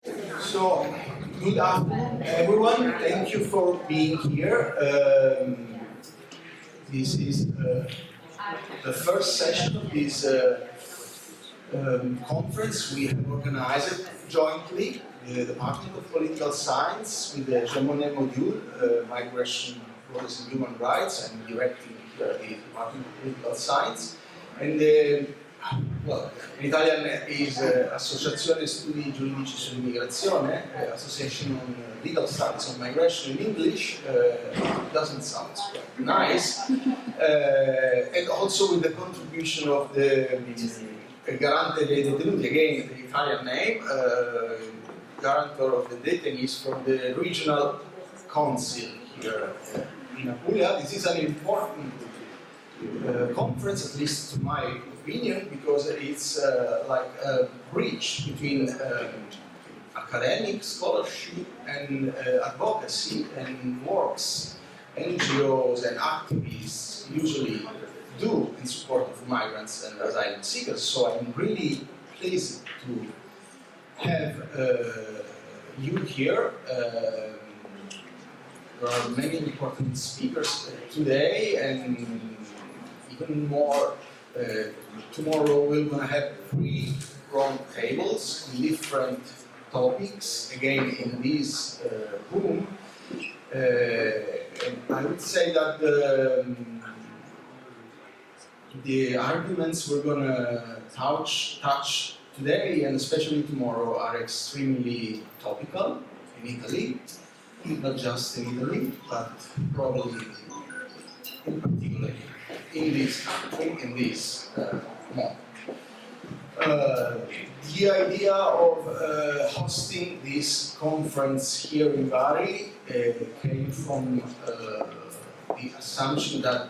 So, good afternoon, everyone. Thank you for being here. This is the first session of this conference we have organized jointly, the Department of Political Science with the Monnet Module Migration, Rules and Human Rights, and directing here the Department of Political Science. And well, in Italian is Associazione Studi Giuridici sull'Immigrazione, Association on Legal Studies on Migration in English. Doesn't sound quite nice. And also with the contribution of the Garante dei detenuti, again the Italian name, guarantor of the detainees from the regional council here in Apulia. This is an important conference, at least to my opinion, because it's like a bridge between academic scholarship and advocacy and works NGOs and activists usually do in support of migrants and asylum seekers. So I'm really pleased to have you here. There are many important speakers today, and even more, tomorrow we're going to have 3 round tables on different topics, again in this room. And I would say that the arguments we're going to touch today, and especially tomorrow, are extremely topical in Italy, not just in Italy, but probably in particular in this country, in this moment. The idea of hosting this conference here in Bari came from the assumption that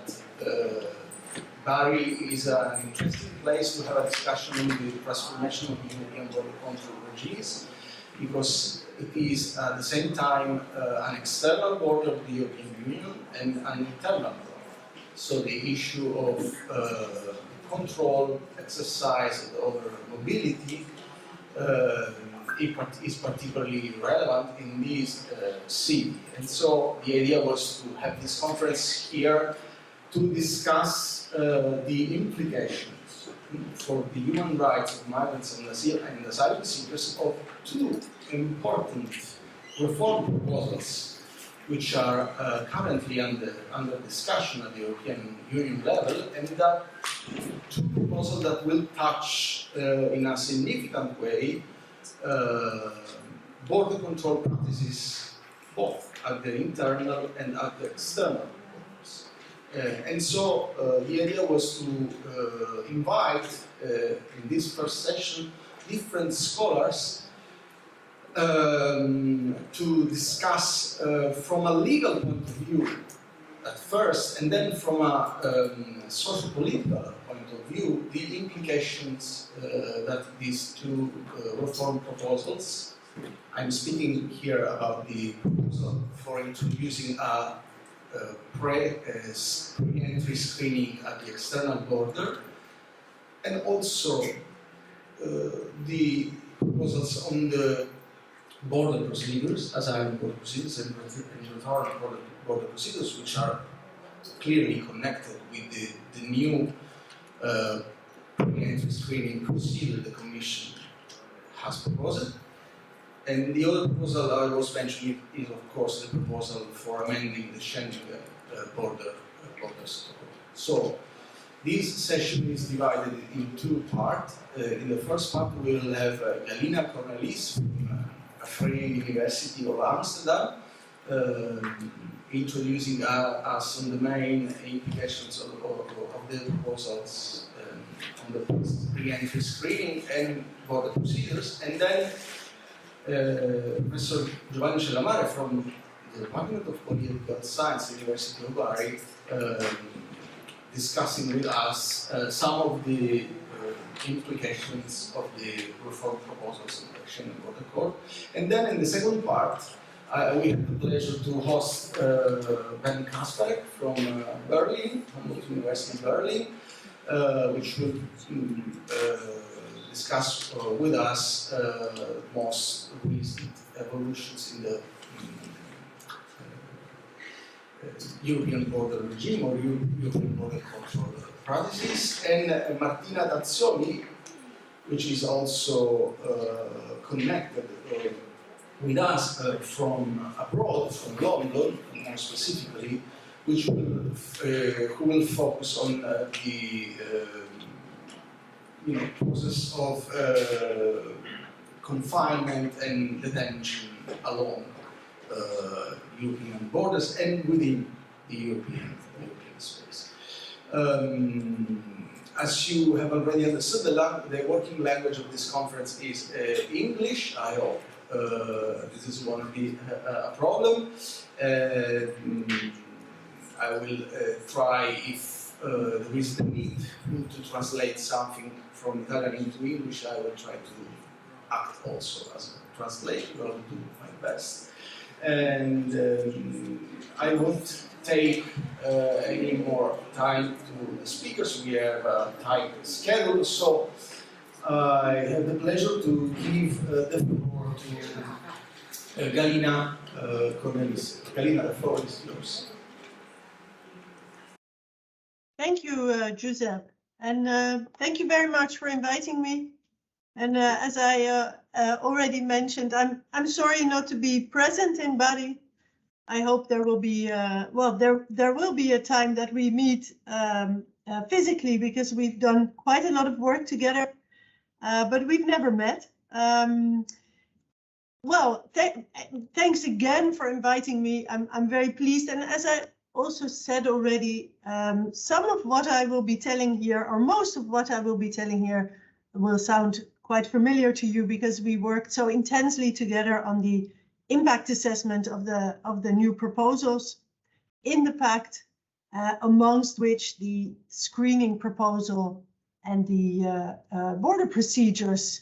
Bari is an interesting place to have a discussion on the transformation of the European border control regimes, because it is at the same time an external border of the European Union and an internal border. So the issue of control exercised over mobility is particularly relevant in this city. And so the idea was to have this conference here to discuss the implications for the human rights of migrants and asylum seekers of 2 important reform proposals which are currently under discussion at the European Union level, and that 2 proposals that will touch in a significant way border control practices both at the internal and at the external borders. And so the idea was to invite in this first session different scholars to discuss from a legal point of view at first, and then from a socio-political point of view, the implications that these 2 reform proposals. I'm speaking here about the proposal for introducing a pre-entry screening at the external border, and also the proposals on the border procedures, asylum border procedures and migratory border procedures, which are clearly connected with the new pre-entry screening procedure the Commission has proposed. And the other proposal I was mentioning is, of course, the proposal for amending the Schengen borders. So this session is divided in 2 parts. In the first part, we will have Galina Cornelis from Free University of Amsterdam, introducing us on the main implications of the proposals on the pre-entry screening and border procedures, and then Professor Giovanni Cellamare from the Department of Political Science, University of Bari, discussing with us some of the implications of the reform proposals in the Schengen Border Code. And then in the second part, we had the pleasure to host Ben Kasparek from Berlin, from the University of Berlin, which will discuss with us most recent evolutions in the European border regime or European border control practices, and Martina Tazzoli, which is also connected with us from abroad, from London, more specifically, which will, who will focus on the process of confinement and detention along European borders and within the European space. As you have already understood, the working language of this conference is English. I hope this is won't be a problem. I will try, if there is the need to translate something from Italian into English, I will try to act also as a translator. I will do my best. And I won't take any more time to the speakers. We have a tight schedule, so I have the pleasure to give the floor to Galina Cornelis. Galina, the floor is yours. Thank you, Giuseppe, and thank you very much for inviting me. And as I already mentioned, I'm sorry not to be present in Bari. I hope there will be there will be a time that we meet physically, because we've done quite a lot of work together, but we've never met. Well, thanks again for inviting me. I'm very pleased, and as I also said already, some of what I will be telling here, or most of what I will be telling here, will sound quite familiar to you, because we worked so intensely together on the impact assessment of the new proposals in the pact, amongst which the screening proposal and the border procedures,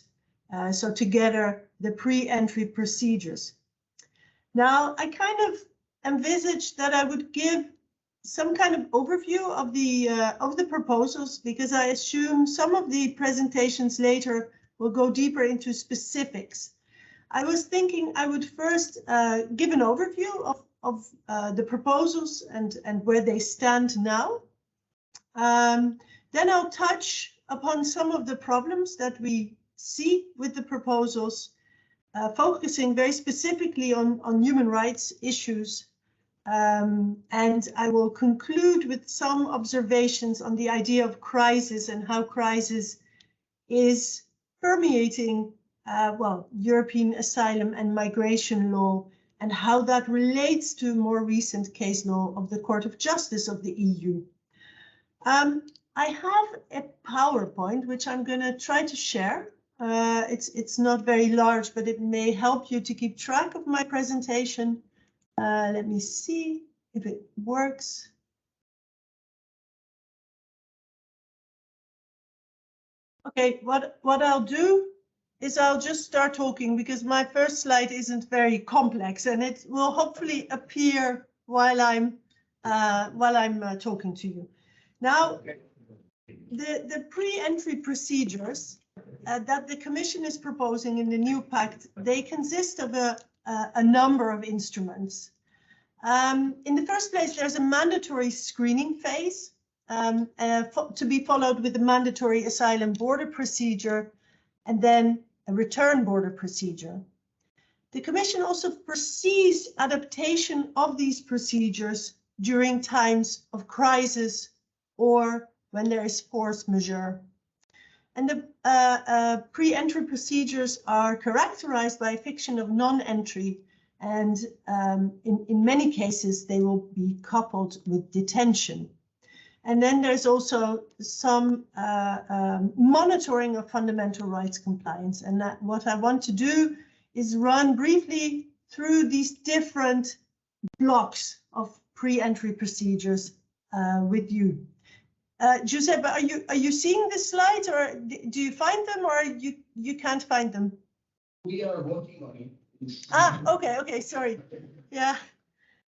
so together the pre-entry procedures. Now, I kind of envisaged that I would give some kind of overview of the proposals, because I assume some of the presentations later will go deeper into specifics. I was thinking I would first give an overview of the proposals and where they stand now. Then I'll touch upon some of the problems that we see with the proposals, focusing very specifically on human rights issues. And I will conclude with some observations on the idea of crisis and how crisis is permeating European asylum and migration law, and how that relates to more recent case law of the Court of Justice of the EU. I have a PowerPoint which I'm going to try to share. It's not very large, but it may help you to keep track of my presentation. Let me see if it works. Okay, what I'll do is I'll just start talking, because my first slide isn't very complex, and it will hopefully appear while I'm talking to you. Now, the pre-entry procedures that the Commission is proposing in the new pact, they consist of a number of instruments. In the first place, there's a mandatory screening phase to be followed with a mandatory asylum border procedure, and then a return border procedure. The Commission also foresees adaptation of these procedures during times of crisis or when there is force majeure. And the pre-entry procedures are characterized by a fiction of non-entry, and in many cases they will be coupled with detention. And then there's also some monitoring of fundamental rights compliance. And what I want to do is run briefly through these different blocks of pre-entry procedures with you. Giuseppe, are you seeing the slides, or do you find them, or you can't find them? We are working on it. Okay, sorry. Yeah.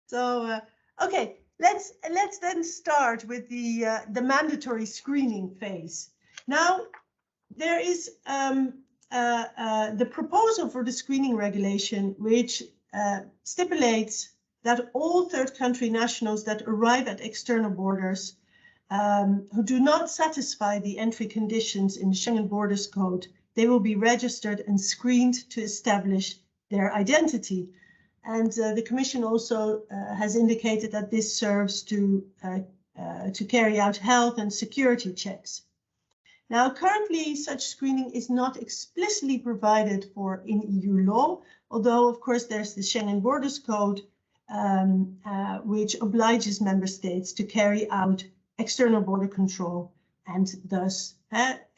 So okay. Let's then start with the mandatory screening phase. Now, there is the proposal for the screening regulation, which stipulates that all third country nationals that arrive at external borders who do not satisfy the entry conditions in the Schengen Borders Code, they will be registered and screened to establish their identity. And the Commission also has indicated that this serves to carry out health and security checks. Now, currently, such screening is not explicitly provided for in EU law, although, of course, there's the Schengen Borders Code, which obliges member states to carry out external border control and thus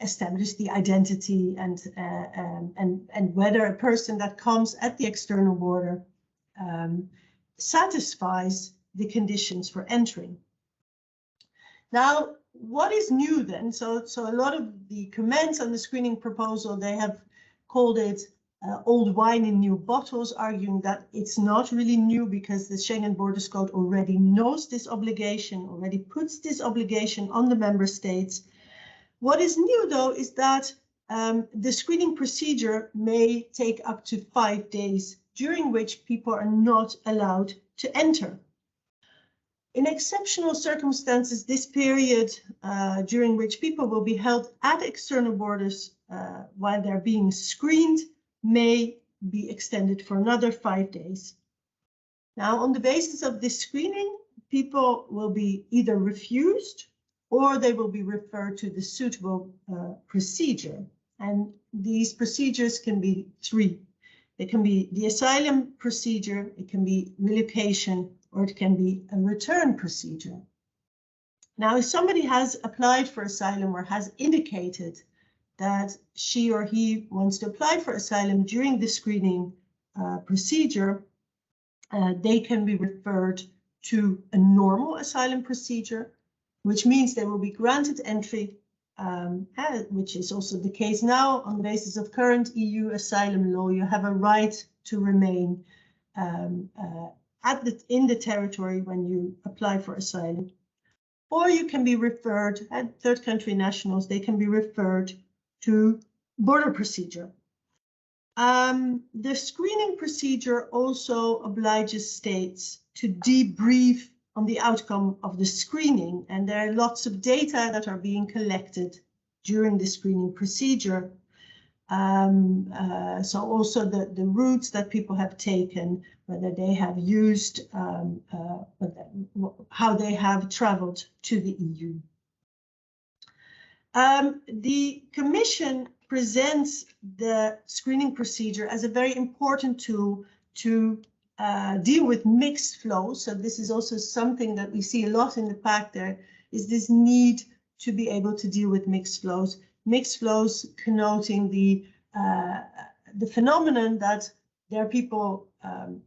establish the identity and whether a person that comes at the external border satisfies the conditions for entering. Now, what is new then? So a lot of the comments on the screening proposal, they have called it old wine in new bottles, arguing that it's not really new because the Schengen Borders Code already knows this obligation, already puts this obligation on the member states. What is new, though, is that the screening procedure may take up to 5 days, during which people are not allowed to enter. In exceptional circumstances, this period during which people will be held at external borders while they're being screened may be extended for another 5 days. Now, on the basis of this screening, people will be either refused or they will be referred to the suitable procedure. And these procedures can be 3. It can be the asylum procedure, it can be relocation, or it can be a return procedure. Now, if somebody has applied for asylum or has indicated that she or he wants to apply for asylum during the screening procedure, they can be referred to a normal asylum procedure, which means they will be granted entry, which is also the case now on the basis of current EU asylum law. You have a right to remain in the territory when you apply for asylum. Or you can be referred, third country nationals, they can be referred to border procedure. The screening procedure also obliges states to debrief on the outcome of the screening, and there are lots of data that are being collected during the screening procedure. So also the routes that people have taken, whether they have used, how they have traveled to the EU. The Commission presents the screening procedure as a very important tool to deal with mixed flows. So this is also something that we see a lot in the pact. There is this need to be able to deal with mixed flows. Mixed flows connoting the phenomenon that there are people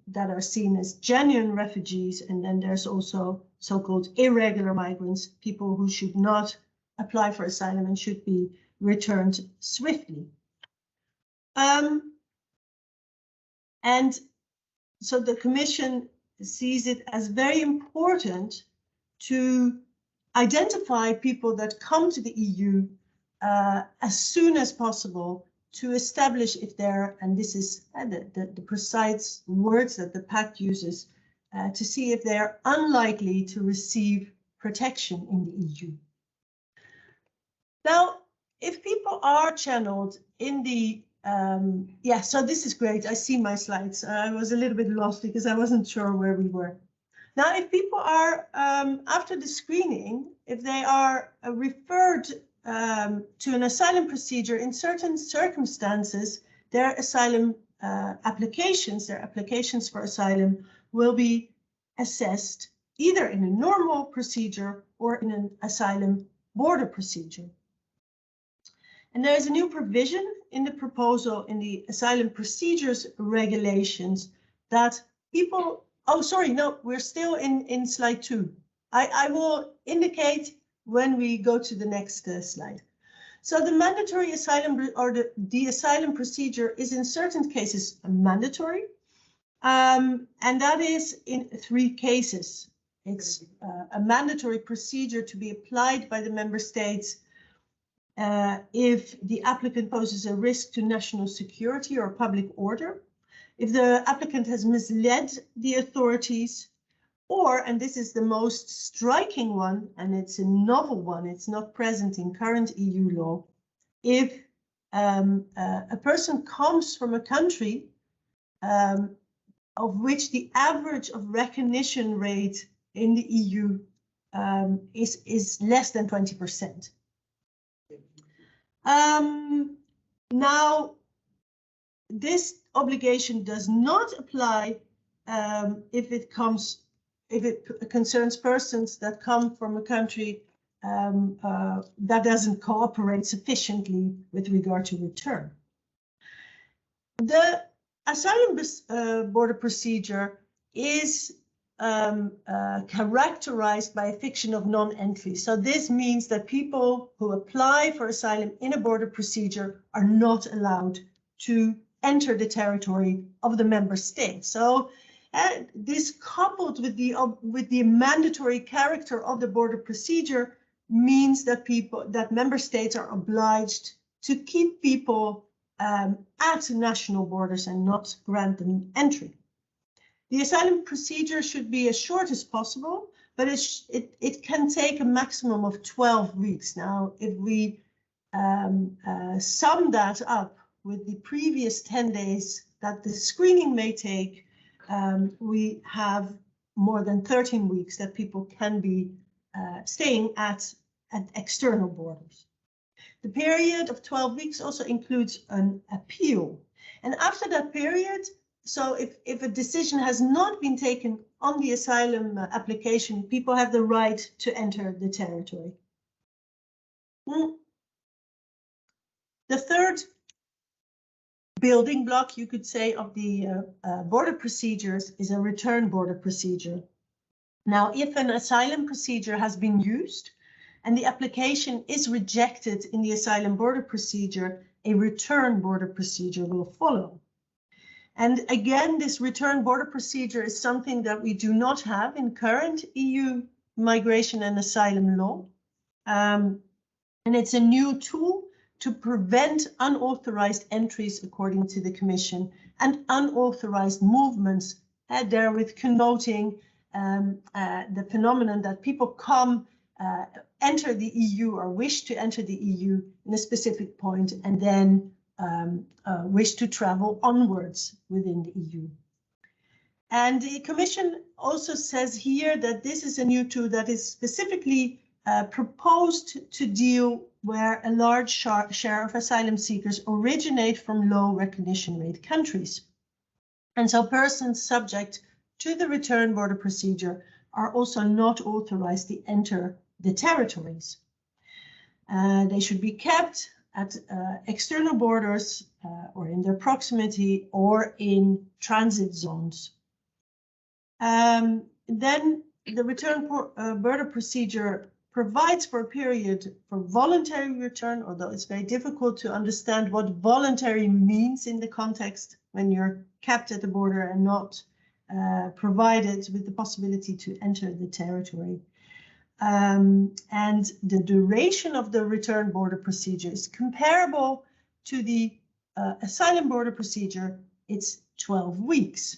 that are seen as genuine refugees, and then there's also so-called irregular migrants, people who should not apply for asylum and should be returned swiftly. And so the Commission sees it as very important to identify people that come to the EU as soon as possible to establish if they're, and this is the precise words that the pact uses, to see if they're unlikely to receive protection in the EU. Now, if people are channeled in the, so this is great. I see my slides. I was a little bit lost because I wasn't sure where we were. Now, if people are, after the screening, if they are referred to an asylum procedure, in certain circumstances, their asylum applications, their applications for asylum will be assessed either in a normal procedure or in an asylum border procedure. And there is a new provision in the proposal in the asylum procedures regulations that people, oh, sorry, no, we're still in slide 2. I will indicate when we go to the next slide. So the mandatory asylum or the asylum procedure is in certain cases mandatory, and that is in 3 cases. It's a mandatory procedure to be applied by the member states if the applicant poses a risk to national security or public order, if the applicant has misled the authorities, or, and this is the most striking one, and it's a novel one, it's not present in current EU law, if a person comes from a country of which the average of recognition rate in the EU is less than 20%. Now, this obligation does not apply if it concerns persons that come from a country that doesn't cooperate sufficiently with regard to return. The asylum border procedure is characterized by a fiction of non-entry. So this means that people who apply for asylum in a border procedure are not allowed to enter the territory of the member state. So this, coupled with the mandatory character of the border procedure, means that member states are obliged to keep people at national borders and not grant them entry. The asylum procedure should be as short as possible, but it can take a maximum of 12 weeks. Now, if we sum that up with the previous 10 days that the screening may take, we have more than 13 weeks that people can be staying at external borders. The period of 12 weeks also includes an appeal. And after that period, so if a decision has not been taken on the asylum application, people have the right to enter the territory. The third building block, you could say, of the border procedures is a return border procedure. Now, if an asylum procedure has been used and the application is rejected in the asylum border procedure, a return border procedure will follow. And again, this return border procedure is something that we do not have in current EU migration and asylum law. And it's a new tool to prevent unauthorized entries, according to the Commission, and unauthorized movements, therewith connoting the phenomenon that people come, enter the EU or wish to enter the EU in a specific point and then wish to travel onwards within the EU. And the Commission also says here that this is a new tool that is specifically proposed to deal where a large share of asylum seekers originate from low recognition rate countries. And so persons subject to the return border procedure are also not authorized to enter the territories. They should be kept at external borders or in their proximity or in transit zones. Then the return border procedure provides for a period for voluntary return, although it's very difficult to understand what voluntary means in the context when you're kept at the border and not provided with the possibility to enter the territory. And the duration of the return border procedure is comparable to the asylum border procedure. It's 12 weeks.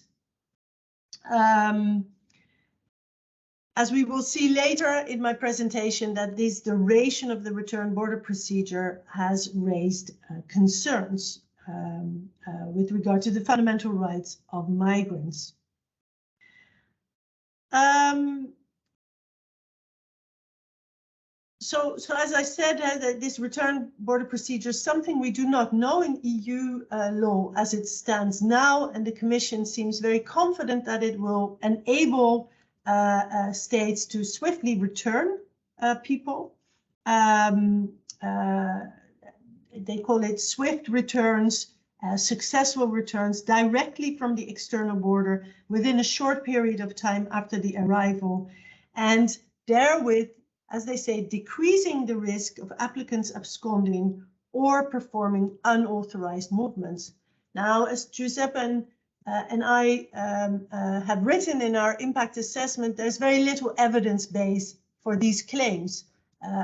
As we will see later in my presentation, that this duration of the return border procedure has raised concerns with regard to the fundamental rights of migrants. So as I said, that this return border procedure is something we do not know in EU law as it stands now, and the Commission seems very confident that it will enable states to swiftly return people. They call it swift returns, successful returns directly from the external border within a short period of time after the arrival, and therewith, as they say, decreasing the risk of applicants absconding or performing unauthorized movements. Now, as Giuseppe and I have written in our impact assessment, there's very little evidence base for these claims.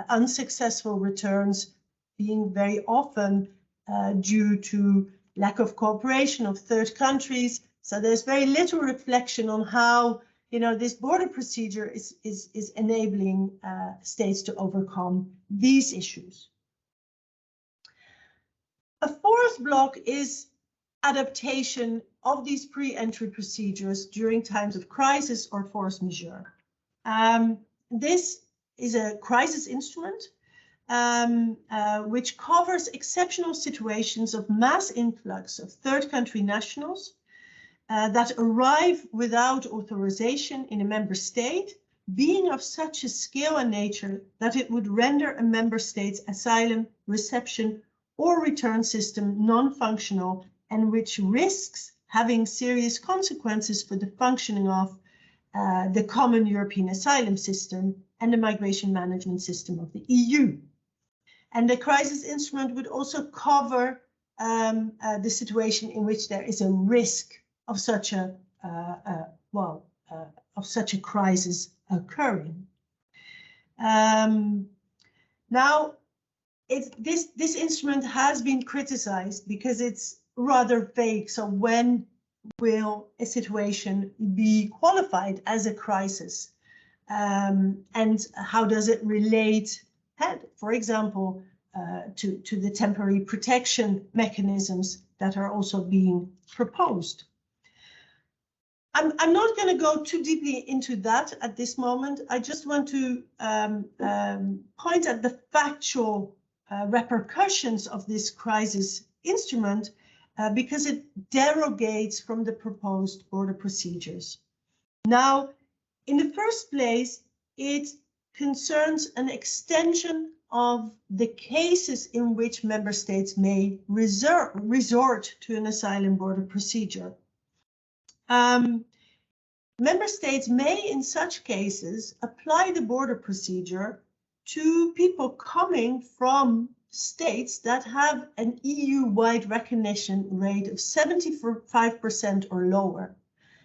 Unsuccessful returns being very often due to lack of cooperation of third countries. So there's very little reflection on how, you know, this border procedure is enabling states to overcome these issues. A fourth block is adaptation of these pre-entry procedures during times of crisis or force majeure. This is a crisis instrument which covers exceptional situations of mass influx of third country nationals that arrive without authorization in a member state, being of such a scale and nature that it would render a member state's asylum, reception, or return system non-functional, and which risks having serious consequences for the functioning of the common European asylum system and the migration management system of the EU. And the crisis instrument would also cover the situation in which there is a risk of such a crisis occurring. Now, this instrument has been criticized because it's rather vague. So when will a situation be qualified as a crisis? And how does it relate, for example, to the temporary protection mechanisms that are also being proposed? I'm not going to go too deeply into that at this moment. I just want to point at the factual repercussions of this crisis instrument because it derogates from the proposed border procedures. Now, in the first place, it concerns an extension of the cases in which member states may resort to an asylum border procedure. Member states may, in such cases, apply the border procedure to people coming from states that have an EU-wide recognition rate of 75% or lower.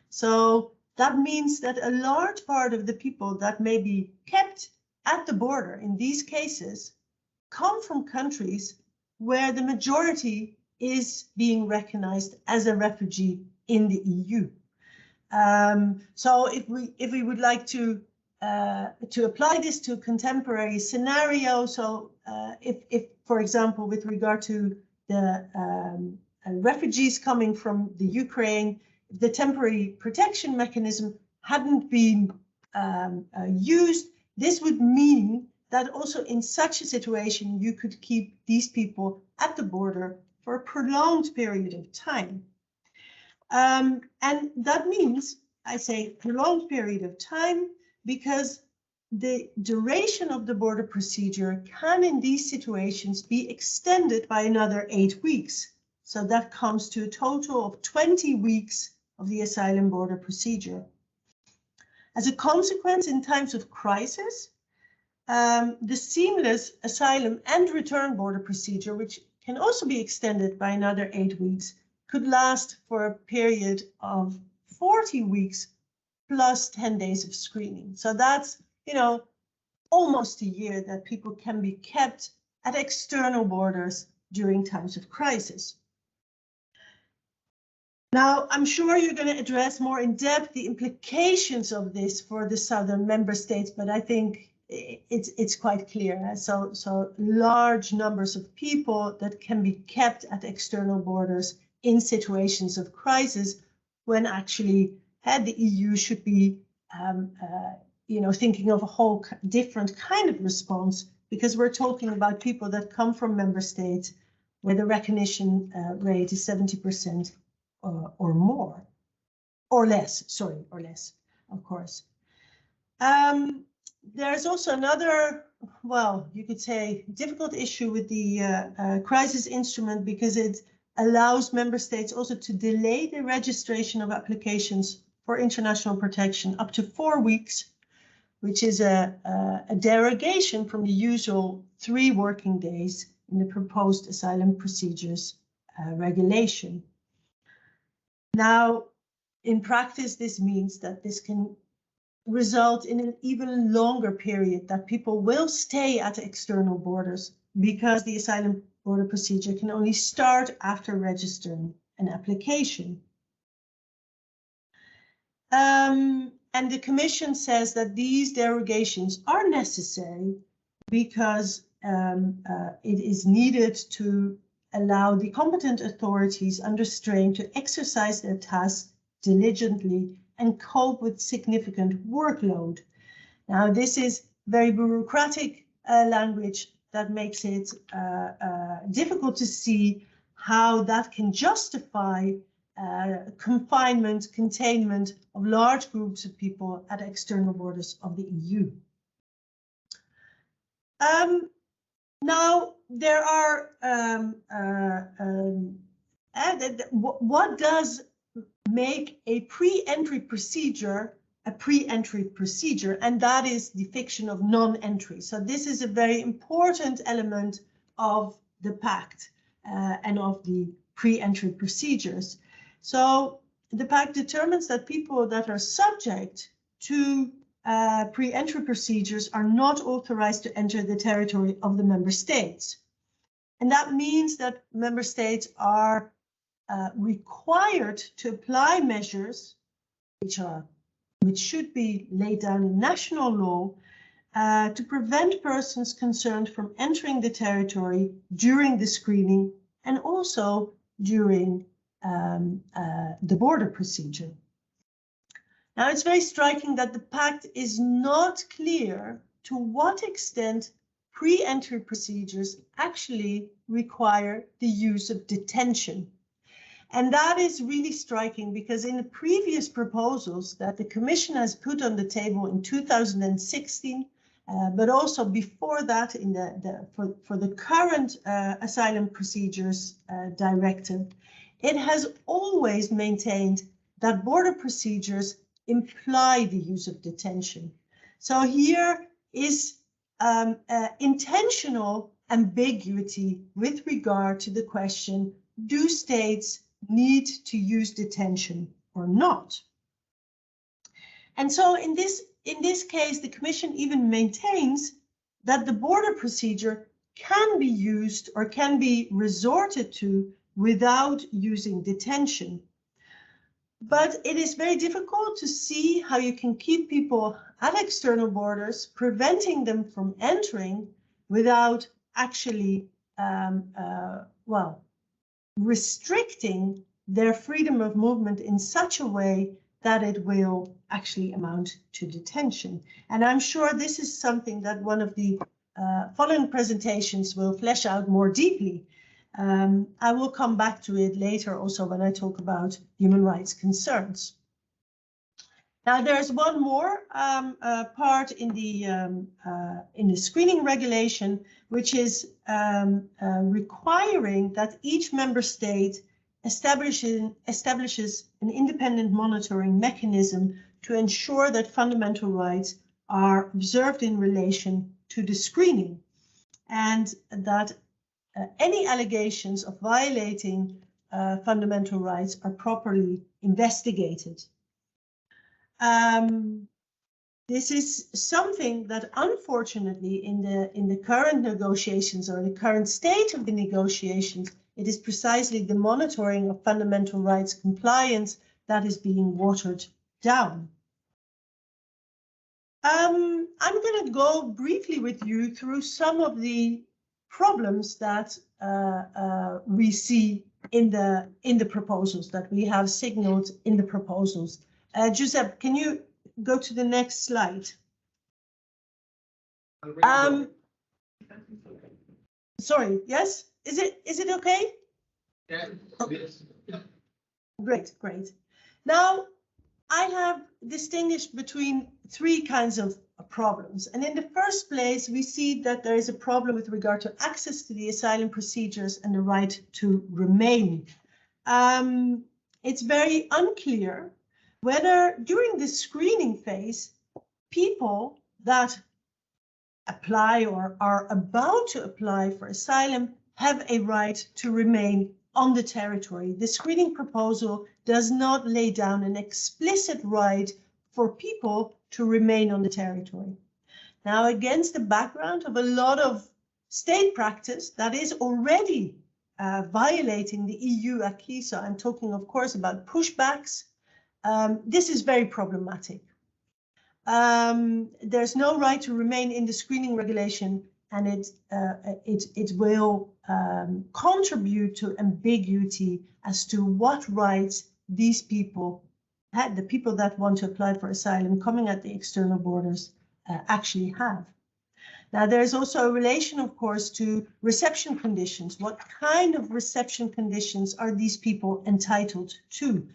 So that means that a large part of the people that may be kept at the border in these cases come from countries where the majority is being recognized as a refugee in the EU. So if we would like to apply this to a contemporary scenario, so if for example, with regard to the refugees coming from the Ukraine, the temporary protection mechanism hadn't been used, this would mean that also in such a situation, you could keep these people at the border for a prolonged period of time. And that means, I say prolonged period of time, because the duration of the border procedure can in these situations be extended by another 8 weeks. So that comes to a total of 20 weeks of the asylum border procedure. As a consequence, in times of crisis, the seamless asylum and return border procedure, which can also be extended by another 8 weeks, could last for a period of 40 weeks plus 10 days of screening. So that's, you know, almost a year that people can be kept at external borders during times of crisis. Now, I'm sure you're going to address more in depth the implications of this for the southern member states, but I think it's quite clear. So large numbers of people that can be kept at external borders in situations of crisis, when actually the EU should be, thinking of a whole different kind of response, because we're talking about people that come from member states where the recognition rate is 70% or more, or less, of course. There's also another, well, you could say, difficult issue with the crisis instrument, because it allows member states also to delay the registration of applications for international protection up to 4 weeks, which is a derogation from the usual 3 working days in the proposed asylum procedures regulation. Now, in practice, this means that this can result in an even longer period that people will stay at external borders because the asylum border procedure can only start after registering an application. And the Commission says that these derogations are necessary because it is needed to allow the competent authorities under strain to exercise their tasks diligently and cope with significant workload. Now, this is very bureaucratic language that makes it difficult to see how that can justify containment of large groups of people at external borders of the EU. Now, there are, what does make a pre-entry procedure a pre-entry procedure? And that is the fiction of non-entry. So this is a very important element of the pact and of the pre-entry procedures. So the pact determines that people that are subject to pre-entry procedures are not authorized to enter the territory of the member states. And that means that member states are required to apply measures which should be laid down in national law to prevent persons concerned from entering the territory during the screening and also during the border procedure. Now, it's very striking that the pact is not clear to what extent pre-entry procedures actually require the use of detention. And that is really striking because in the previous proposals that the Commission has put on the table in 2016, but also before that in for the current asylum procedures directive, it has always maintained that border procedures imply the use of detention. So here is intentional ambiguity with regard to the question, do states need to use detention or not? And so in this case, the Commission even maintains that the border procedure can be used or can be resorted to without using detention. But it is very difficult to see how you can keep people at external borders, preventing them from entering without actually, restricting their freedom of movement in such a way that it will actually amount to detention. And I'm sure this is something that one of the following presentations will flesh out more deeply. I will come back to it later also when I talk about human rights concerns. Now, there's one more part in the screening regulation, which is requiring that each member state establishes an independent monitoring mechanism to ensure that fundamental rights are observed in relation to the screening, and that any allegations of violating fundamental rights are properly investigated. This is something that, unfortunately, in the current negotiations or the current state of the negotiations, it is precisely the monitoring of fundamental rights compliance that is being watered down. I'm going to go briefly with you through some of the problems that we see in the proposals, that we have signaled in the proposals. Giuseppe, can you go to the next slide? Sorry, yes? Is it okay? Yeah. Okay. Great. Now, I have distinguished between three kinds of problems. And in the first place, we see that there is a problem with regard to access to the asylum procedures and the right to remain. It's very unclear whether during the screening phase, people that apply or are about to apply for asylum have a right to remain on the territory. The screening proposal does not lay down an explicit right for people to remain on the territory. Now, against the background of a lot of state practice that is already violating the EU acquis. So I'm talking, of course, about pushbacks. This is very problematic. There's no right to remain in the screening regulation, and it will contribute to ambiguity as to what rights these people, the people that want to apply for asylum coming at the external borders, actually have. Now, there's also a relation, of course, to reception conditions. What kind of reception conditions are these people entitled to?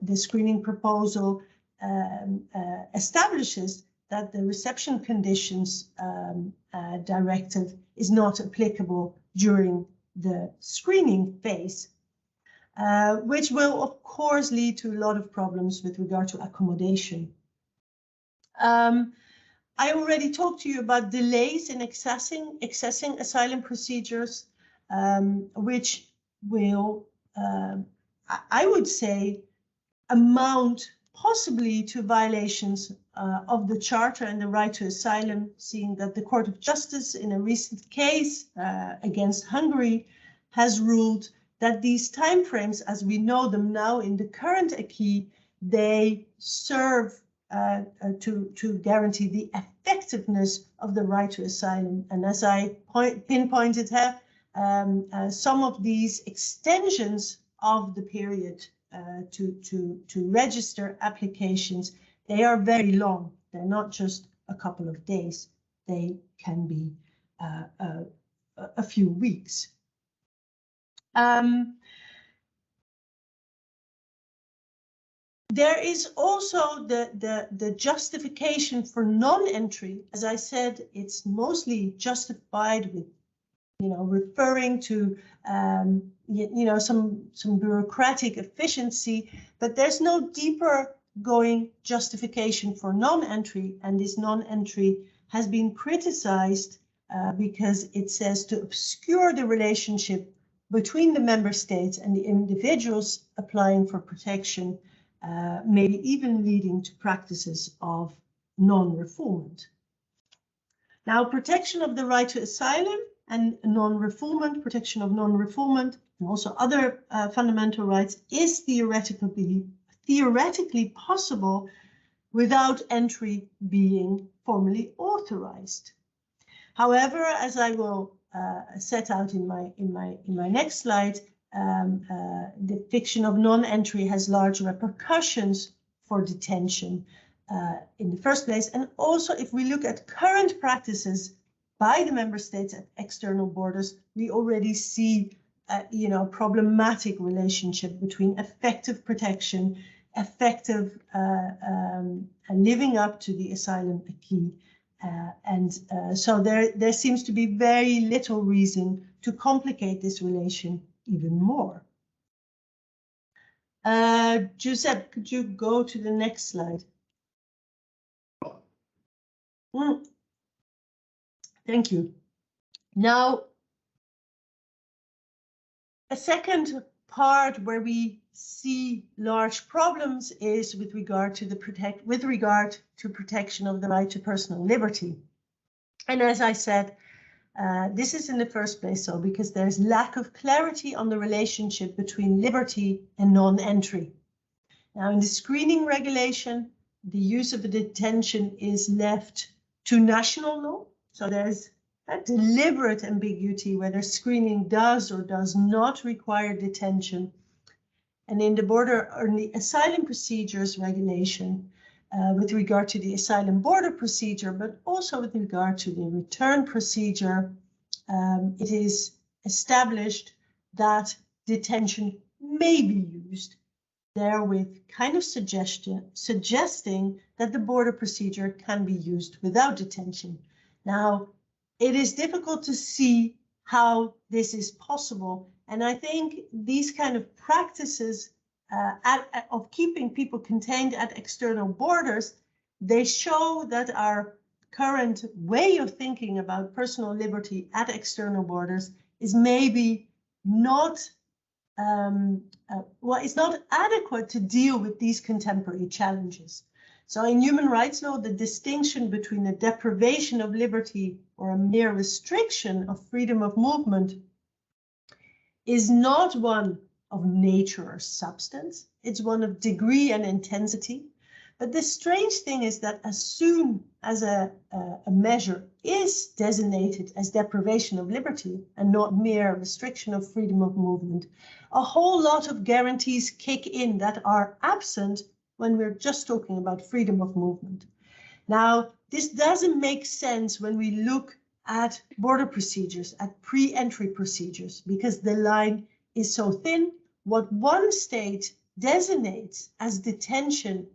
The screening proposal establishes that the reception conditions directive is not applicable during the screening phase, which will, of course, lead to a lot of problems with regard to accommodation. I already talked to you about delays in accessing asylum procedures, which will, I would say, amount possibly to violations of the Charter and the right to asylum, seeing that the Court of Justice in a recent case against Hungary has ruled that these timeframes, as we know them now in the current acquis, they serve to guarantee the effectiveness of the right to asylum. And as I pinpointed here, some of these extensions of the period to register applications, they are very long. They're not just a couple of days. They can be a few weeks. There is also the justification for non-entry. As I said, it's mostly justified with, referring to, some bureaucratic efficiency, but there's no deeper going justification for non-entry, and this non-entry has been criticized because it says to obscure the relationship between the member states and the individuals applying for protection, maybe even leading to practices of non-refoulement. Now, protection of the right to asylum and non-refoulement, protection of non-refoulement, and also other fundamental rights is theoretically possible without entry being formally authorized. However, as I will set out in my next slide, the fiction of non-entry has large repercussions for detention in the first place. And also, if we look at current practices by the member states at external borders, we already see problematic relationship between effective protection, effective living up to the asylum acquis. So there seems to be very little reason to complicate this relation even more. Giuseppe, could you go to the next slide? Thank you. Now, a second part where we see large problems is with regard to protection of the right to personal liberty. And as I said, this is in the first place so because there's lack of clarity on the relationship between liberty and non-entry. Now, in the screening regulation, the use of a detention is left to national law. So there's a deliberate ambiguity whether screening does or does not require detention. And in the asylum procedures regulation, with regard to the asylum border procedure, but also with regard to the return procedure, it is established that detention may be used, therewith kind of suggesting that the border procedure can be used without detention. Now, it is difficult to see how this is possible. And I think these kind of practices of keeping people contained at external borders, they show that our current way of thinking about personal liberty at external borders is maybe not, it's not adequate to deal with these contemporary challenges. So in human rights law, the distinction between a deprivation of liberty or a mere restriction of freedom of movement is not one of nature or substance. It's one of degree and intensity. But the strange thing is that as soon as a measure is designated as deprivation of liberty and not mere restriction of freedom of movement, a whole lot of guarantees kick in that are absent when we're just talking about freedom of movement. Now, this doesn't make sense when we look at border procedures, at pre-entry procedures, because the line is so thin. What one state designates as detention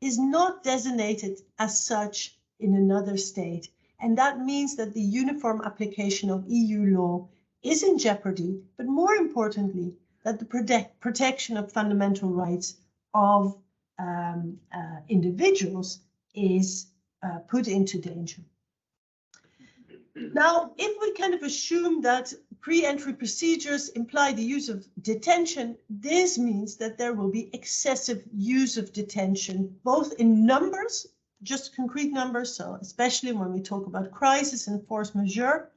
is not designated as such in another state. And that means that the uniform application of EU law is in jeopardy, but more importantly, that the protection of fundamental rights of individuals is put into danger. Now, if we kind of assume that pre-entry procedures imply the use of detention, this means that there will be excessive use of detention, both in numbers, just concrete numbers, so especially when we talk about crisis and force majeure,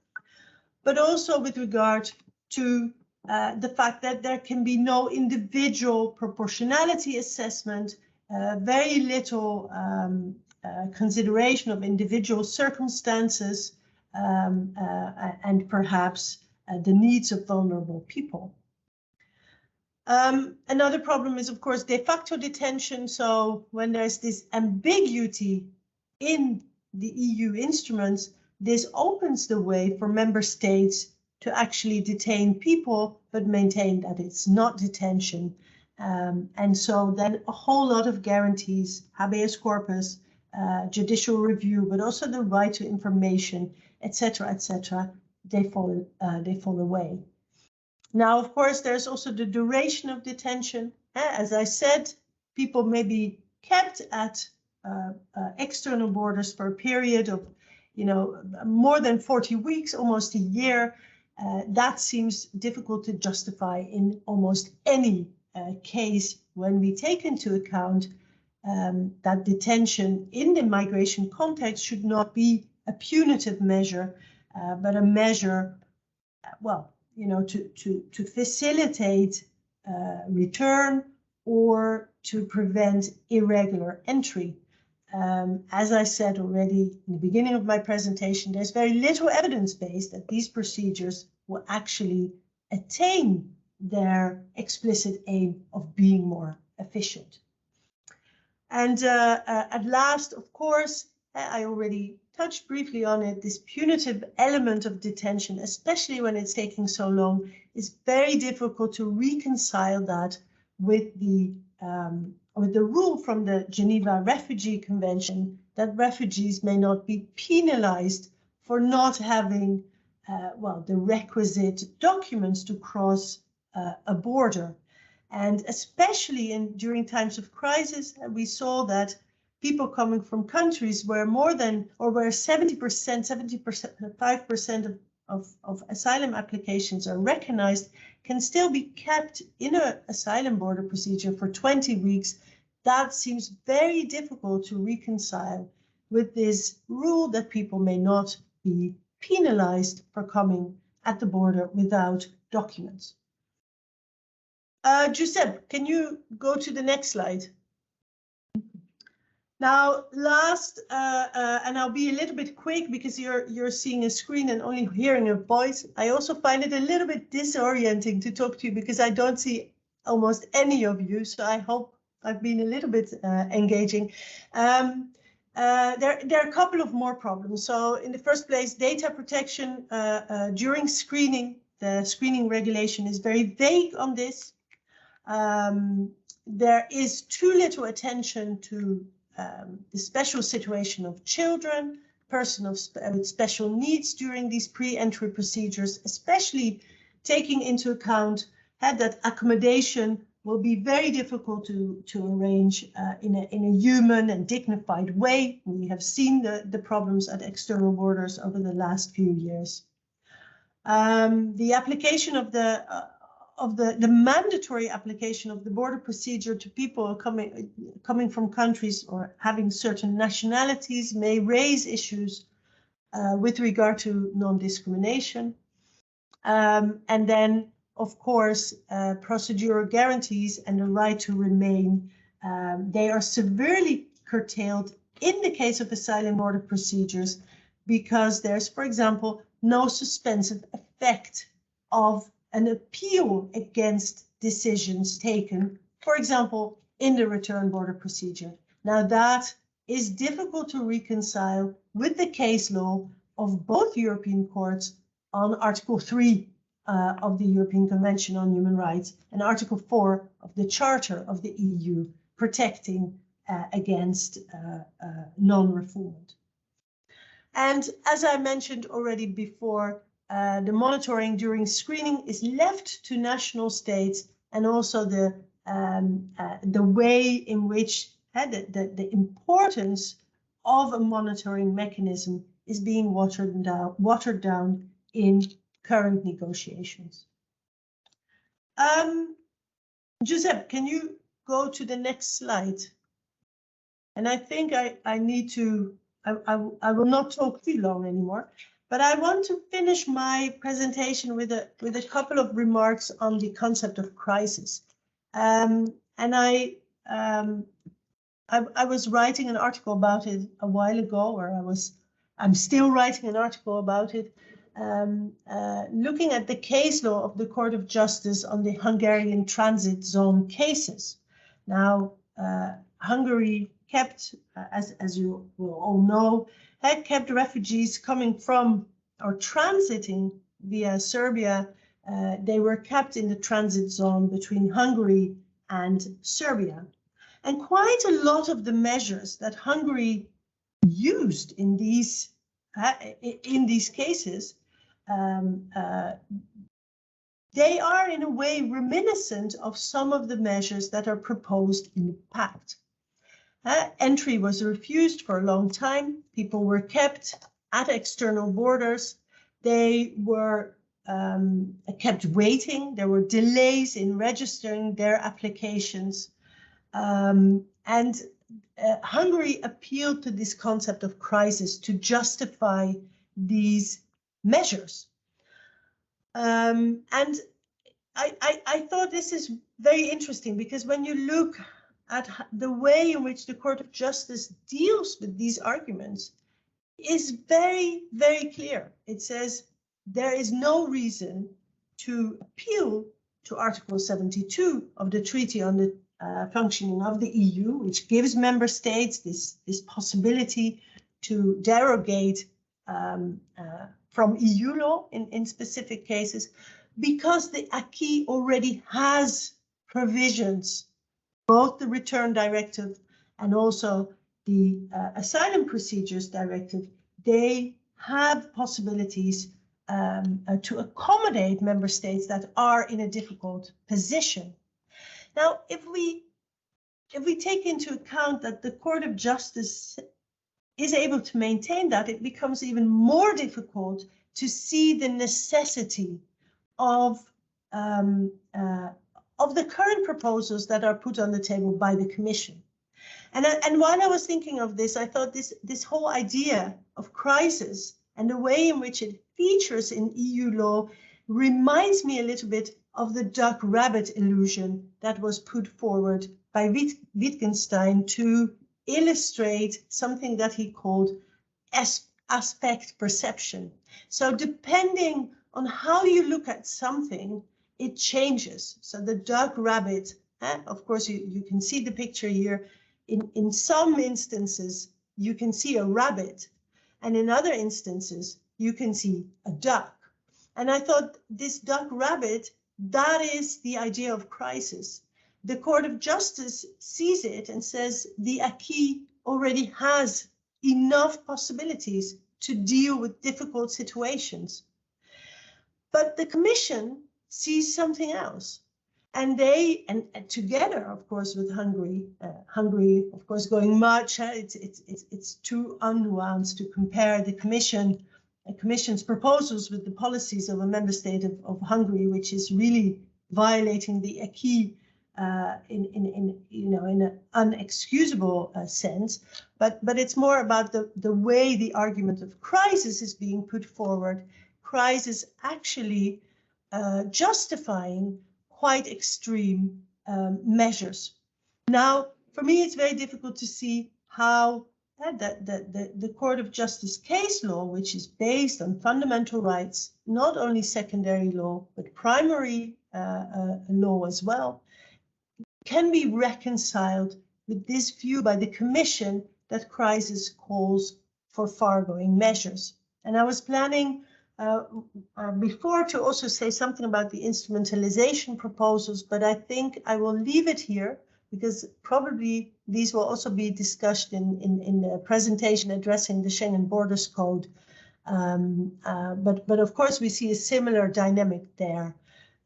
but also with regard to the fact that there can be no individual proportionality assessment, very little consideration of individual circumstances, and perhaps the needs of vulnerable people. Another problem is, of course, de facto detention. So when there's this ambiguity in the EU instruments, this opens the way for member states to actually detain people, but maintain that it's not detention. And so then a whole lot of guarantees, habeas corpus, judicial review, but also the right to information, etc., they fall away. Now, of course, there's also the duration of detention. As I said, people may be kept at external borders for a period of, more than 40 weeks, almost a year. That seems difficult to justify in almost any case when we take into account that detention in the migration context should not be a punitive measure, but a measure, to facilitate return or to prevent irregular entry. As I said already in the beginning of my presentation, there's very little evidence base that these procedures will actually attain their explicit aim of being more efficient. And at last, of course, I already touched briefly on it, this punitive element of detention, especially when it's taking so long, is very difficult to reconcile that with the rule from the Geneva Refugee Convention that refugees may not be penalized for not having, the requisite documents to cross a border. And especially during times of crisis, we saw that people coming from countries where where 75% of asylum applications are recognized can still be kept in an asylum border procedure for 20 weeks. That seems very difficult to reconcile with this rule that people may not be penalized for coming at the border without documents. Giuseppe, can you go to the next slide? Now, last, and I'll be a little bit quick because you're seeing a screen and only hearing a voice. I also find it a little bit disorienting to talk to you because I don't see almost any of you. So I hope I've been a little bit engaging. There are a couple of more problems. So in the first place, data protection during screening. The screening regulation is very vague on this. There is too little attention to the special situation of children, persons with special needs during these pre-entry procedures, especially taking into account that accommodation will be very difficult to arrange in a human and dignified way. We have seen the problems at external borders over the last few years. The application of the mandatory application of the border procedure to people coming from countries or having certain nationalities may raise issues with regard to non-discrimination. And then, of course, procedural guarantees and the right to remain, they are severely curtailed in the case of asylum border procedures because there's, for example, no suspensive effect of an appeal against decisions taken, for example, in the return border procedure. Now that is difficult to reconcile with the case law of both European courts on Article 3 of the European Convention on Human Rights and Article 4 of the Charter of the EU protecting against non-refoulement. And as I mentioned already before, the monitoring during screening is left to national states, and also the way in which the importance of a monitoring mechanism is being watered down in current negotiations. Giuseppe, can you go to the next slide? And I think I need to, I will not talk too long anymore, but I want to finish my presentation with a couple of remarks on the concept of crisis. And I was writing an article about it a while ago, or I'm still writing an article about it, looking at the case law of the Court of Justice on the Hungarian transit zone cases. Now, Hungary kept, as you will all know, had kept refugees coming from or transiting via Serbia. They were kept in the transit zone between Hungary and Serbia. And quite a lot of the measures that Hungary used in these cases, they are in a way reminiscent of some of the measures that are proposed in the pact. Entry was refused for a long time. People were kept at external borders. They were kept waiting. There were delays in registering their applications. Hungary appealed to this concept of crisis to justify these measures. And I thought this is very interesting because when you look at the way in which the Court of Justice deals with these arguments is very, very clear. It says there is no reason to appeal to Article 72 of the Treaty on the Functioning of the EU, which gives member states this possibility to derogate from EU law in specific cases, because the acquis already has provisions. Both the Return Directive and also the Asylum Procedures Directive, they have possibilities to accommodate member states that are in a difficult position. Now, if we take into account that the Court of Justice is able to maintain that, it becomes even more difficult to see the necessity of the current proposals that are put on the table by the Commission. And while I was thinking of this, I thought this whole idea of crisis and the way in which it features in EU law reminds me a little bit of the duck-rabbit illusion that was put forward by Wittgenstein to illustrate something that he called aspect perception. So depending on how you look at something, it changes. So the duck-rabbit, of course, you can see the picture here. In some instances, you can see a rabbit, and in other instances, you can see a duck. And I thought this duck-rabbit, that is the idea of crisis. The Court of Justice sees it and says the acquis already has enough possibilities to deal with difficult situations. But the Commission sees something else. And together, of course, with Hungary, of course, going much, it's too unnuanced to compare the Commission's proposals with the policies of a member state of Hungary, which is really violating the acquis in an unexcusable sense, but it's more about the way the argument of crisis is being put forward. Crisis actually justifying quite extreme measures. Now, for me, it's very difficult to see how the Court of Justice case law, which is based on fundamental rights, not only secondary law, but primary law as well, can be reconciled with this view by the Commission that crisis calls for far-going measures. And I was planning before to also say something about the instrumentalization proposals, but I think I will leave it here because probably these will also be discussed in the presentation addressing the Schengen Borders Code. But of course, we see a similar dynamic there.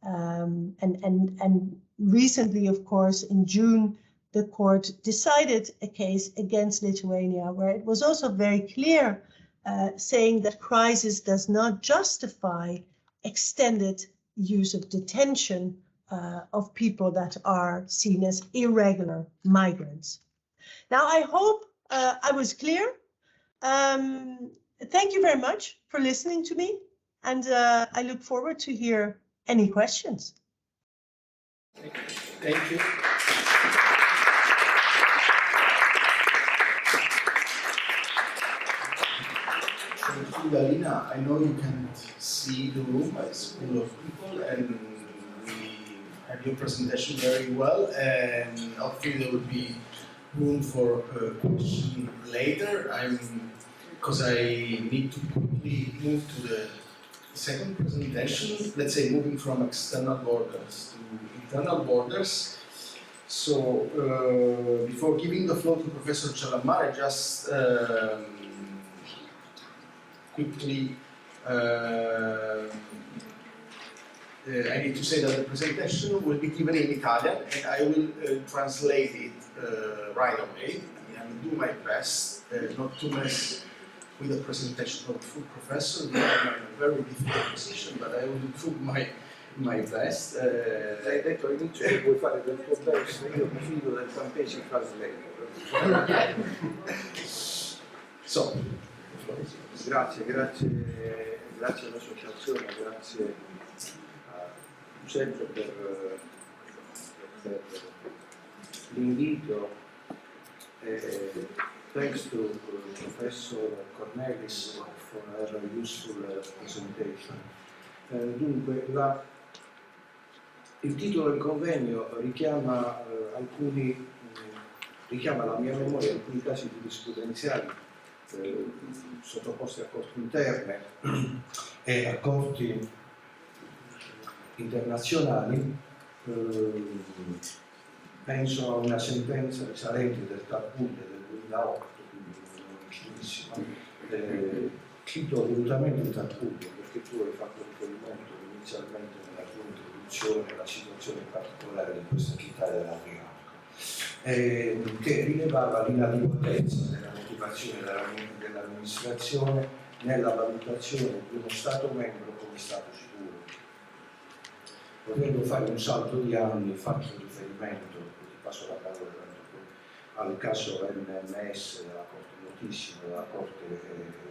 And recently, of course, in June, the court decided a case against Lithuania, where it was also very clear, saying that crisis does not justify extended use of detention of people that are seen as irregular migrants. Now, I hope I was clear. Thank you very much for listening to me, and I look forward to hear any questions. Thank you. Thank you, Galina. I know you can't see the room, but it's full of people, and we have your presentation very well, and hopefully there will be room for a question later. Because I need to quickly move to the second presentation, let's say moving from external borders to internal borders. So before giving the floor to Professor Chalamare, just quickly I need to say that the presentation will be given in Italian, and I will translate it right away. I will do my best not to mess with the presentation of the full professor. I'm in a very difficult position, but I will do my best. Hai detto all'inizio che puoi fare del tuo best, io mi fido del Campesi translator. So, grazie all'associazione, grazie a Giuseppe per l'invito. Thanks to Professor Cornelis for her useful presentation. Dunque, il titolo del convegno richiama la mia memoria alcuni casi giurisprudenziali sottoposti a corti interne e a corti internazionali. Penso a una sentenza risalente del Tarpuglia del 2008, quindi non vicinissima. Cito volutamente il Tarpuglia perché tu hai fatto riferimento inizialmente nella tua introduzione alla situazione particolare di questa città dell'Adriatiche, che rilevava l'inadeguatezza della motivazione dell'amministrazione nella valutazione di uno Stato membro come Stato sicuro. Potendo fare un salto di anni, fatto riferimento, ti passo la parola al caso MMS della Corte notissima della Corte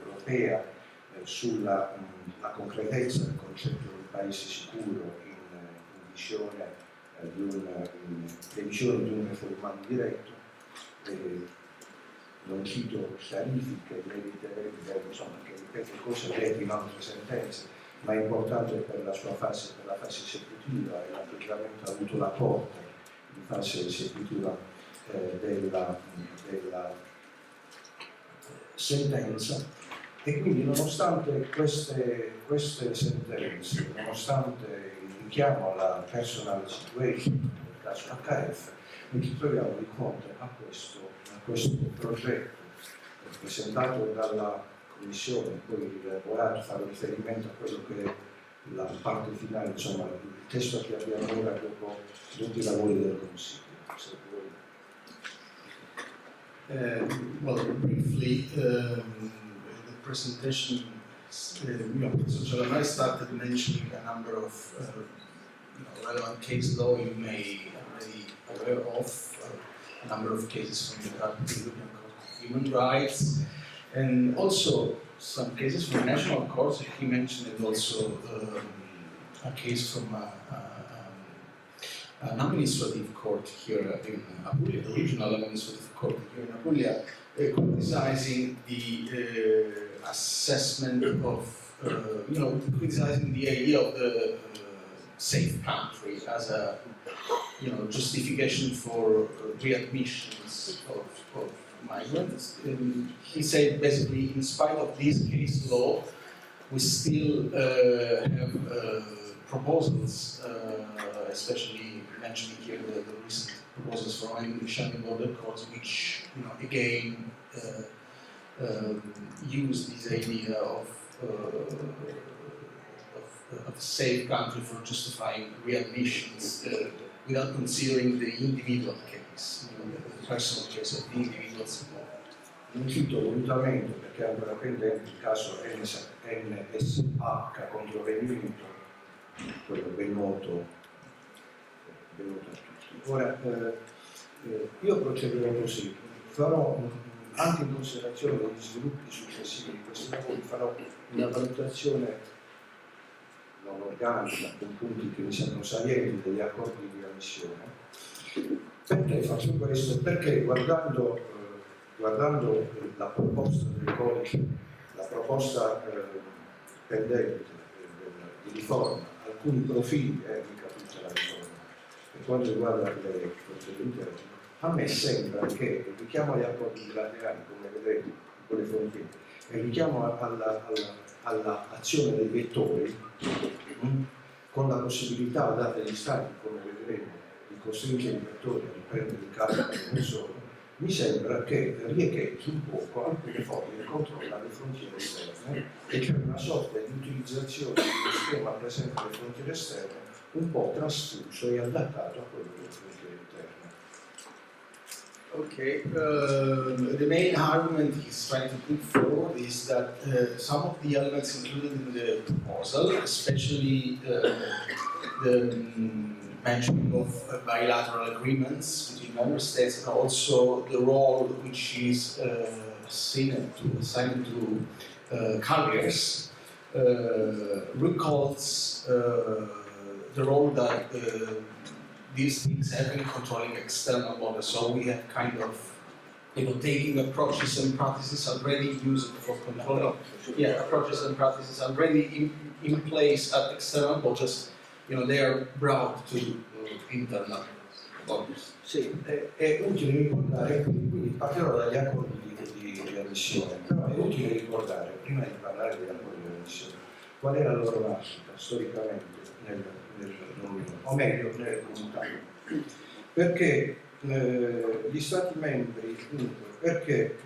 europea sulla concretezza del concetto di paese sicuro in visione di un referendum diretto. Non cito chiarifiche, meriterebbe, insomma, che ripete cose dette in altre sentenze, ma è importante per la sua fase, per la fase esecutiva, e l'atteggiamento ha avuto la Corte in fase esecutiva della sentenza. E quindi, nonostante queste sentenze, nonostante il richiamo alla personale situation, nel caso HF, noi ci troviamo di fronte a questo progetto presentato dalla Commissione, poi elaborato, fare riferimento a quello che è la parte finale, insomma, il testo che abbiamo ora dopo tutti i lavori del Consiglio. Well, briefly, the presentation, Professor Chalamare started mentioning a number of relevant case law you may already aware of, a number of cases from the European Court of Human Rights, and also some cases from national courts. He mentioned it also a case from an administrative court here in Apulia, the regional administrative court here in Apulia, criticizing the assessment of, criticizing the idea of the safe country as a, justification for readmissions of migrants. He said basically, in spite of this case law, we still have proposals, especially mentioning here the recent proposals from English and border courts, which again use this idea of a safe country for justifying readmissions without considering the individual case, the personal case of the individuals involved. Non cito volutamente perché è ancora pendente il caso NSH contro il Regno Unito, quello ben noto a tutti. Ora, io procederò così, farò, anche in considerazione degli sviluppi successivi di questi lavori, farò una valutazione non organica, con punti che mi sembrano salienti degli accordi di ammissione. Perché faccio questo? Perché guardando la proposta del codice, la proposta pendente di riforma, alcuni profili, mica tutta la riforma, per quanto riguarda le frontiere interne, a me sembra che il richiamo agli accordi bilaterali, come vedete, con le frontiere, e il richiamo all'azione dei vettori, con la possibilità data agli Stati, come vedremo, di costringere i vettori a riprendere il carico non solo, mi sembra che riecheggi un poco alcune forme di controllo alle frontiere esterne e c'è una sorta di utilizzazione dello schema presente alle frontiere esterne un po' trasfuso e adattato a quello delle frontiere interne. Okay, the main argument he's trying to put forward is that some of the elements included in the proposal, especially the mentioning of bilateral agreements between member states, and also the role which is assigned to carriers, recalls the role that these things have in controlling external borders. So we have kind of, taking approaches and practices already used for controlling, approaches and practices already in place at external borders. They are brought to internal borders. Sì, è utile ricordare, quindi parlerò dagli accordi di ammissione, però è utile ricordare, prima di parlare degli accordi di ammissione, qual è la loro nascita storicamente nell'Unione, o meglio nelle comunità. Perché gli Stati membri, perché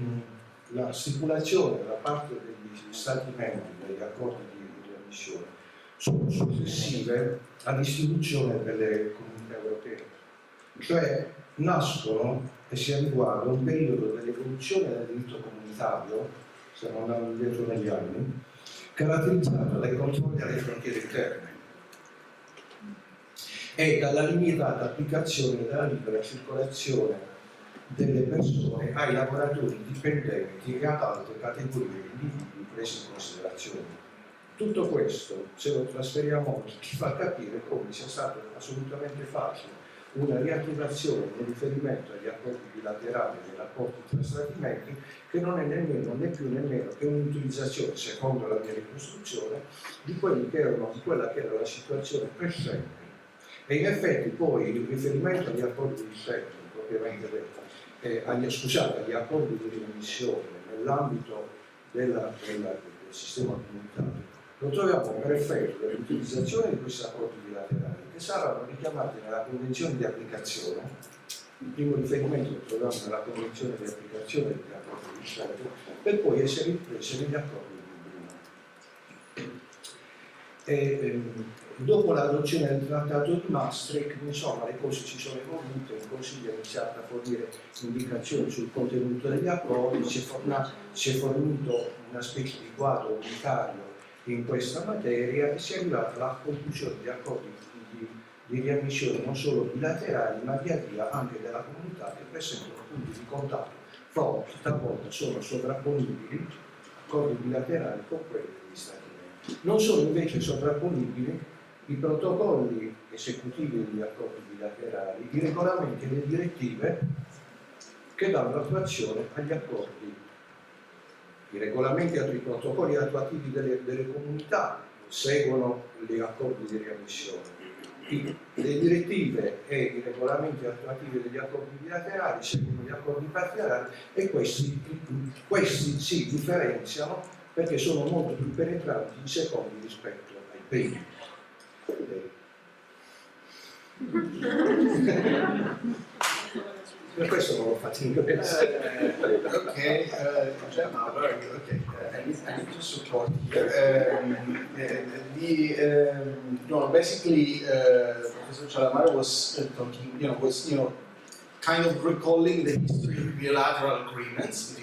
la stipulazione da parte degli Stati membri degli accordi di ammissione sono successive all'istituzione delle comunità europee, cioè nascono e si riguarda un periodo dell'evoluzione del diritto comunitario, stiamo andando indietro negli anni, caratterizzato dai controlli alle frontiere interne e dalla limitata applicazione della libera circolazione delle persone ai lavoratori dipendenti e ad altre categorie di individui presi in considerazione. Tutto questo, se lo trasferiamo, ci fa capire come sia stato assolutamente facile una riattivazione in riferimento agli accordi bilaterali e ai rapporti tra Stati membri, che non è nemmeno, né più nemmeno, che un'utilizzazione, secondo la mia ricostruzione, di quella che era la situazione precedente. E in effetti poi il riferimento agli accordi di Schengen, propriamente detto, agli accordi di riammissione nell'ambito del sistema comunitario, lo troviamo per effetto dell'utilizzazione di questi accordi bilaterali che saranno richiamati nella Convenzione di applicazione. Il primo riferimento lo troviamo nella Convenzione di applicazione degli accordi di Schengen, per poi essere ripresi negli accordi di Dublino. Dopo l'adozione del Trattato di Maastricht, insomma, le cose si sono evolute, il Consiglio ha iniziato a fornire indicazioni sul contenuto degli accordi, si è fornito una specie di quadro unitario in questa materia e si è arrivato alla conclusione di accordi di riammissione non solo bilaterali, ma via via anche della comunità, che presentano punti di contatto forti, talvolta sono sovrapponibili, accordi bilaterali con quelli degli Stati membri. Non sono invece sovrapponibili i protocolli esecutivi degli accordi bilaterali, i regolamenti e le direttive che danno attuazione agli accordi. I regolamenti e i protocolli attuativi delle comunità seguono gli accordi di riammissione. Le direttive e i regolamenti attuativi degli accordi bilaterali seguono gli accordi bilaterali e questi si differenziano perché sono molto più penetranti in secondi rispetto ai primi. Per questo non l'ho fatto in inglese. Okay, Gemma, very good. Okay, I need to support here. Basically, Professor Cialamare was talking, kind of recalling the history of bilateral agreements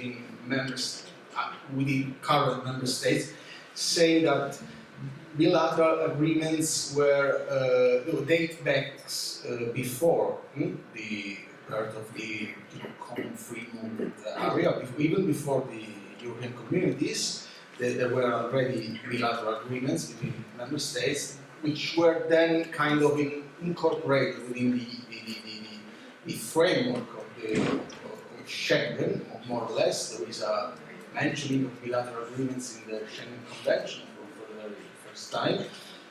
within current member states, saying that bilateral agreements date back before the birth of the common free movement area, even before the European communities. There were already bilateral agreements between member states, which were then kind of incorporated within the framework of Schengen, more or less. There is a mentioning of bilateral agreements in the Schengen Convention for the very first time.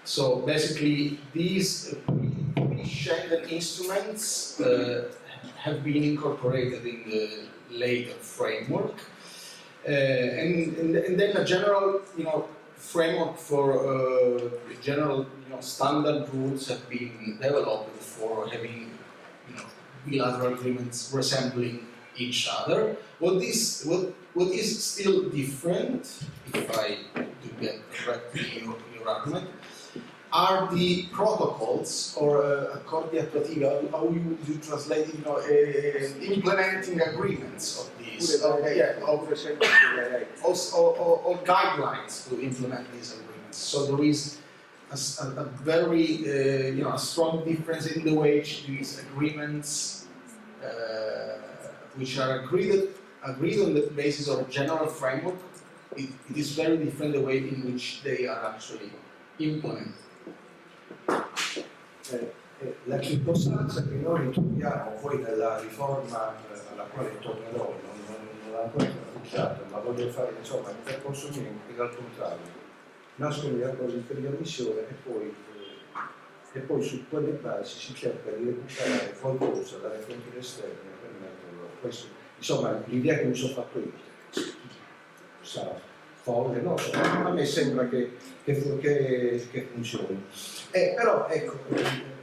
So basically, these Schengen instruments have been incorporated in the later framework, and then a general, framework for general, standard rules have been developed for having, bilateral agreements resembling each other. What is still different, if I do get correctly your argument, are the protocols or accordi attuativi, how you translate, implementing agreements of these, or guidelines to implement these agreements. So there is a very, a strong difference in the way these agreements, which are agreed on the basis of a general framework, it is very different the way in which they are actually implemented. La circostanza che noi troviamo poi nella riforma alla quale tornerò, non l'ho ancora traduciata, ma voglio fare il percorso mio è al contrario. Nascono gli accordi per riammissione e poi su quelle basi si cerca di recuperare qualcosa dalle frontiere esterne per metterlo. Questo, l'idea che mi sono fatto io. Sarà folle, no? A me sembra che funzioni. Però ecco,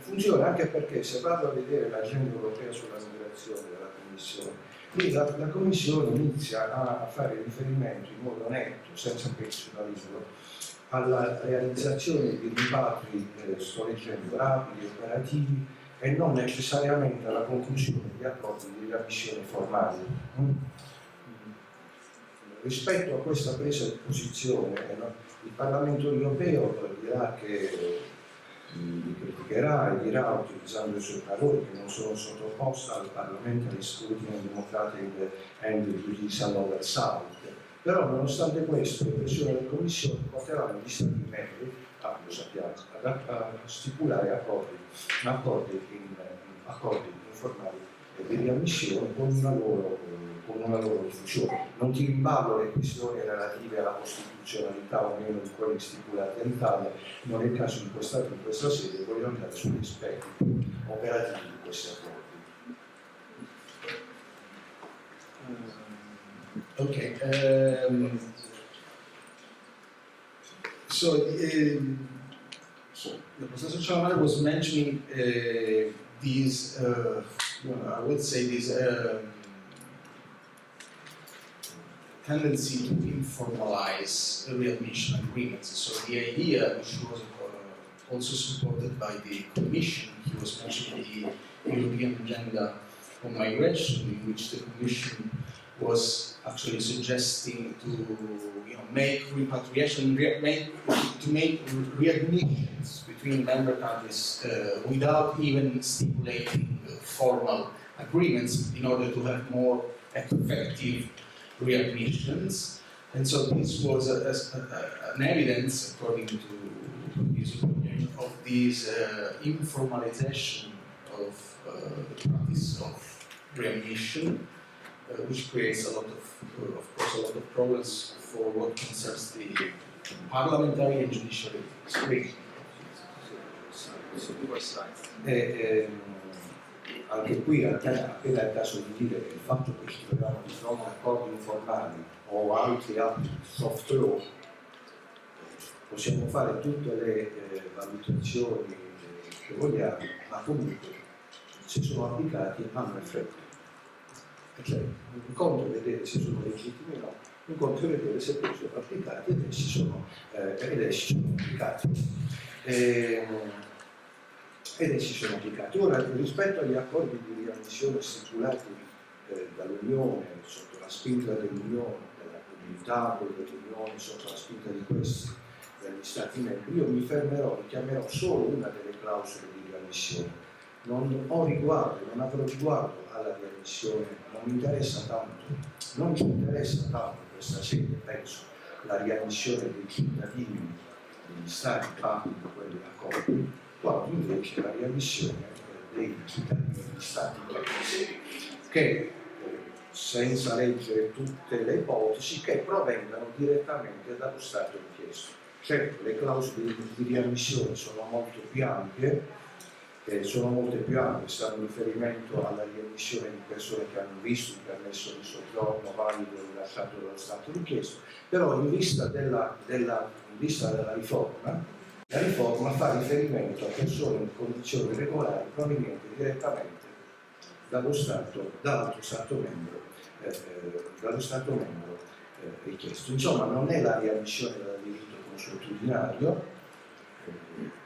funziona anche perché se vado a vedere l'agenda europea sulla migrazione della Commissione, lì la Commissione inizia a fare riferimento in modo netto, senza personalismo, alla realizzazione di rimpatri, sto leggendo, rapidi, operativi e non necessariamente alla conclusione di accordi di riammissione formali. Rispetto a questa presa di posizione, il Parlamento europeo dirà che li criticherà e dirà, utilizzando i suoi parole, che non sono sottoposta al Parlamento scrutino democratico and judicial oversight. Però, nonostante questo, le pressioni della Commissione porteranno gli Stati membri, lo sappiamo, a stipulare accordi informali di riammissione con una loro diffusione. Non ti rimballo le questioni relative alla costituzionalità o meno di quelle stipulate in Italia, non è il caso di questa sede, voglio andare sugli aspetti operativi di questi accordi. Okay. So the Professor Cialamare was mentioning these, I would say, these tendency to informalize readmission agreements. So the idea, which was also supported by the Commission, he was mentioning the European Agenda on Migration, in which the Commission was actually suggesting to make repatriation, to to make readmissions between member countries without even stipulating formal agreements in order to have more effective readmissions. And so this was an evidence, according to this opinion, of this informalization of the practice of readmission, which creates of course, a lot of problems for what concerns the parliamentary and judiciary screening. Anche qui appena è il caso di dire che il fatto che ci troviamo di fronte a accordi informali o altri atti soft law, possiamo fare tutte le valutazioni che vogliamo, ma comunque se sono applicati hanno effetto. Cioè, un conto è vedere se sono legittimi o no, un conto è vedere se poi sono applicati ed essi sono applicati. Ora, rispetto agli accordi di riammissione stipulati dall'Unione, sotto la spinta dell'Unione, della comunità, dell'Unione, sotto la spinta di questi, dagli Stati membri, io mi chiamerò solo una delle clausole di riammissione. Non ho riguardo, non avrò riguardo alla riammissione, non ci interessa tanto questa sede, penso, la riammissione dei cittadini degli Stati parte di quegli accordi, quanto invece la riammissione dei cittadini degli Stati membri, che senza leggere tutte le ipotesi, che provengano direttamente dallo Stato richiesto. Certo, le clausole di riammissione sono molto più ampie, fanno riferimento alla riammissione di persone che hanno visto un permesso di soggiorno valido rilasciato dallo Stato richiesto, però in vista della riforma, la riforma fa riferimento a persone in condizioni regolari provenienti direttamente dall'altro Stato membro richiesto. Insomma, non è la riammissione dal diritto consuetudinario,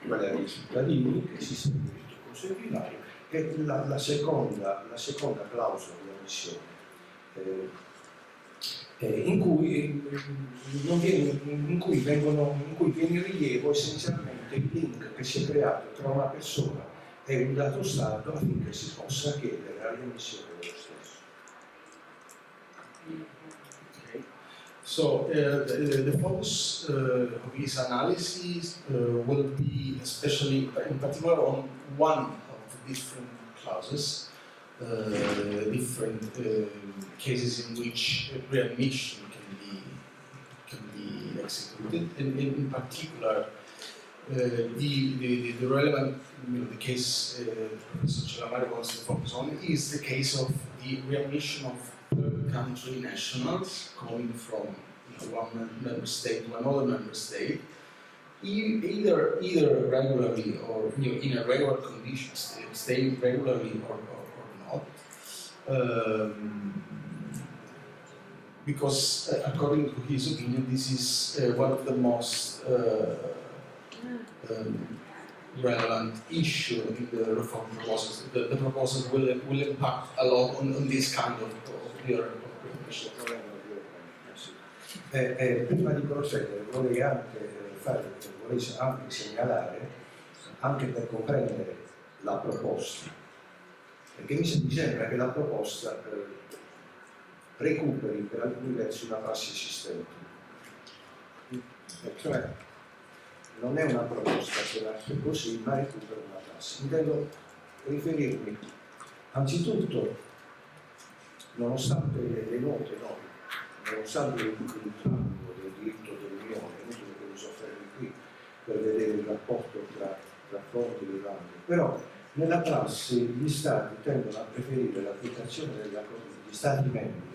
quella dei cittadini, che esiste il diritto consuetudinario, che è la seconda clausola di ammissione, in cui viene in rilievo essenzialmente il link che si è creato tra una persona e un dato Stato affinché si possa chiedere la riammissione dello stesso. Okay. So the focus of this analysis will be especially in particular on one of the different clauses, different cases in which readmission can be executed, and in particular the relevant, the case Professor Celamare wants to focus on is the case of the readmission of third country nationals coming from one member state to another member state, either regularly or in a regular condition, staying regularly or not, because according to his opinion, this is one of the most relevant issue in the reform proposals. The proposal will impact a lot on this kind of readmission. Prima di procedere vorrei anche segnalare, anche per comprendere la proposta, perché mi sembra che la proposta recuperi per alcuni versi una prassi esistente, cioè non è una proposta che nasce così, ma recupera una prassi. Intendo riferirmi anzitutto, nonostante le note norme, nonostante l'impianto del diritto dell'Unione, inutile che mi soffermi qui per vedere il rapporto tra fronti e levanti, però nella prassi gli Stati tendono a preferire l'applicazione degli accordi, gli Stati membri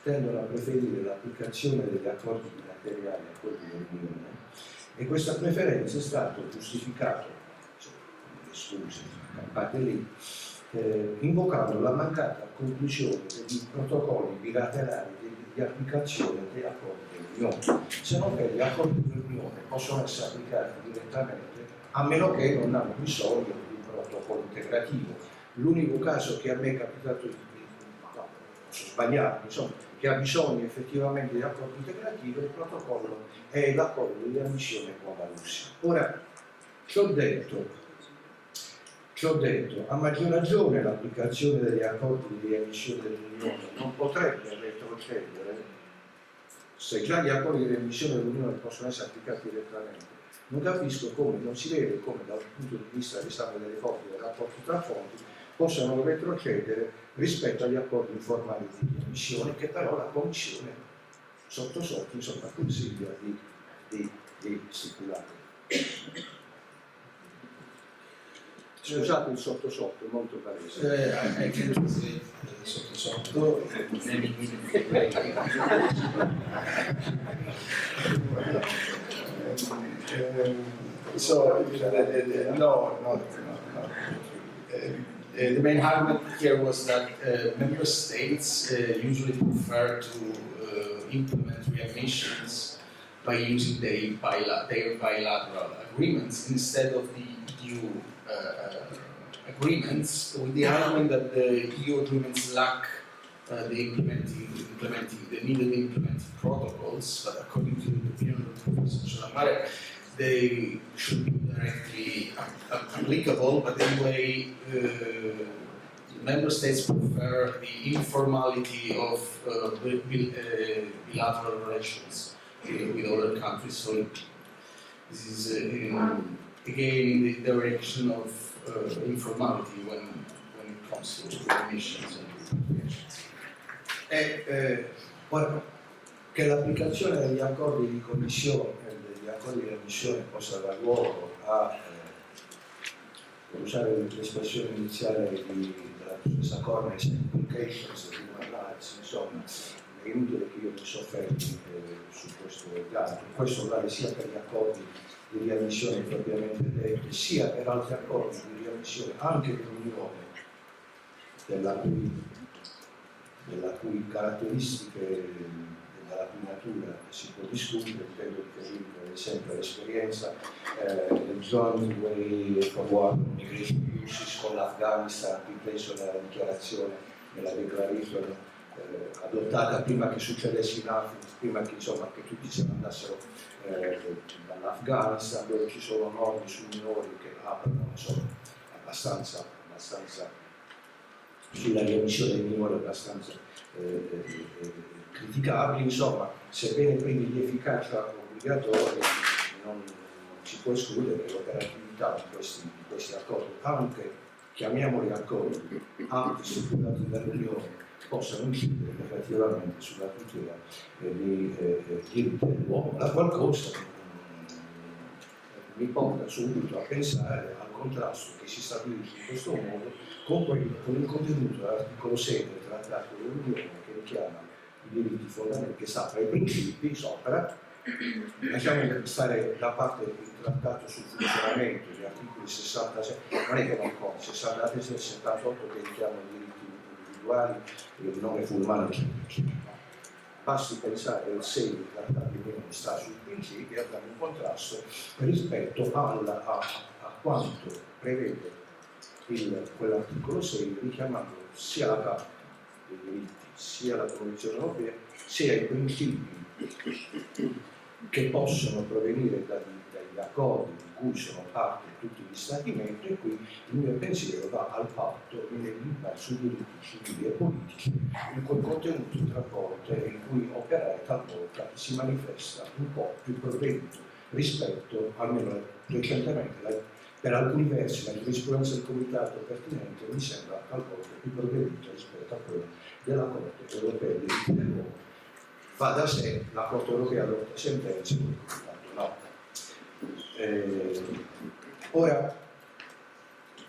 tendono a preferire l'applicazione degli accordi bilaterali a quelli dell'Unione, e questa preferenza è stata giustificata, le scuse campate lì, invocando la mancata conclusione degli protocolli bilaterali di applicazione degli accordi dell'Unione, se non che gli accordi dell'Unione possono essere applicati direttamente a meno che non hanno bisogno di un protocollo integrativo. L'unico caso che a me è capitato posso sbagliare, insomma, che ha bisogno effettivamente di accordo integrativo, il protocollo è l'accordo di ammissione quadro. Russia. Ora, ci ho detto, a maggior ragione l'applicazione degli accordi di riammissione dell'Unione non potrebbe retrocedere se già gli accordi di riammissione dell'Unione possono essere applicati direttamente. Non capisco come, non si vede come dal punto di vista dell'esame delle copie dei rapporti tra fonti possano retrocedere rispetto agli accordi informali di riammissione che però la Commissione sotto sotto insomma consiglia di stipulare. Scusate il sotto sotto, è molto palese. I can say sotto. So no. The main argument here was that member states usually prefer to implement readmissions by using their bilateral agreements instead of the EU agreements, with the argument that the EU agreements lack the needed implementing protocols, but according to the opinion of Professor Shalamare, they should be directly applicable, but anyway, member states prefer the informality of bilateral relations with other countries. So this is again in the direction of informality when it comes to readmissions and repatriations. Ora, che l'applicazione degli accordi di commissione e degli accordi di riammissione possa dar luogo a, per usare l'espressione iniziale della professoressa Cornes, implications of human rights, insomma, è inutile che io mi soffermi su questo dato. Questo vale sia per gli accordi di riammissione propriamente detti, sia per altri accordi di riammissione anche dell'Unione, della cui caratteristiche, della cui natura si può discutere. Intendo riferirmi ad esempio all'esperienza del Joint Way Forward Migration Uses con l'Afghanistan, ripreso nella dichiarazione, nella declaration adottata prima che succedesse in Africa, prima che, insomma, che tutti se ne andassero dall'Afghanistan, dove ci sono norme sui minori che aprono, insomma, abbastanza sulla riammissione dei minori abbastanza criticabili, insomma, sebbene privi di efficacia obbligatoria, non si può escludere che l'operatività di questi accordi, anche chiamiamoli accordi, anche stipulati dall'Unione, possano incidere negativamente sulla tutela dei diritti dell'uomo, la qualcosa mi porta subito a pensare al contrasto che si stabilisce in questo modo con il contenuto dell'articolo 6 del Trattato dell'Unione che richiama i diritti fondamentali, che sta tra i principi, sopra, lasciamo stare da parte il trattato sul funzionamento, gli articoli 66, non è che non conta, 66 e 78 che richiamano i diritti individuali, il nome fulmano, basti pensare al 6 del trattato dell'Unione sta sui principi e abbiamo un contrasto rispetto a quanto prevede quell'articolo 6 richiamando sia la Carta dei diritti, sia la Convenzione europea, sia i principi che possono provenire dagli accordi di cui sono parte tutti gli Stati membri, e qui il mio pensiero va al patto sui diritti civili e politici, il cui contenuto tra volte e in cui operare talvolta si manifesta un po' più provveduto rispetto, almeno recentemente, per alcuni versi la giurisprudenza del Comitato pertinente mi sembra talvolta più provveduta rispetto a quella della Corte europea dei diritti dell'uomo. Va da sé, la Corte europea adotta sentenze, il Comitato no. Ora,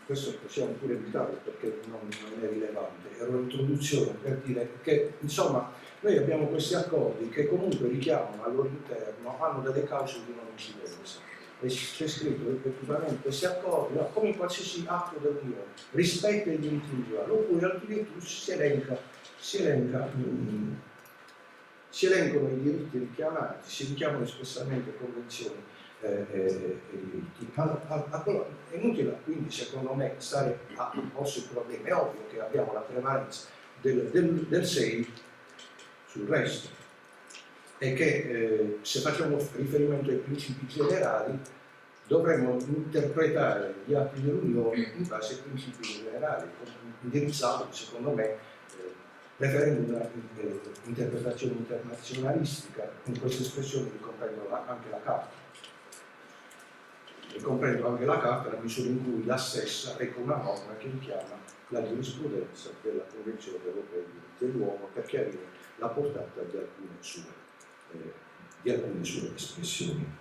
questo possiamo pure evitare perché non è rilevante, era un'introduzione per dire che insomma noi abbiamo questi accordi che comunque richiamano al loro interno, hanno delle cause di non incidenza. E c'è scritto ripetutamente questi accordi, no, come in qualsiasi atto dell'Unione, rispetto ai diritti individuali, oppure addirittura si elencano i diritti richiamati, si richiamano espressamente convenzioni e diritti. È inutile quindi secondo me stare a porsi il problema, è ovvio che abbiamo la prevalenza del 6 sul resto. è che se facciamo riferimento ai principi generali dovremmo interpretare gli atti dell'Unione in base ai principi generali, indirizzato, secondo me, preferendo un'interpretazione internazionalistica. In queste espressioni ricomprendo anche la Carta. Ricomprendo anche la Carta nella misura in cui la stessa reca una norma che richiama la giurisprudenza della Convenzione europea dei diritti dell'uomo per chiarire la portata di alcune sue espressioni.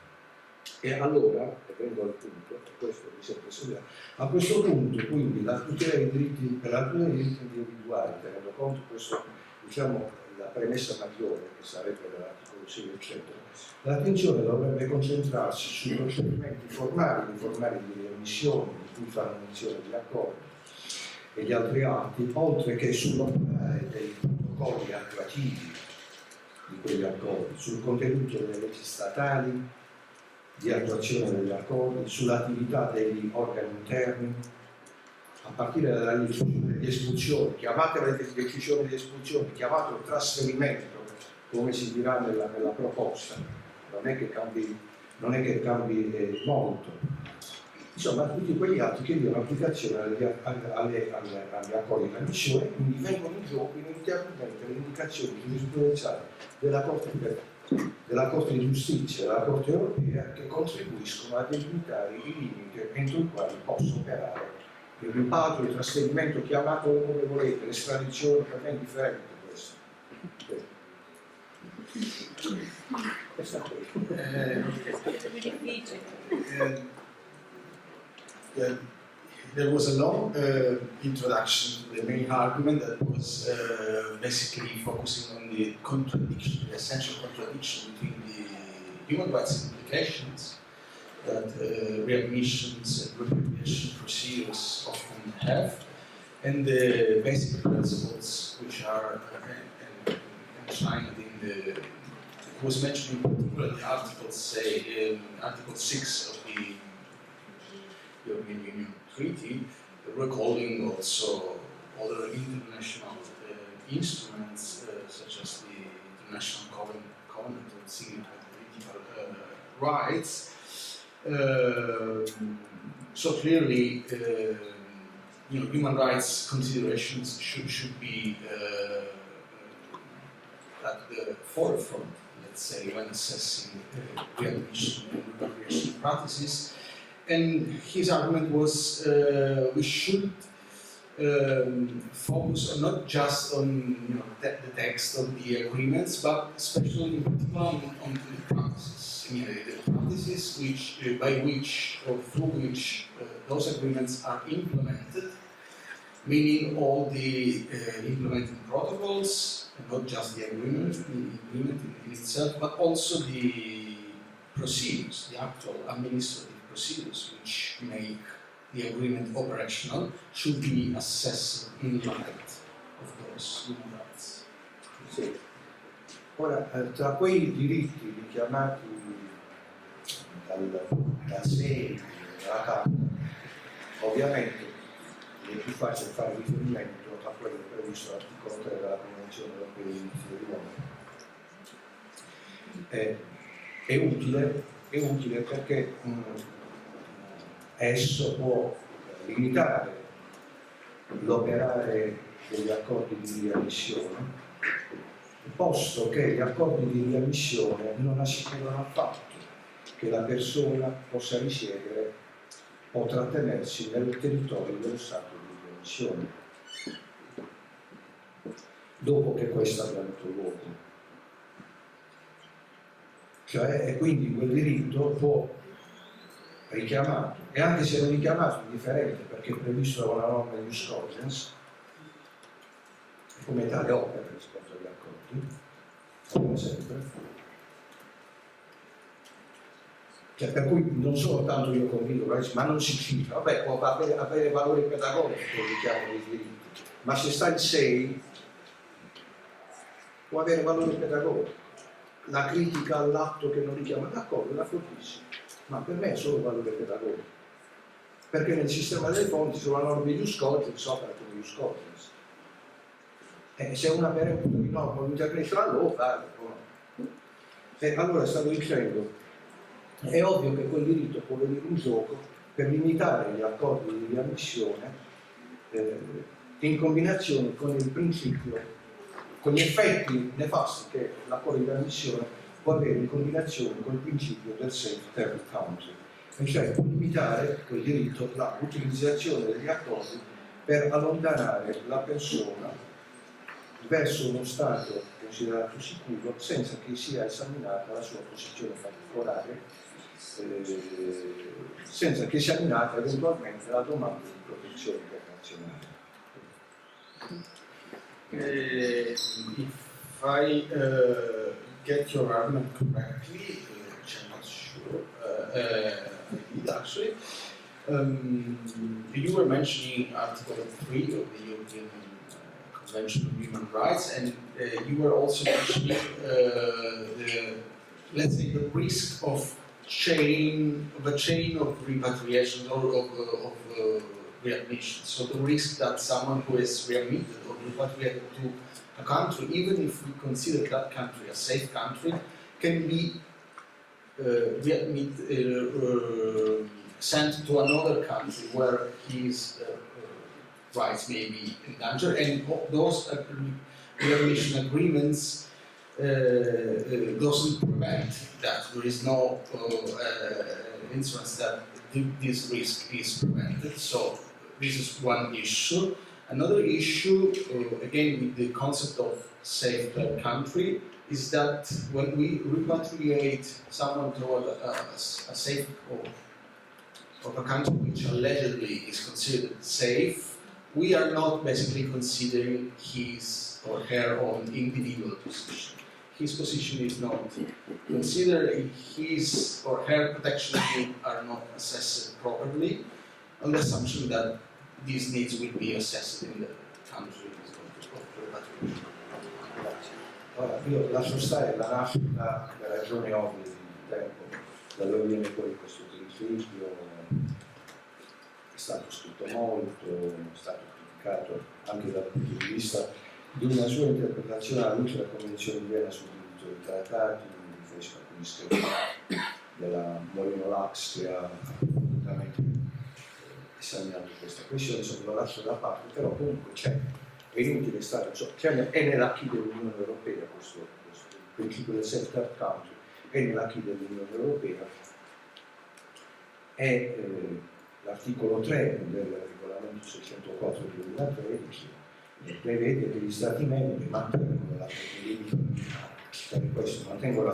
E allora, e vengo al punto, e questo mi sembra segnare, a questo punto quindi la tutela dei diritti, per la tutela dei diritti individuali, tenendo conto questo, diciamo, la premessa maggiore che sarebbe dell'articolo 6 eccetera, l'attenzione dovrebbe concentrarsi sui procedimenti formali di riammissione di cui fanno menzione gli accordi e gli altri atti, oltre che sull'operare dei protocolli attuativi di quegli accordi, sul contenuto delle leggi statali di attuazione degli accordi, sull'attività degli organi interni, a partire dalla decisione di espulsione, chiamatela decisione di espulsione, chiamatelo trasferimento, come si dirà nella proposta, non è che cambi molto. Insomma, tutti quegli atti che diano applicazione agli accordi di ammissione, quindi vengono in gioco inevitablemente le indicazioni giurisprudenziali della Corte di Giustizia, della Corte Europea, che contribuiscono a delimitare i limiti entro i quali posso operare il rimpatrio, il trasferimento, chiamatelo come volete, l'estradizione, per me è indifferente questo. There was a long introduction to the main argument that was basically focusing on the contradiction, the essential contradiction between the human rights implications that readmissions and repatriation procedures often have, and the basic principles which are enshrined in the, it was mentioned in particular the articles, say, Article 6 of the European Union Treaty, recalling also other international instruments such as the International Covenant on Civil and Political Rights. So clearly, human rights considerations should be at the forefront, let's say, when assessing readmission and repatriation practices. And his argument was we should focus not just on the text of the agreements, but especially in particular on the practices. The practices by which or through which those agreements are implemented, meaning all the implementing protocols, and not just the agreement in itself, but also the procedures, the actual administrative procedures which make the agreement operational should be assessed in light of those human rights. Sì. Ora, tra quei diritti richiamati dal 6 della Carta, ovviamente è più facile fare riferimento a quello previsto all'articolo 3 della Convenzione europea dei diritti dell'uomo. È utile perché esso può limitare l'operare degli accordi di riammissione, posto che gli accordi di riammissione non assicurano affatto che la persona possa risiedere o trattenersi nel territorio dello Stato di riammissione dopo che questo abbia avuto luogo. Cioè, e quindi quel diritto può richiamato, e anche se non richiamato è differente perché è previsto da una norma di ius cogens, come tale opera rispetto agli accordi, come sempre. Cioè, per cui non sono tanto io convinto, ma non si cita, vabbè, può avere valore pedagogico il richiamo dei diritti, ma se sta il 6 può avere valore pedagogico. La critica all'atto che non richiama l'accordo è la fortissima, ma per me è solo valore pedagogico, perché nel sistema delle fonti sulla norma di ius cogens opera come ius cogens. Se una per esempio di norma internazionale lo fa, E allora stavo dicendo, è ovvio che quel diritto può venire in gioco per limitare gli accordi di riammissione in combinazione con il principio, con gli effetti nefasti che l'accordo di riammissione può avere in combinazione col principio del safe third country, e cioè può limitare quel diritto l'utilizzazione degli accordi per allontanare la persona verso uno stato considerato sicuro senza che sia esaminata la sua posizione particolare, senza che sia esaminata eventualmente la domanda di protezione internazionale. If I get your argument correctly, which I'm not sure, I did actually, you were mentioning Article 3 of the European Convention on Human Rights, and you were also mentioning let's say, the risk of a chain of repatriation or of readmission. So the risk that someone who is readmitted or repatriated to a country, even if we consider that country a safe country, can be sent to another country where his rights may be in danger, and those readmission agreements doesn't prevent that. There is no insurance that this risk is prevented. So this is one issue. Another issue, again with the concept of safe third country, is that when we repatriate someone toward a safe of a country which allegedly is considered safe, we are not basically considering his or her own individual position. His position is not considered, his or her protection needs are not assessed properly, on the assumption that these needs will be assessed in the country of repatriation. Ora, io lascio stare la nascita per ragioni ovvie di tempo, da dove viene poi questo principio, è stato scritto molto, è stato criticato anche dal punto di vista di una sua interpretazione alla luce della Convenzione di Vienna sul diritto dei trattati, mi riferisco a alcuni scritti della Molino Lax che ha appuntamento esaminato questa questione, insomma lo lascio da parte, però comunque c'è, è inutile stare, è nell'acquis dell'Unione Europea questo principio del safe third country, è nell'acquis dell'Unione Europea, è l'articolo 3 del regolamento 604 del 2013 prevede che gli Stati membri mantengono la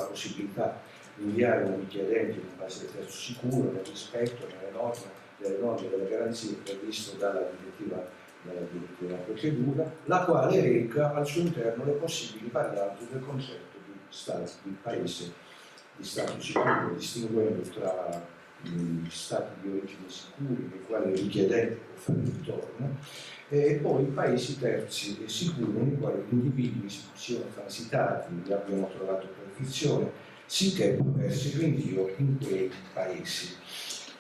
possibilità di inviare un richiedente in un paese terzo sicuro nel rispetto delle norme delle garanzie previste dalla direttiva procedura, la quale reca al suo interno le possibili varianti del concetto di paese di stato sicuro, distinguendo tra gli stati di origine sicuri nei quali il richiedente può fare ritorno e poi paesi terzi e sicuri nei quali gli individui siano transitati e abbiano trovato protezione, sicché può avere rinvio in quei paesi.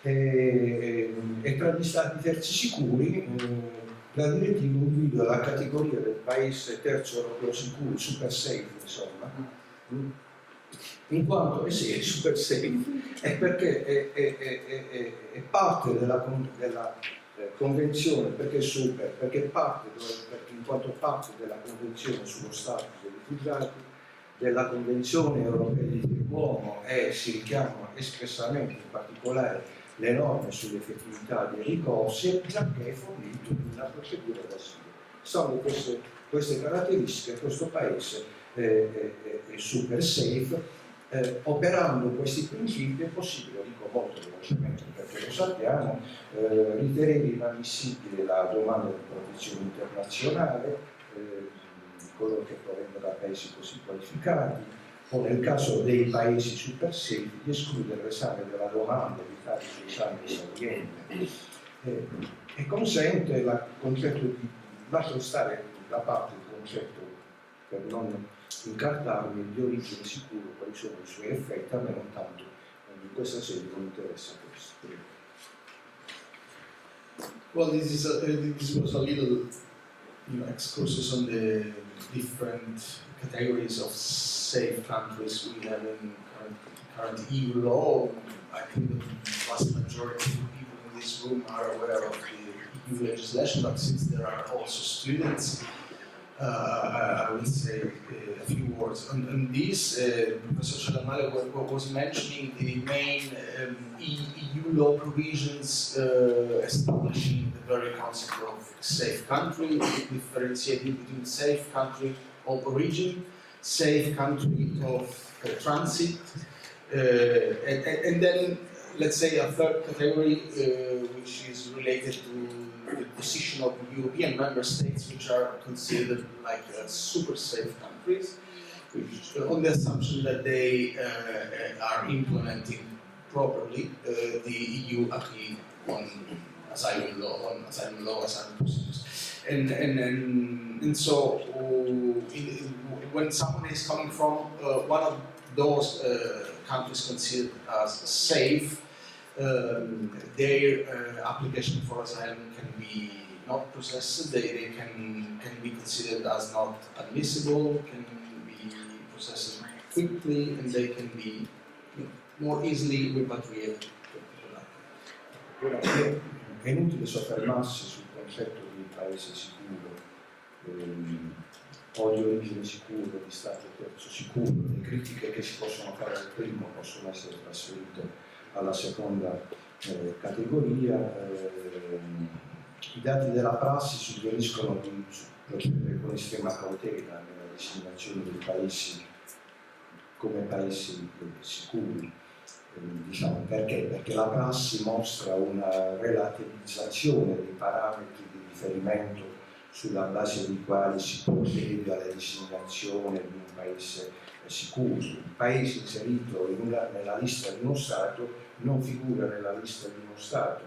E tra gli stati terzi sicuri la direttiva individua la categoria del paese terzo europeo sicuro, super safe, insomma, in quanto è super safe è perché è parte della convenzione, perché è super, perché in quanto parte della convenzione sullo status dei rifugiati, della convenzione europea dei diritti dell'uomo, e si richiamano espressamente in particolare le norme sull'effettività dei ricorsi, giacché è fornito in una procedura d'asilo. Sono queste caratteristiche, questo paese è super safe. Operando questi principi è possibile, lo dico molto velocemente perché lo sappiamo, ritenere inammissibile la domanda di protezione internazionale di coloro che provengono da paesi così qualificati, o nel caso dei paesi super safe di escludere l'esame della domanda, evitare l'esame esauriente e consente il concetto di lasciare stare da parte il concetto per non incartarmi di origine sicuro quali sono i suoi effetti, a me non tanto in questa sede non interessa questo. Well, this was a little excursus on the different categories of safe countries we have in current EU law. I think the vast majority of people in this room are aware of the EU legislation, but since there are also students, I will say a few words on this. Professor Cialamale was mentioning the main EU law provisions establishing the very concept of safe country, differentiating between safe country of origin, safe country of transit, and then let's say a third category which is related to the position of European member states, which are considered like super safe countries, which, on the assumption that they are implementing properly the EU acquis on asylum law, asylum procedures, and so when someone is coming from one of those countries considered as safe, their application for asylum can be not processed, they can be considered as not admissible, can be processed quickly, and they can be more easily repatriated. Ora, è inutile soffermarsi sul concetto di paese sicuro, o di origine sicuro, di stato terzo sicuro. Le critiche che si possono fare al primo possono essere trasferite alla seconda categoria. I dati della prassi suggeriscono di procedere con estrema cautela nella designazione dei paesi come paesi sicuri. Diciamo, perché? Perché la prassi mostra una relativizzazione dei parametri di riferimento sulla base dei quali si procede alla designazione di un paese sicuro. Il paese inserito nella lista di uno Stato non figura nella lista di uno Stato.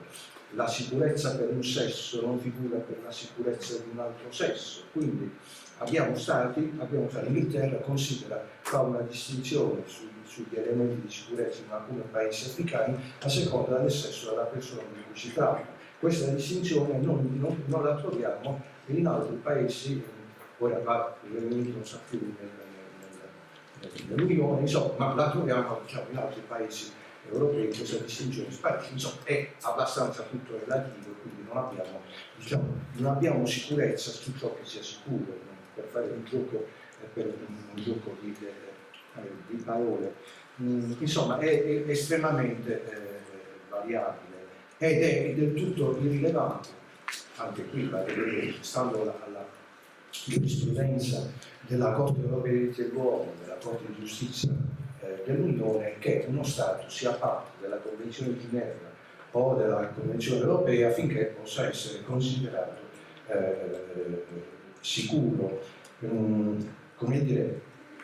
La sicurezza per un sesso non figura per la sicurezza di un altro sesso. Quindi abbiamo stati, l'Inghilterra fa una distinzione sugli elementi di sicurezza in alcuni paesi africani a seconda del sesso della persona di cui si tratta. Questa distinzione non la troviamo in altri paesi, ora il Regno Unito non sa più nell'Unione, insomma, ma la troviamo in altri paesi europei. Questa distinzione insomma, è abbastanza tutto relativo, quindi non abbiamo sicurezza su ciò che sia sicuro, per fare un gioco di parole. Insomma, è estremamente variabile ed è del tutto irrilevante, anche qui, stando alla giurisprudenza della Corte europea dei diritti dell'uomo, della Corte di giustizia dell'Unione, che uno Stato sia parte della Convenzione di Ginevra o della Convenzione europea affinché possa essere considerato sicuro. Come dire,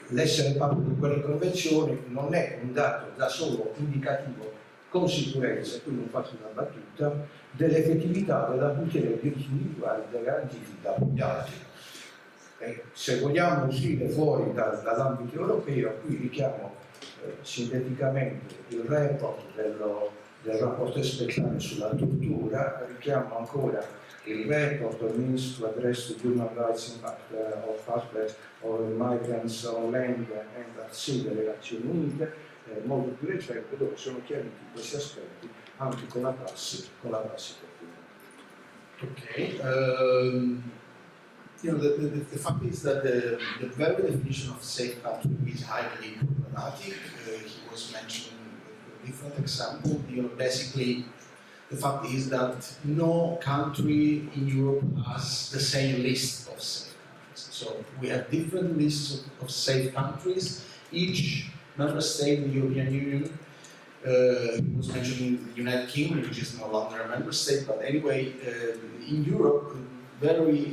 l'essere parte di quelle convenzioni non è un dato da solo indicativo con sicurezza, qui non faccio una battuta, dell'effettività della tutela dei diritti individuali garantiti dagli altri. Se vogliamo uscire fuori dall'ambito europeo, qui richiamo sinteticamente il report del rapporto speciale sulla tortura, richiamo ancora il report of means to address the human rights impact of aspects of migrants on land and at sea delle Nazioni Unite, molto più recente, dove sono chiariti questi aspetti anche con la prassi Okay. The fact is that the very definition of safe country is highly problematic. He was mentioning a different example. Basically, the fact is that no country in Europe has the same list of safe countries. So we have different lists of safe countries. Each member state in the European Union was mentioning the United Kingdom, which is no longer a member state, but anyway, in Europe, very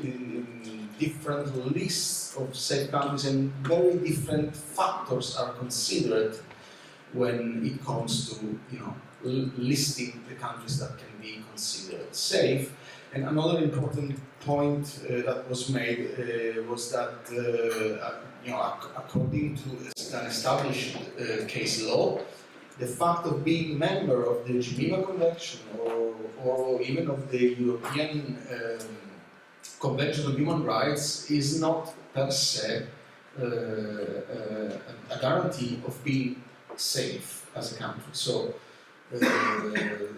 different lists of safe countries and very different factors are considered when it comes to, listing the countries that can be considered safe. And another important point that was made was that, according to an established case law, the fact of being member of the Geneva Convention or even of the European Convention on Human Rights is not per se a guarantee of being safe as a country. So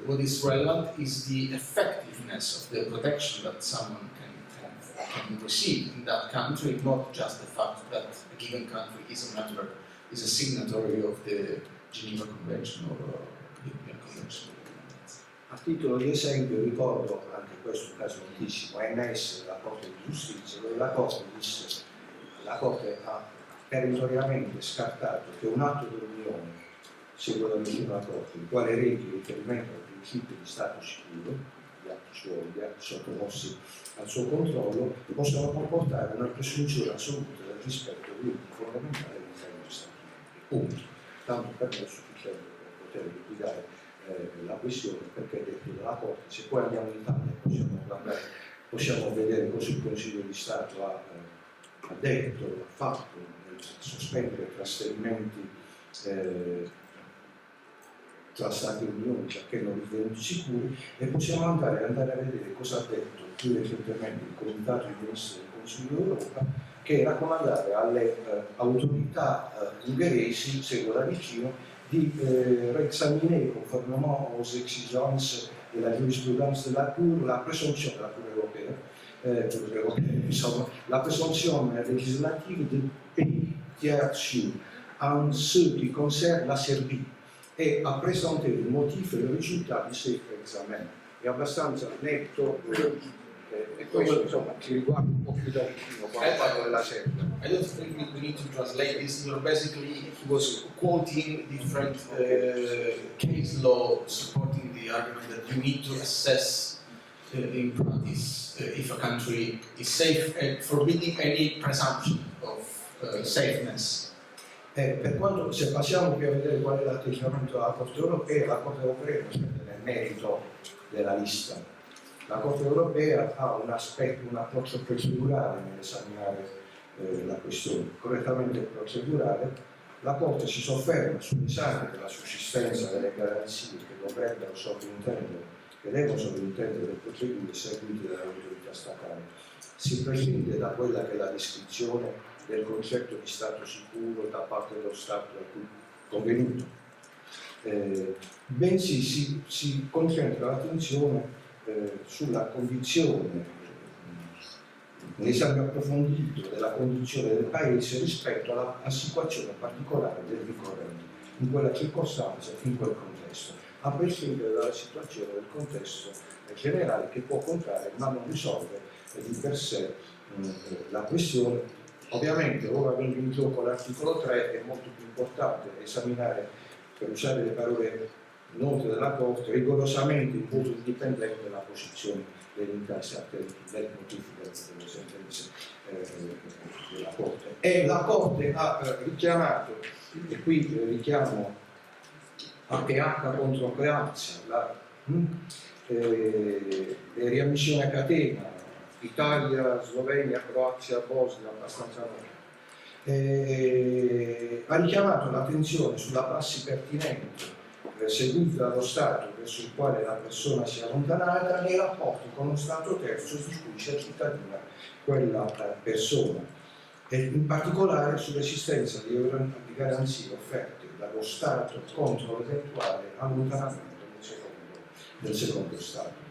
what is relevant is the effectiveness of the protection that someone can receive in that country, not just the fact that a given country is a member, is a signatory of the Geneva Convention or the European Convention. A titolo di esempio ricordo anche questo un caso notissimo, AMS, la Corte di Giustizia, dove la Corte ha territorialmente scartato che un atto dell'Unione, segue la misura della Corte, il quale rechi riferimento al principio di Stato sicuro, gli atti suoi, gli atti sottomossi al suo controllo, possono comportare una presunzione assoluta del rispetto dei diritti fondamentali all'interno degli Stati Uniti. Punto. Tanto per me è sufficiente per poter liquidare la questione, perché detto dalla Corte, se poi andiamo in Italia possiamo vedere cosa il Consiglio di Stato ha detto, ha fatto, nel sospendere trasferimenti tra Stati e Unioni perché non ritenuti sicuri, e possiamo andare a vedere cosa ha detto più recentemente il Comitato dei Ministri del Consiglio d'Europa, che è raccomandare alle autorità ungheresi, seguo da vicino, di réexaminer conformément aux exigences de la jurisprudence de la Cour, la présomption de la Cour européenne, insomma, la présomption législative des pays tiers sûrs en ce qui concerne la Serbie, e a presentare il motivo e il risultato di questo esame. È abbastanza netto e questo insomma ci riguarda un po' più da vicino quando parlo della Serbia. I don't think we need to translate this. You're basically, he was quoting different case law supporting the argument that you need to assess in practice if a country is safe and forbidding any presumption of safeness. Per quanto, se passiamo qui a vedere qual è l'atteggiamento della Corte Europea, la Corte Europea non sta nel merito della lista. La Corte Europea ha un approccio procedurale nell'esaminare la questione, correttamente procedurale. La Corte si sofferma sull'esame della sussistenza delle garanzie che devono sovrintendere le procedure seguite dall'autorità statale. Si prescinde da quella che è la descrizione del concetto di Stato sicuro da parte dello Stato a cui convenuto, bensì si concentra l'attenzione sulla condizione, l'esame approfondito della condizione del Paese rispetto alla situazione particolare del ricorrente, in quella circostanza, in quel contesto, a prescindere dalla situazione del contesto generale che può contrarre ma non risolve di per sé la questione. Ovviamente, ora avendo in gioco l'articolo 3, è molto più importante esaminare, per usare le parole note della Corte, rigorosamente in modo indipendente la posizione degli interessati del notifica delle sentenze della Corte. E la Corte ha richiamato, e qui richiamo APH contro Croazia, le riammissioni a catena, Italia, Slovenia, Croazia, Bosnia, abbastanza nuova. Ha richiamato l'attenzione sulla prassi pertinente seguita dallo Stato verso il quale la persona si è allontanata nei rapporti con uno Stato terzo di cui sia cittadina quella persona, e in particolare sull'esistenza di garanzie offerte dallo Stato contro l'eventuale allontanamento del secondo Stato.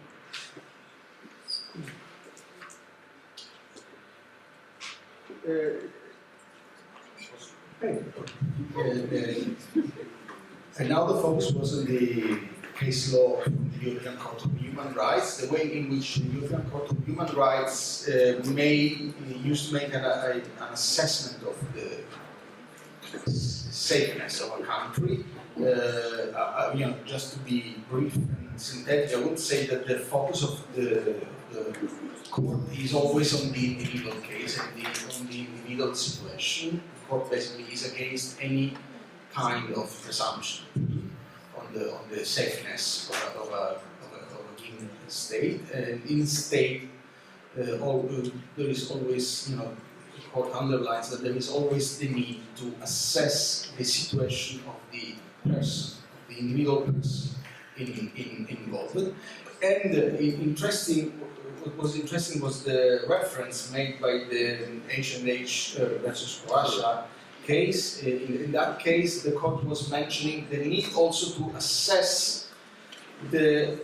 And now the focus was on the case law of the European Court of Human Rights, the way in which the European Court of Human Rights used to make an assessment of the safeness of a country. Just to be brief and synthetic, I would say that the focus of the court is always on the individual case and on the individual situation. The court basically is against any kind of presumption on the safeness of a given state. And in state, there is always, the court underlines that there is always the need to assess the situation of the person, of the individual person, involved. And what was interesting was the reference made by the H&H versus Croatia case. In that case, the court was mentioning the need also to assess the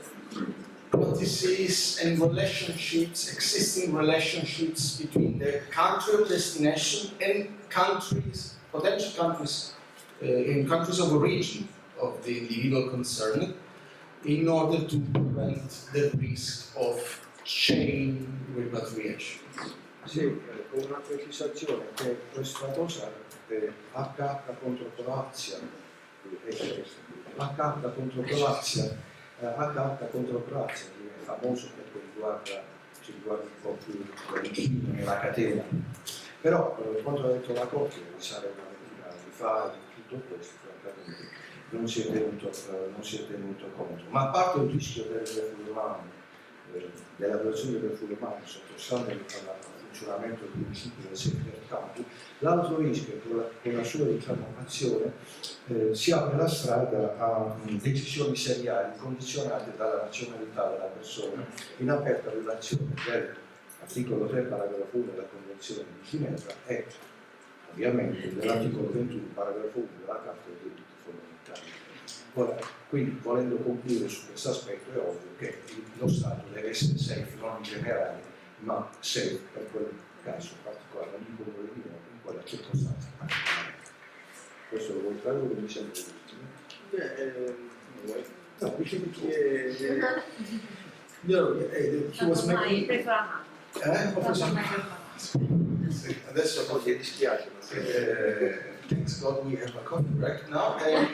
practices and relationships, existing relationships between the country of destination and countries, potential countries, in countries of origin of the individual concerned, in order to prevent the risk of chain repatriation. Sì, con una precisazione che questa cosa HH contro Croazia, HH contro Croazia, HH contro Croazia, che è famoso perché ci riguarda un po' più vicino nella catena. Però quando ha detto la Corte che risale una ventina anni fa, tutto questo francamente non si è tenuto conto. Ma a parte il rischio del refoulement, della violazione del refoulement sottostante al funzionamento del principio del safe country, l'altro rischio è che con la sua azione si apre la strada a decisioni seriali condizionate dalla nazionalità della persona in aperta violazione dell'articolo 3 paragrafo 1 della Convenzione di Ginevra e ovviamente dell'articolo 21 paragrafo 1 della Carta dei diritti fondamentali. Ora, quindi volendo concludere su questo aspetto è ovvio che lo Stato deve essere safe non in generale, ma safe per quel caso particolare, non dico quello di noi, in quella circostanza particolare. Questo lo vuoi fare o mi sembra giusto? No, He was making... Adesso Ti dispiace, thanks God we have a coffee break now. Anyway,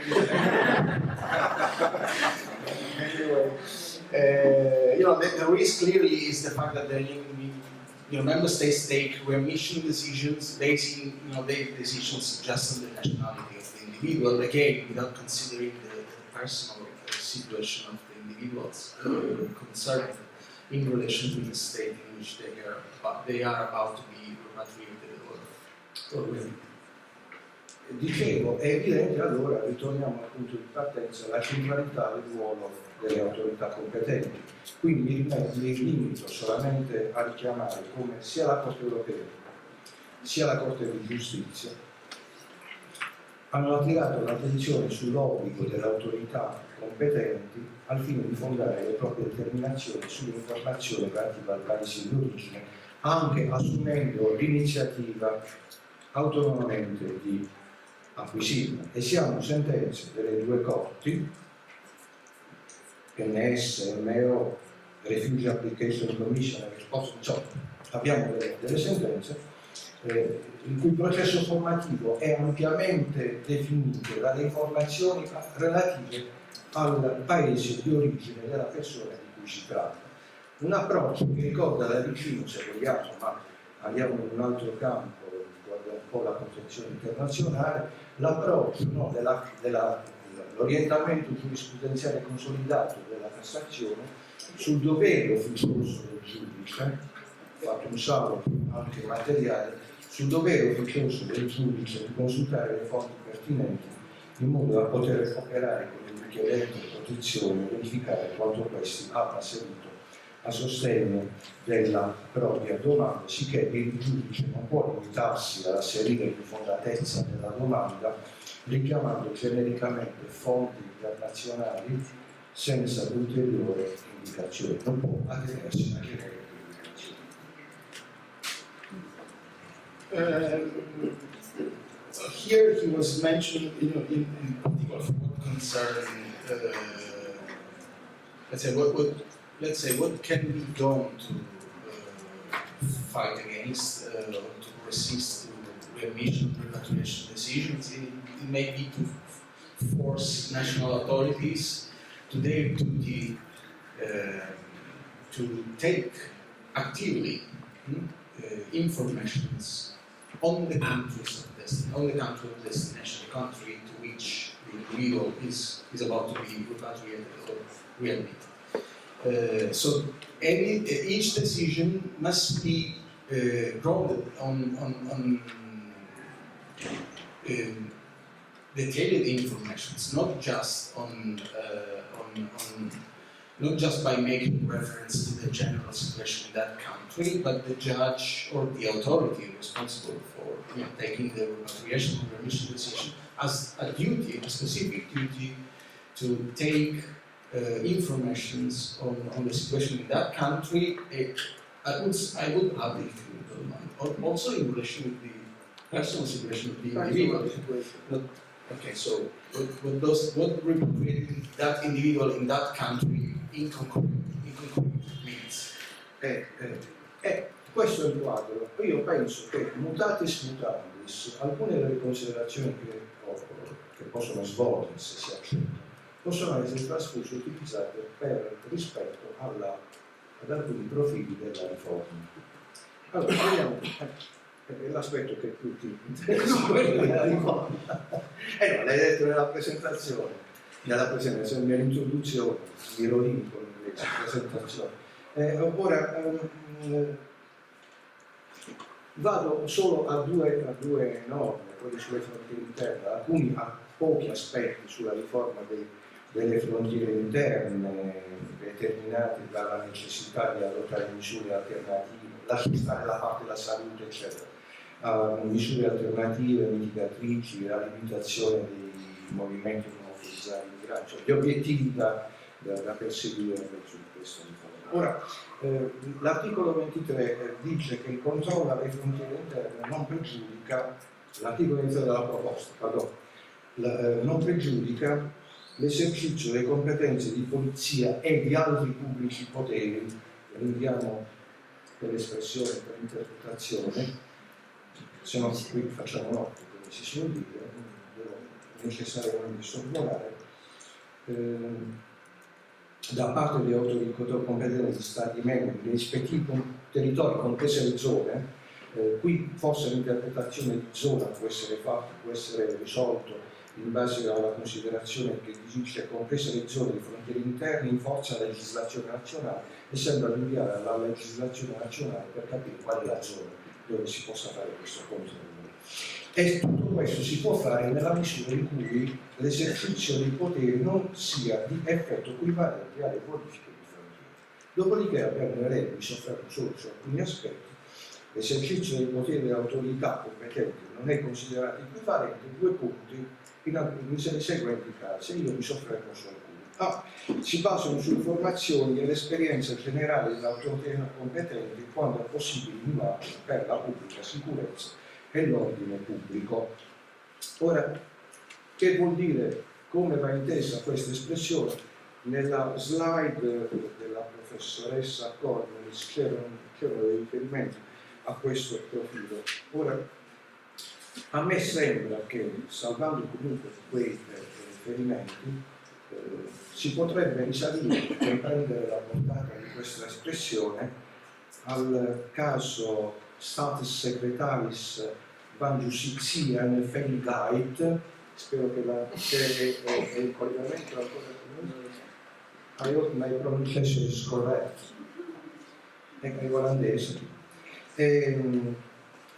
the risk clearly is the fact that the member states take remission decisions, basing their decisions just on the nationality of the individual, again without considering the personal situation of the individuals concerned in relation to the state in which they are about to be repatriated or Dicevo, è evidente allora, ritorniamo al punto di partenza, la centralità del ruolo delle autorità competenti. Quindi mi limito solamente a richiamare come sia la Corte europea sia la Corte di giustizia hanno attirato l'attenzione sull'obbligo delle autorità competenti al fine di fondare le proprie determinazioni sull'informazione relativa al paese di origine, anche assumendo l'iniziativa autonomamente di acquisirla. E siamo sentenze delle due corti, NS, MO, Refugee Application Commission, abbiamo delle sentenze il cui processo formativo è ampiamente definito dalle informazioni relative al paese di origine della persona di cui si tratta. Un approccio che ricorda da vicino, se vogliamo, ma andiamo in un altro campo, riguarda un po' la protezione internazionale, l'approccio dell'orientamento giurisprudenziale consolidato della Cassazione sul dovere ufficioso del giudice, fatto un salvo anche materiale, sul dovere ufficioso del giudice di consultare le fonti pertinenti in modo da poter operare con il richiedente protezione e verificare quanto questi abbia servito a sostegno della propria domanda, sicché il giudice non può limitarsi ad asserire l'infondatezza della domanda richiamando genericamente fonti internazionali senza ulteriore indicazione, non può attenersi a generiche indicazioni. Here he was mentioning, in particular for what concern, let's say what can be done to fight against or to resist to remission repatriation decisions. It may be to force national authorities to their duty to take actively informations on the countries of destination, on the country of destination, the country to which the individual is about to be repatriated or readmitted. So each decision must be grounded on detailed information, not just on not just by making reference to the general situation in that country, but the judge or the authority responsible for taking the repatriation or remission decision as a duty, a specific duty, to take informations on the situation in that country. I would add, if you don't mind, also in relation with the personal situation of the individual. Okay, so what repatriating that individual in that country in concrete means? Questo è il quadro. Io penso che mutatis mutandis, alcune delle considerazioni che possono svolgersi, se accetto, possono essere trasfuse e utilizzate rispetto ad alcuni profili della riforma. Allora, vediamo l'aspetto che tutti interessano, quello della riforma. No, l'hai detto nella presentazione, nell'introduzione, di Rolinco, nella presentazione. Ora, vado solo a due norme, quelle sulle frontiere interne, alcuni pochi aspetti sulla riforma delle frontiere interne, determinati dalla necessità di adottare misure alternative, lasciare stare la parte della salute, eccetera, misure alternative, mitigatrici, la limitazione dei movimenti non autorizzati di migranti, cioè gli obiettivi da perseguire su questa riforma. Ora, l'articolo 23 dice che il controllo alle frontiere interne non pregiudica, l'articolo 23 della proposta, non pregiudica l'esercizio delle competenze di polizia e di altri pubblici poteri, rinviamo per espressione, per interpretazione, se no qui facciamo notte, come si suol dire, devo necessariamente sorvolare, da parte delle autorità competenti degli Stati membri, dei rispettivi territori, comprese le zone. Qui forse l'interpretazione di zona può essere fatta, può essere risolto in base alla considerazione che dice comprese le zone di frontiere interne in forza della legislazione nazionale, essendo rinviare alla legislazione nazionale per capire qual è la zona dove si possa fare questo controllo. E tutto questo si può fare nella misura in cui l'esercizio dei poteri non sia di effetto equivalente alle modifiche di frontiere. Dopodiché abbiamo le regole, mi soffermo solo su alcuni aspetti. L'esercizio dei poteri dell'autorità competente non è considerato equivalente, due punti, nei seguenti casi, io mi soffermo su alcuni. Si basano su informazioni e l'esperienza generale dell'autorità competente quando è possibile in margine per la pubblica sicurezza e l'ordine pubblico. Ora, che vuol dire, come va intesa questa espressione? Nella slide della professoressa Cornelis c'erano dei riferimenti a questo profilo. Ora, a me sembra che, salvando comunque quei riferimenti, si potrebbe risalire e riprendere la portata di questa espressione al caso Status Secretaris Ban Justitia nel Fehligkeit, spero che è il collegamento ancora con I hope my pronunciation is correct, è olandese,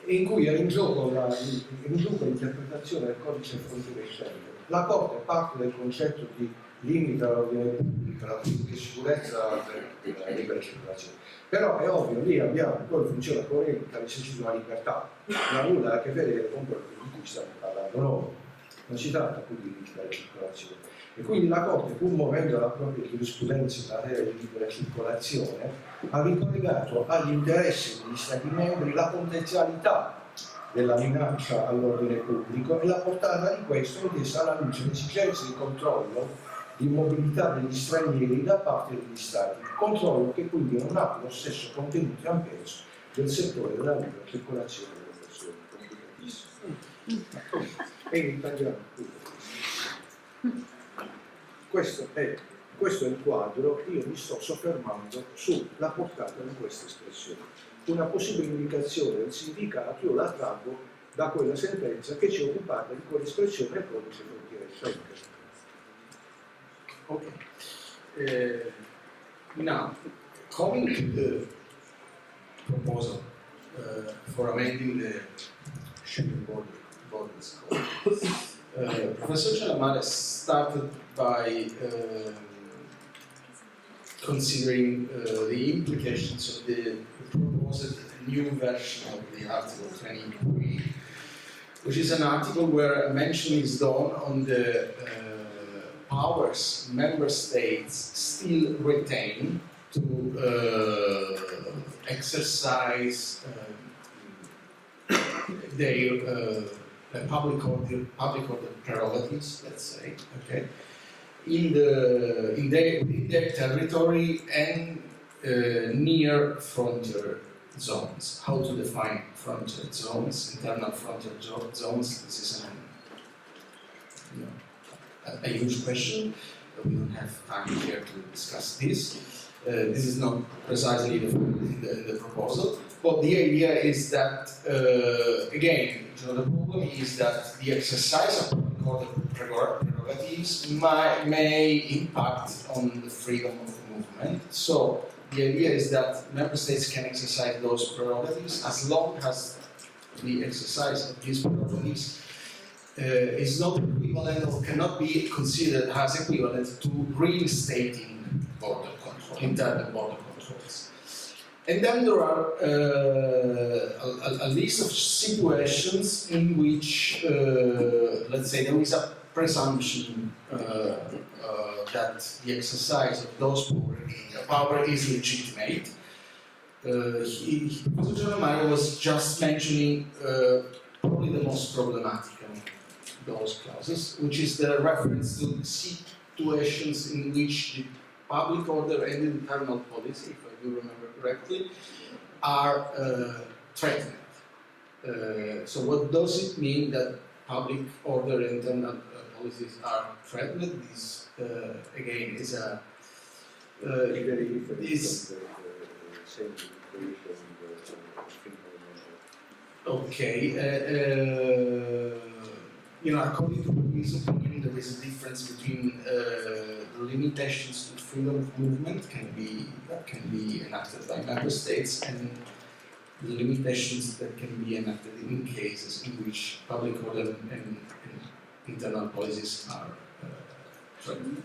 in cui è in gioco l'interpretazione del codice frontiere interne. La Corte parte del concetto di limite all'ordine pubblico, alla pubblica sicurezza della libera circolazione. Però è ovvio, lì abbiamo poi funzione coerente l'esercizio della libertà, non ha nulla a che vedere con quello di cui stiamo parlando noi. Non si tratta qui di limite alla circolazione. E quindi la Corte, pur muovendo la propria giurisprudenza in materia di libera circolazione, ha ricollegato agli interessi degli Stati membri la potenzialità della minaccia all'ordine pubblico e la portata di questo intesa alla luce dell'esigenza di controllo di mobilità degli stranieri da parte degli Stati, controllo che quindi non ha lo stesso contenuto e ampiezza del settore della libera circolazione delle persone. Complicatissimo. E in italiano. Questo è il quadro, io mi sto soffermando sulla portata di questa espressione. Una possibile indicazione del significato io la traggo da quella sentenza che ci occupava di quell'espressione del codice frontiere Schengen. Okay. Now, coming to the proposal for amending the Schengen borders code, Professor Celamare started by considering the implications of the proposed new version of the Article 23, which is an article where a mention is done on the powers member states still retain to exercise their public order prerogatives, let's say, okay, in their territory and near frontier zones. How to define frontier zones, internal frontier zones? This is a huge question. We don't have time here to discuss this. This is not precisely defined in the proposal, but the idea is that, again, the problem is that the exercise of public order prerogatives may impact on the freedom of movement. So the idea is that member states can exercise those prerogatives as long as the exercise of these prerogatives is not equivalent or cannot be considered as equivalent to reinstating border control, internal border controls. And then there are a list of situations in which, let's say, there is a presumption that the exercise of those power is legitimate. Professor Gianamaro was just mentioning probably the most problematic of those clauses, which is the reference to situations in which the public order and internal policy, if I do remember correctly, are threatened. So what does it mean that public order and internal policies are threatened? This, again, is a according to his opinion, there is a difference between the limitations to freedom of movement that can be enacted by member states and the limitations that can be enacted in cases in which public order and internal policies are threatened.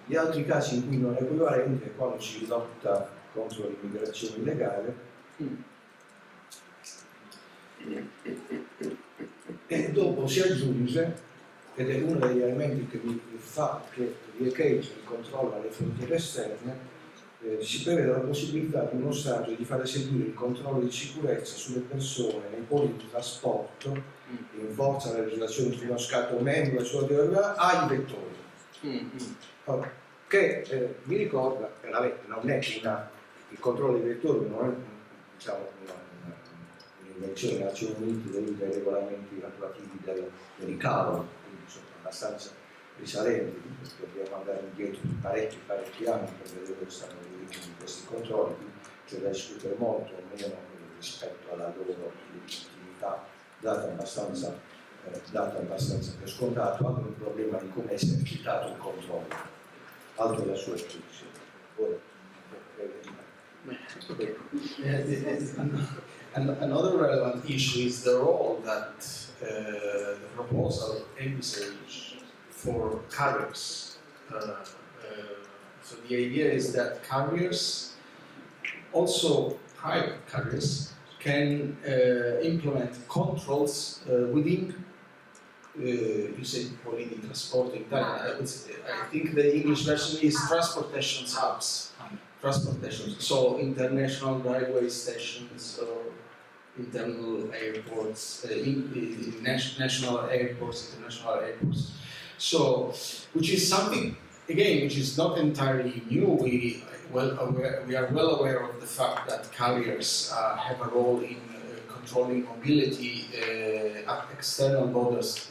Gli altri casi in cui non è equivalente è quando si lotta contro l'immigrazione illegale e dopo si aggiunge, ed è uno degli elementi che riecheggia il controllo alle frontiere esterne, si prevede la possibilità di uno Stato di far eseguire il controllo di sicurezza sulle persone nei poli di trasporto in forza della legislazione di uno Stato membro e sulla territorio ai vettori. Che mi ricorda che non è il controllo dei vettori non è un'invenzione delle Nazioni Unite dei regolamenti attuativi del ricavo, quindi sono abbastanza risalenti, dobbiamo andare indietro di parecchi anni per vedere dove stanno i questi controlli, quindi c'è da discutere molto o meno rispetto alla loro legittimità data abbastanza per scontato. Altro il problema di come è esercitato il controllo, altro la sua istituzione. Another relevant issue is the role that the proposal envisages for carriers. So the idea is that carriers, also private carriers, can implement controls within, you say police transport in Italian, I think the English version is transportation hubs. Transportation, so international railway stations or internal airports, national airports, international airports. So, which is something, again, which is not entirely new. We are well aware of the fact that carriers have a role in controlling mobility at external borders.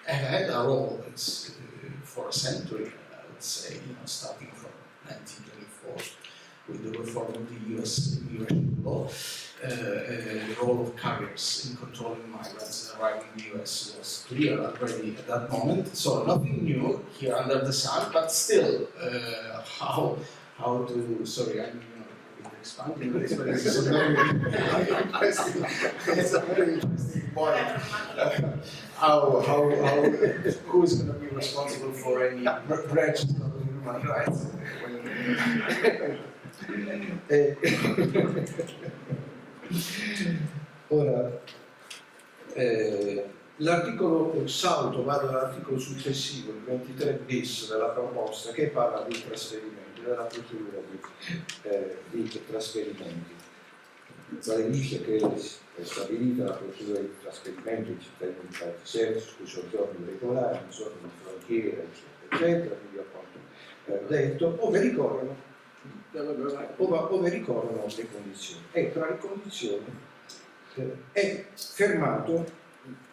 Have had a role for a century. Say, starting from 1924 with the reform of the US immigration law, the role of carriers in controlling migrants arriving in the US was clear already at that moment. So nothing new here under the sun, but still, how to? Sorry, I'm expanding this, but this is a very interesting, it's a very interesting point. Who is going to be responsible for any branches of human rights? Ora, l'articolo salto, vado all'articolo successivo, il 23 bis della proposta, che parla di trasferimenti, della procedura di trasferimenti. Vale dice che è stabilita la procedura di trasferimento di cittadini di paesi terzi, su soggiorno regolare, in zone di frontiera, eccetera, quindi appunto detto, ove ricorrono le condizioni. E tra le condizioni è fermato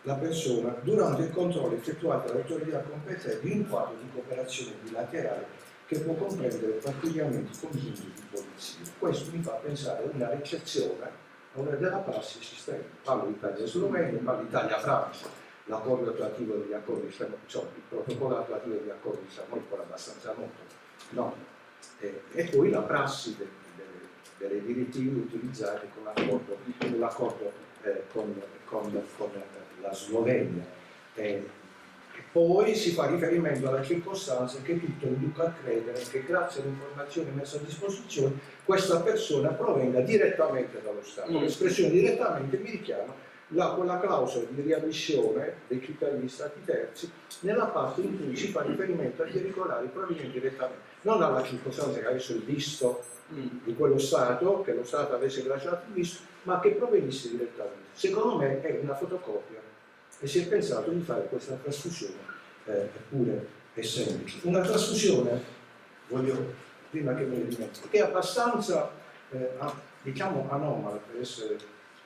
la persona durante il controllo effettuato dall'autorità competente in un quadro di cooperazione bilaterale che può comprendere pattugliamenti congiunti di polizia. Questo mi fa pensare a una ricezione della prassi esistente. Parlo di Italia e Slovenia, parlo di Italia e Francia, l'accordo attuativo degli accordi, cioè il protocollo attuativo degli accordi di Samoa, ancora abbastanza noto, no? E poi la prassi delle direttive utilizzate con l'accordo con la Slovenia. E poi si fa riferimento alla circostanza che tutto induca a credere che grazie alle informazioni messe a disposizione questa persona provenga direttamente dallo Stato. L'espressione direttamente mi richiama quella clausola di riammissione dei cittadini di Stati terzi nella parte in cui si fa riferimento agli irregolari provenienti direttamente, non alla circostanza che avessero il visto di quello Stato, che lo Stato avesse rilasciato il visto, ma che provenisse direttamente. Secondo me è una fotocopia e si è pensato di fare questa trasfusione, eppure è semplice. Una trasfusione, voglio, prima che me ne dimentichi, che è abbastanza, diciamo, anomala, per essere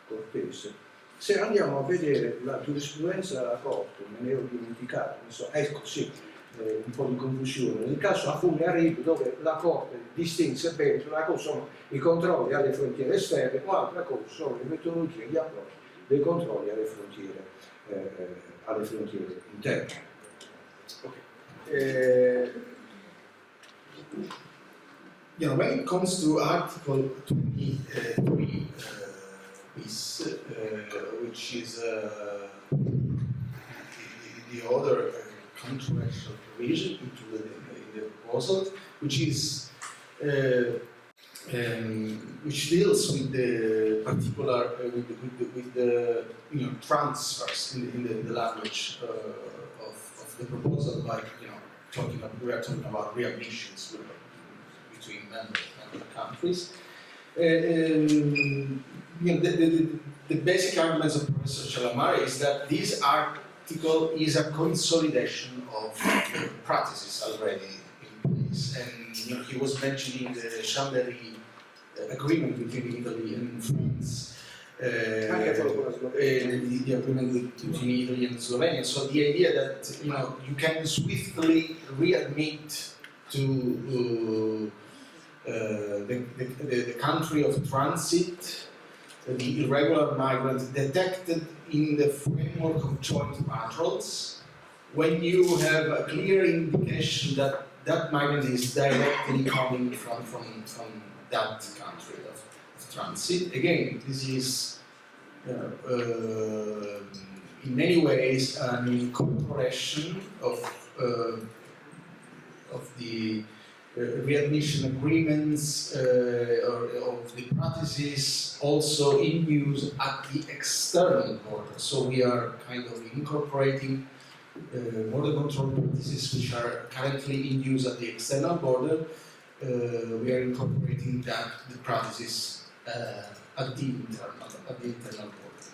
cortese. Se andiamo a vedere la giurisprudenza della Corte, me ne ero dimenticato, ecco sì, un po' di confusione. Nel caso Afune Arrib, dove la Corte distinse bene, una cosa sono i controlli alle frontiere esterne, un'altra cosa sono le metodologie di approccio dei controlli alle frontiere interne. Okay. When it comes to Article 23 bis, which is the other contractual provision included in the proposal, which is which deals with the particular with the transfers in the language of the proposal, like we are talking about readmissions between member countries. The basic arguments of Professor Chalamari is that this article is a consolidation of the practices already in place, and he was mentioning the Chambéry agreement between Italy and France, the agreement between Italy and Slovenia. So the idea that you can swiftly readmit to the country of transit the irregular migrant detected in the framework of joint patrols, when you have a clear indication that that migrant is directly coming from that country of transit. Again, this is in many ways an incorporation of the readmission agreements or of the practices also in use at the external border. So we are kind of incorporating border control practices which are currently in use at the external border. We are incorporating the practices at the internal border.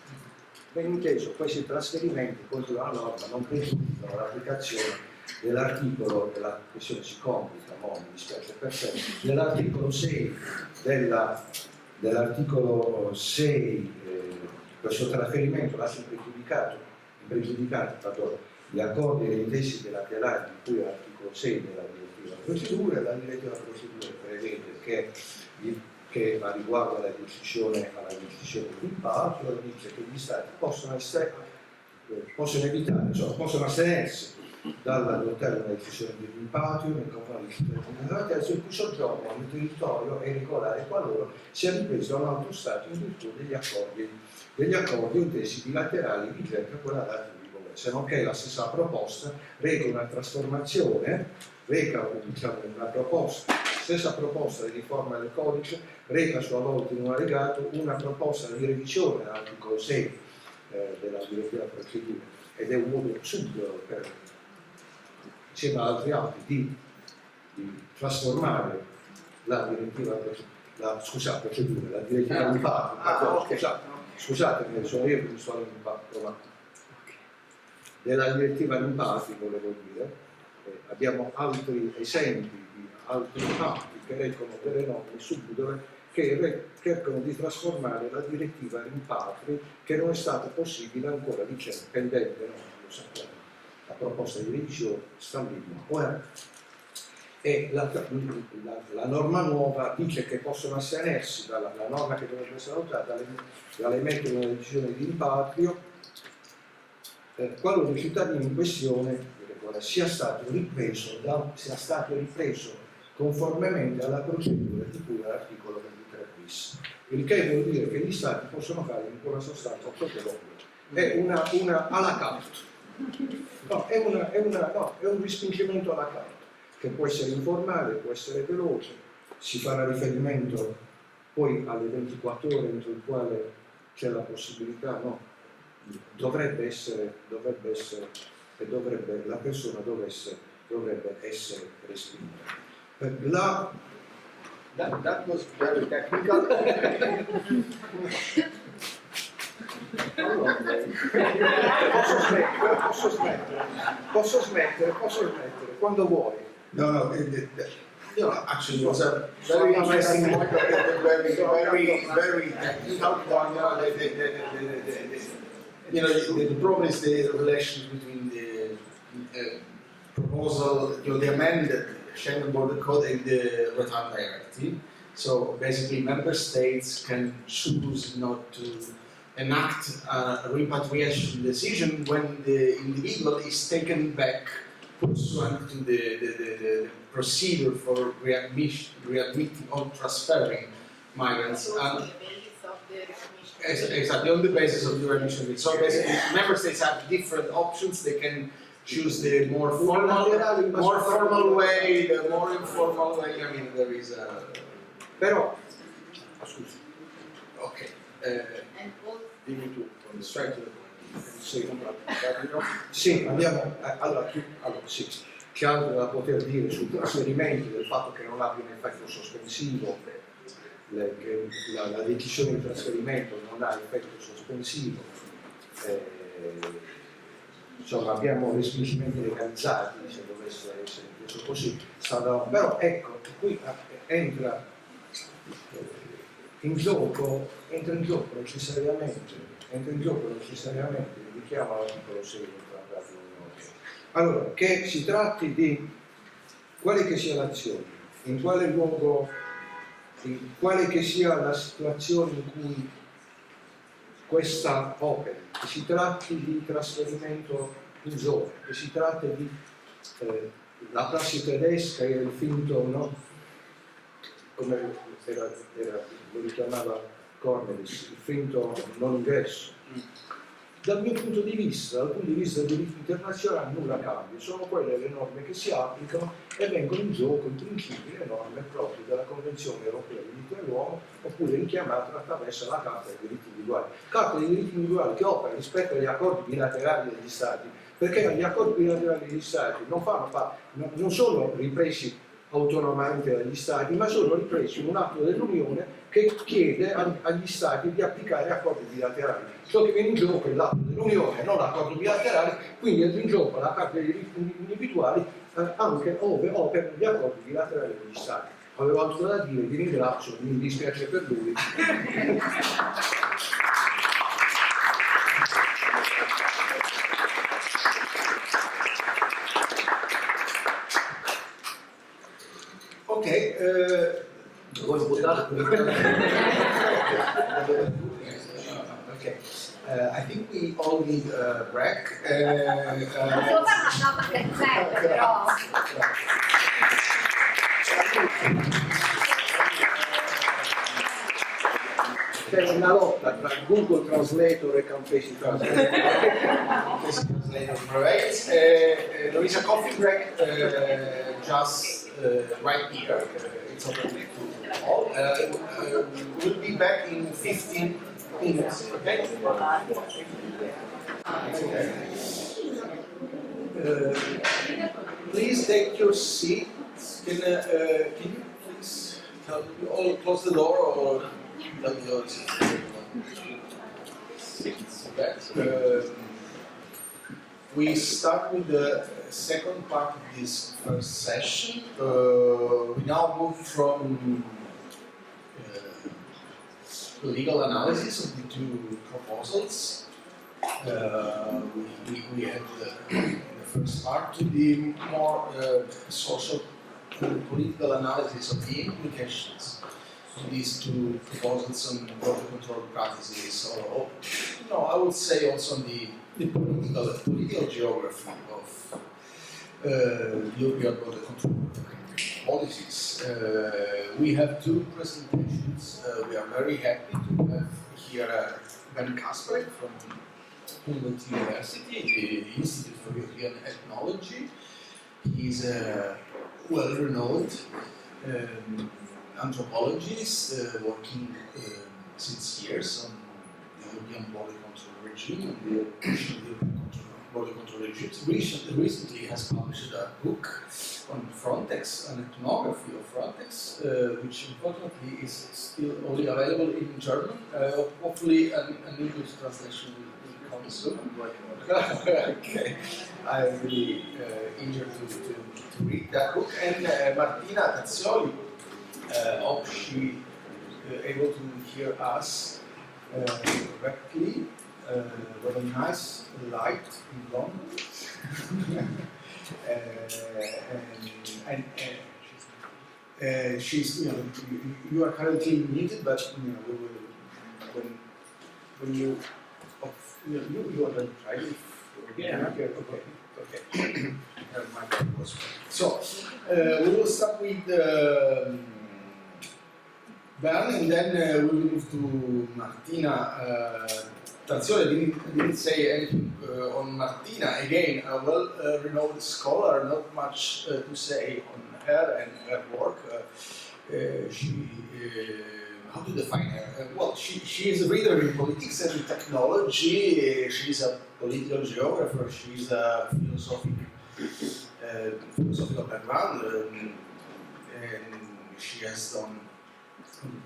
Ben inteso, questi trasferimenti contro la norma non pregiudicano l'applicazione dell'articolo, la questione si complica, mi dispiace per sé, dell'articolo 6 dell'articolo 6 questo trasferimento lascia impregiudicati gli accordi e le intese bilaterali di cui all'articolo 6 della direttiva procedura. La direttiva procedura prevede che a riguardo alla decisione di rimpatrio dice che gli Stati possono astenersi dall'adottare una decisione di rimpatrio nei confronti del cittadino della terza il cui soggiorno nel territorio è regolare qualora sia ripreso da un altro Stato in virtù degli accordi o intesi bilaterali vigenti a quella data di vigenza, nonché la stessa proposta reca una trasformazione, stessa proposta di riforma del codice reca a sua volta in un allegato una proposta di revisione dell'articolo 6 della direttiva procedure, ed è un modo subito per, insieme ad altri atti, di trasformare la direttiva procedure, la direttiva rimpatrio, scusatemi, sono io che mi sto provando. Della direttiva rimpatrio, volevo dire, abbiamo altri esempi di altri atti che recano delle norme subdole che cercano di trasformare la direttiva rimpatri, che non è stato possibile ancora pendente, no? Lo sappiamo, la proposta di revisione sta lì. Ora, la norma nuova dice che possono astenersi dalla norma che dovrebbe essere adottata dall'emettere una decisione di rimpatrio qualora il cittadino in questione sia stato ripreso conformemente alla procedura di cui all'articolo 23 bis. Il che vuol dire che gli Stati possono fare in buona sostanza ciò che vogliono. È una à la carte. No, è un respingimento alla carte, che può essere informale, può essere veloce, si farà riferimento poi alle 24 ore entro il quale c'è la possibilità, no? La persona dovrebbe essere respinta. That was very technical. Posso smettere quando vuoi. No, actually, it was a very interesting point, very technical point. The problem is the relations between the proposal, the amended Schengen Border Code and the Return Directive. So basically, member states can choose not to enact a repatriation decision when the individual is taken back pursuant to the procedure for readmitting or transferring migrants. Exactly, on the basis of the readmission. So basically, member states have different options. They can choose the more formal way, the more informal way. I mean, there is a... Però, Okay. Dimmi tu, straight to the point. Sì, andiamo. Allora, sì, c'è altro da poter dire sul trasferimento, del fatto che non abbia un effetto sospensivo, che la decisione di trasferimento non ha effetto sospensivo. Insomma, abbiamo respingimenti legalizzati, se dovesse essere inteso così, però ecco, qui entra in gioco necessariamente il richiamo all'articolo 6 del Trattato dell'Unione Europea. Allora, che si tratti di quale che sia l'azione, in quale luogo, quale che sia la situazione in cui questa opera, che si tratti di trasferimento in zona, che si tratti di la prassi tedesca e il finto, no? Come lo richiamava Cornelis, il finto non ingresso. Dal punto di vista del diritto internazionale nulla cambia, sono quelle le norme che si applicano e vengono in gioco in principi le norme proprie della Convenzione Europea dei diritti dell'uomo, oppure richiamate attraverso la Carta dei diritti individuali. Carta dei diritti individuali che opera rispetto agli accordi bilaterali degli Stati, perché gli accordi bilaterali degli Stati non sono ripresi autonomamente dagli Stati, ma sono ripresi in un atto dell'Unione che chiede agli Stati di applicare accordi bilaterali. Ciò che viene in gioco è l'atto dell'Unione, non l'accordo bilaterale, quindi entra in gioco la Carta dei diritti individuali anche ove operano gli accordi bilaterali degli Stati. Avevo altro da dire, vi ringrazio, mi dispiace per lui. Ok, vuoi votare? ok. I think we all need a break. Posso fare una nota del tempo, però. C'è una lotta tra Google Translator e Campesi Translator. There is a coffee break just right here. It's open to all. We'll be back in 15 minutes. Okay? Please take your seat. Can you please tell you all close the door or tell the others? We start with the second part of this first session. We now move from legal analysis of the two proposals. We had in the first part to the more social and political analysis of the implications of these two proposals on border control practices, or no, I would say also on the political geography of European border control policies. We have two presentations. We are very happy to have here Ben Kasperek from Monnet University, the Institute for European Ethnology. He's a well-renowned anthropologist working since years on the European border control regime and the European border control regimes. Recently has published a book on Frontex, an ethnography of Frontex, which unfortunately is still only available in German. Hopefully an English translation will come soon. Okay. I'm really eager to read that book. And Martina Tazioli, hope she able to hear us correctly. With a nice light in London. And she's, you are currently muted, but we will, when you already tried it. Yeah. Okay. So we will start with Ben, and then we will move to Martina Tazioli. Didn't say anything on Martina. Again, a well-renowned scholar, not much to say on her and her work. How to define her? Well, she is a reader in politics and technology. She's a political geographer. She's a philosophical background, and she has done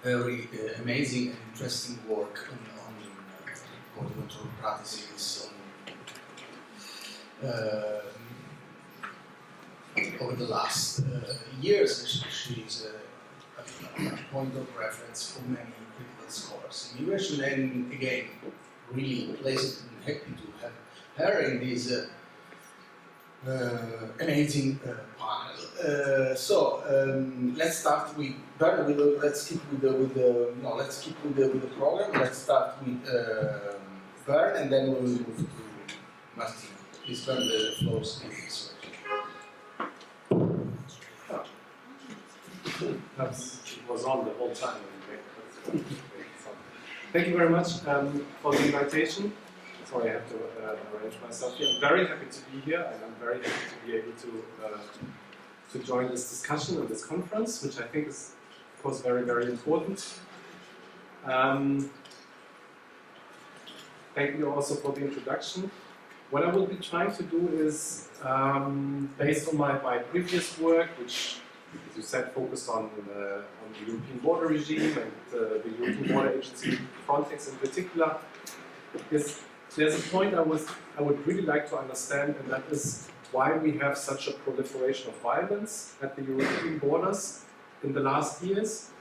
very amazing and interesting work on border control practices over the last years. She's a point of reference for many critical scholars in migration, and again, really pleasant and happy to have her in this amazing panel. Let's start with Bern. Let's keep with the program. Let's start with Bern, and then we will move to Martina. Please, Bern, the floor is yours. It was on the whole time. Thank you very much for the invitation. Sorry, I have to arrange myself here. I'm very happy to be here, and I'm very happy to be able to join this discussion and this conference, which I think is, of course, very, very important. Thank you also for the introduction. What I will be trying to do is, based on my previous work, which, as you said, focused on the European border regime and the European Border Agency, Frontex in particular, there's a point I would really like to understand, and that is why we have such a proliferation of violence at the European borders in the last years,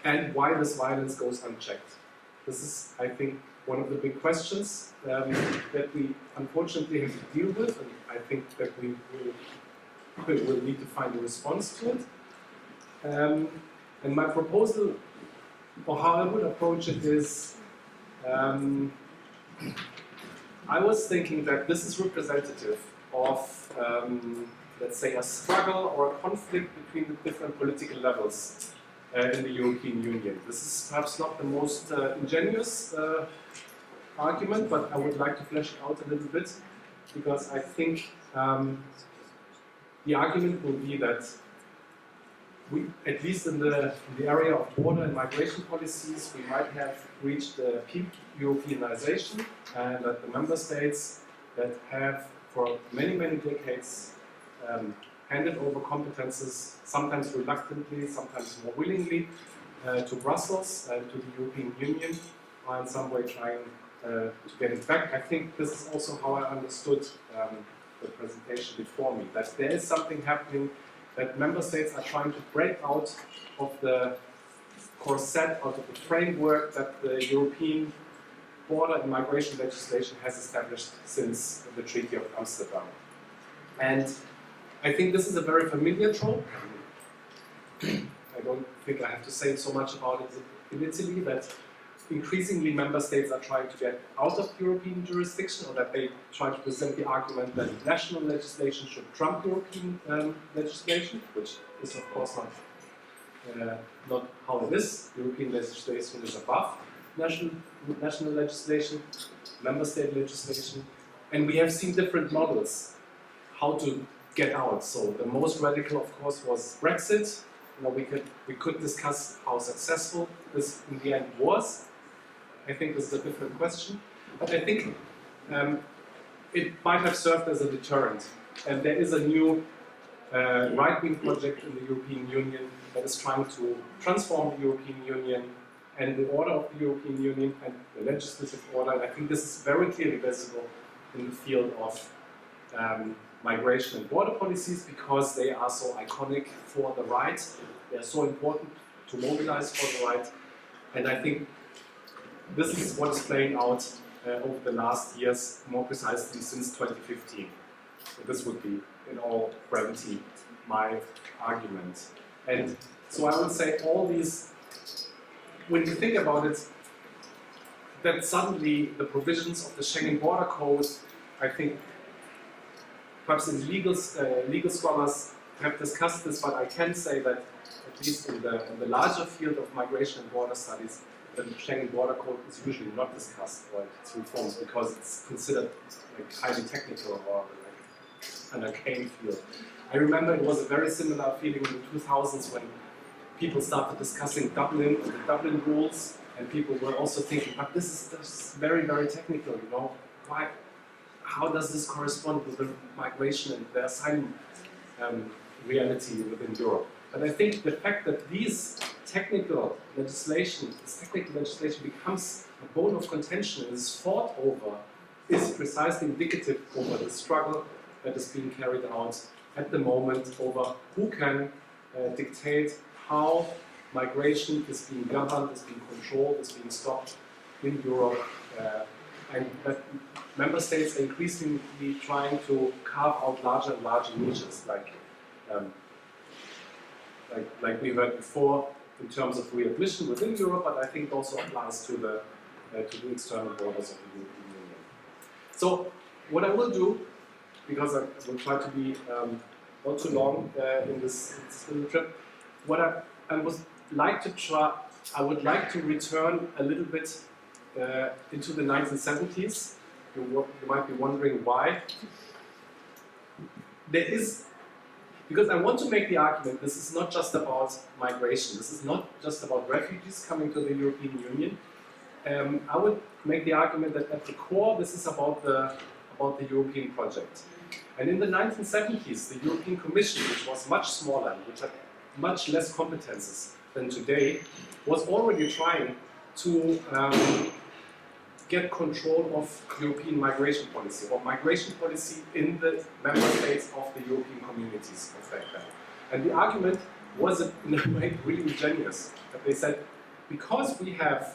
and why this violence goes unchecked. This is, I think, one of the big questions that we unfortunately have to deal with, and I think that we will need to find a response to it. And my proposal, or how I would approach it, is I was thinking that this is representative of, let's say, a struggle or a conflict between the different political levels in the European Union. This is perhaps not the most ingenious argument, but I would like to flesh it out a little bit, because I think the argument will be that we, at least in the area of border and migration policies, we might have reached the peak Europeanization, and that the member states that have for many, many decades handed over competences, sometimes reluctantly, sometimes more willingly, to Brussels and to the European Union, are in some way trying to get it back. I think this is also how I understood the presentation before me, that there is something happening, that member states are trying to break out of the corset, out of the framework that the European border and migration legislation has established since the Treaty of Amsterdam. And I think this is a very familiar trope. I don't think I have to say so much about it in Italy, that increasingly member states are trying to get out of European jurisdiction, or that they try to present the argument that national legislation should trump European legislation, which is of course not how it is. European legislation is above national legislation, member state legislation, and we have seen different models how to get out. So the most radical, of course, was Brexit. You know, we could discuss how successful this in the end was. I think this is a different question, but I think it might have served as a deterrent. And there is a new right-wing project in the European Union that is trying to transform the European Union and the order of the European Union and the legislative order. And I think this is very clearly visible in the field of migration and border policies, because they are so iconic for the right. They are so important to mobilize for the right. And I think this is what is playing out over the last years, more precisely since 2015. So this would be, in all brevity, my argument. And so I would say all these, when you think about it, that suddenly the provisions of the Schengen Border Code, I think, perhaps in legal scholars have discussed this, but I can say that at least in the larger field of migration and border studies, the Schengen Border Code is usually not discussed or its reforms, because it's considered like highly technical or like an arcane field. I remember it was a very similar feeling in the 2000s when people started discussing Dublin and the Dublin rules, and people were also thinking, but this is very, very technical, you know, why? How does this correspond with the migration and the asylum reality within Europe? But I think the fact that this technical legislation becomes a bone of contention and is fought over is precisely indicative over the struggle that is being carried out at the moment over who can dictate how migration is being governed, is being controlled, is being stopped in Europe. And that member states are increasingly trying to carve out larger and larger niches, like we heard before, in terms of readmission within Europe, but I think it also applies to the external borders of the European Union. So what I will do, because I will try to be not too long in this little trip, what I would like to return a little bit into the 1970s. You might be wondering why. Because I want to make the argument, this is not just about migration, this is not just about refugees coming to the European Union. I would make the argument that at the core, this is about the European project. And in the 1970s, the European Commission, which was much smaller, which had much less competences than today, was already trying to get control of European migration policy, or migration policy in the member states of the European communities of that time. And the argument was, in a way, really ingenious. That they said, because we have,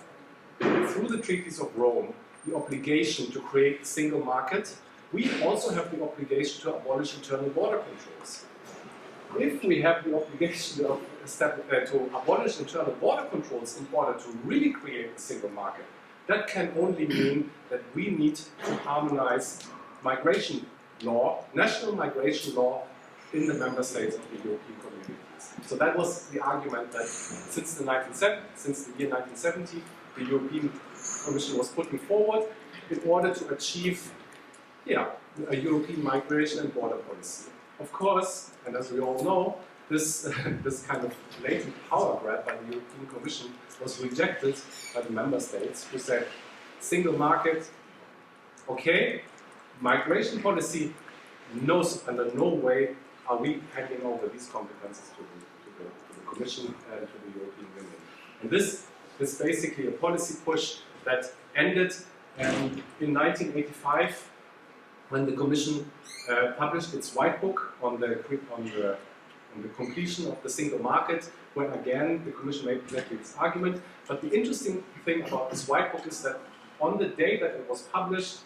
through the treaties of Rome, the obligation to create a single market, we also have the obligation to abolish internal border controls. If we have the obligation to abolish internal border controls in order to really create a single market, that can only mean that we need to harmonize migration law, national migration law, in the member states of the European communities. So that was the argument that since the year 1970, the European Commission was putting forward in order to achieve a European migration and border policy. Of course, and as we all know, this kind of latent power grab by the European Commission was rejected by the member states, who said, single market, okay, migration policy, under no way are we handing over these competences to the Commission and to the European Union. And this is basically a policy push that ended in 1985, when the Commission published its white book on the completion of the single market, where again the Commission made exactly this argument. But the interesting thing about this white book is that on the day that it was published,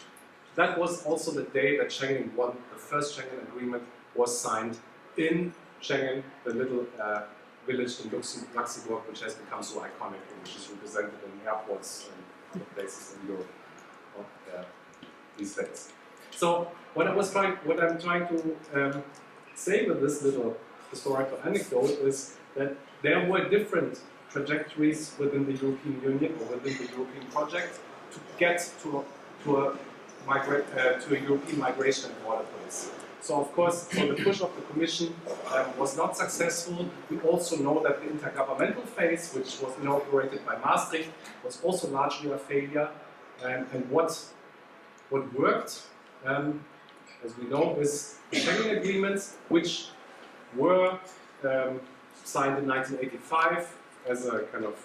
that was also the day that Schengen I, the first Schengen agreement, was signed in Schengen, the little village in Luxembourg, which has become so iconic and which is represented in airports and other places in Europe these days. So what I'm trying to say with this little historical anecdote is that there were different trajectories within the European Union or within the European project to get to a European migration and border policy. So of course, the push of the Commission was not successful. We also know that the intergovernmental phase, which was inaugurated by Maastricht, was also largely a failure. And what worked, as we know, is the Schengen agreements, which were signed in 1985 as a kind of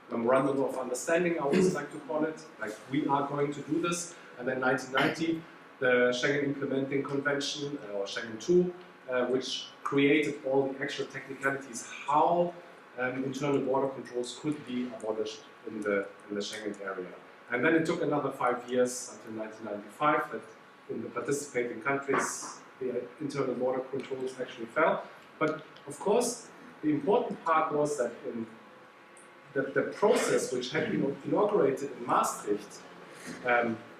memorandum of understanding, I always like to call it, like we are going to do this. And then 1990, the Schengen Implementing Convention, or Schengen II, which created all the extra technicalities how internal border controls could be abolished in the Schengen area. And then it took another 5 years until 1995 that in the participating countries the internal border controls actually fell. But of course, the important part was that in the process which had been inaugurated in Maastricht,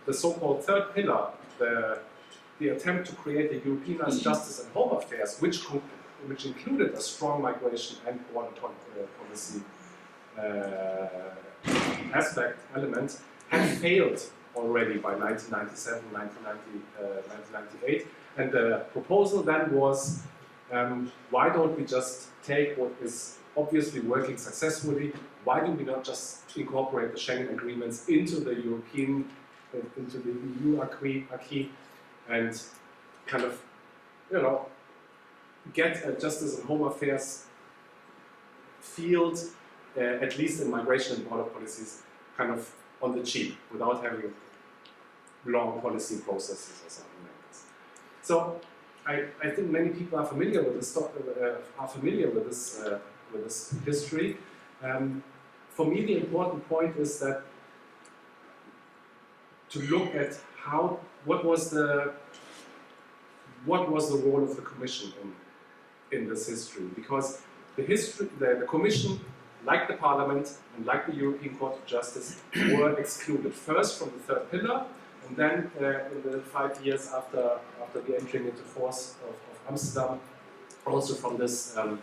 the so-called third pillar, the attempt to create a Europeanized justice and home affairs, which included a strong migration and border policy element, had failed already by 1997, 1998. And the proposal then was, why don't we just take what is obviously working successfully, why do we not just incorporate the Schengen agreements into the European, into the EU acquis, and kind of, get a justice and home affairs field, at least in migration and border policies, kind of on the cheap, without having long policy processes or something like this. So I think many people are familiar with this with this history. For me, the important point is that to look at what was the role of the Commission in this history, because the Commission, like the Parliament and like the European Court of Justice, were excluded first from the third pillar, and then in the 5 years after the entering into force of Amsterdam, also from this now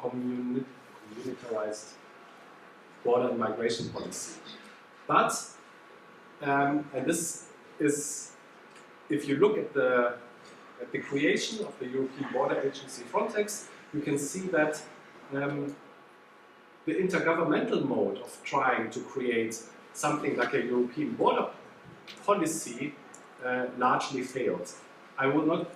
communitarized border and migration policy. But, and this is, if you look at the creation of the European Border Agency Frontex, you can see that the intergovernmental mode of trying to create something like a European border policy largely failed. I will not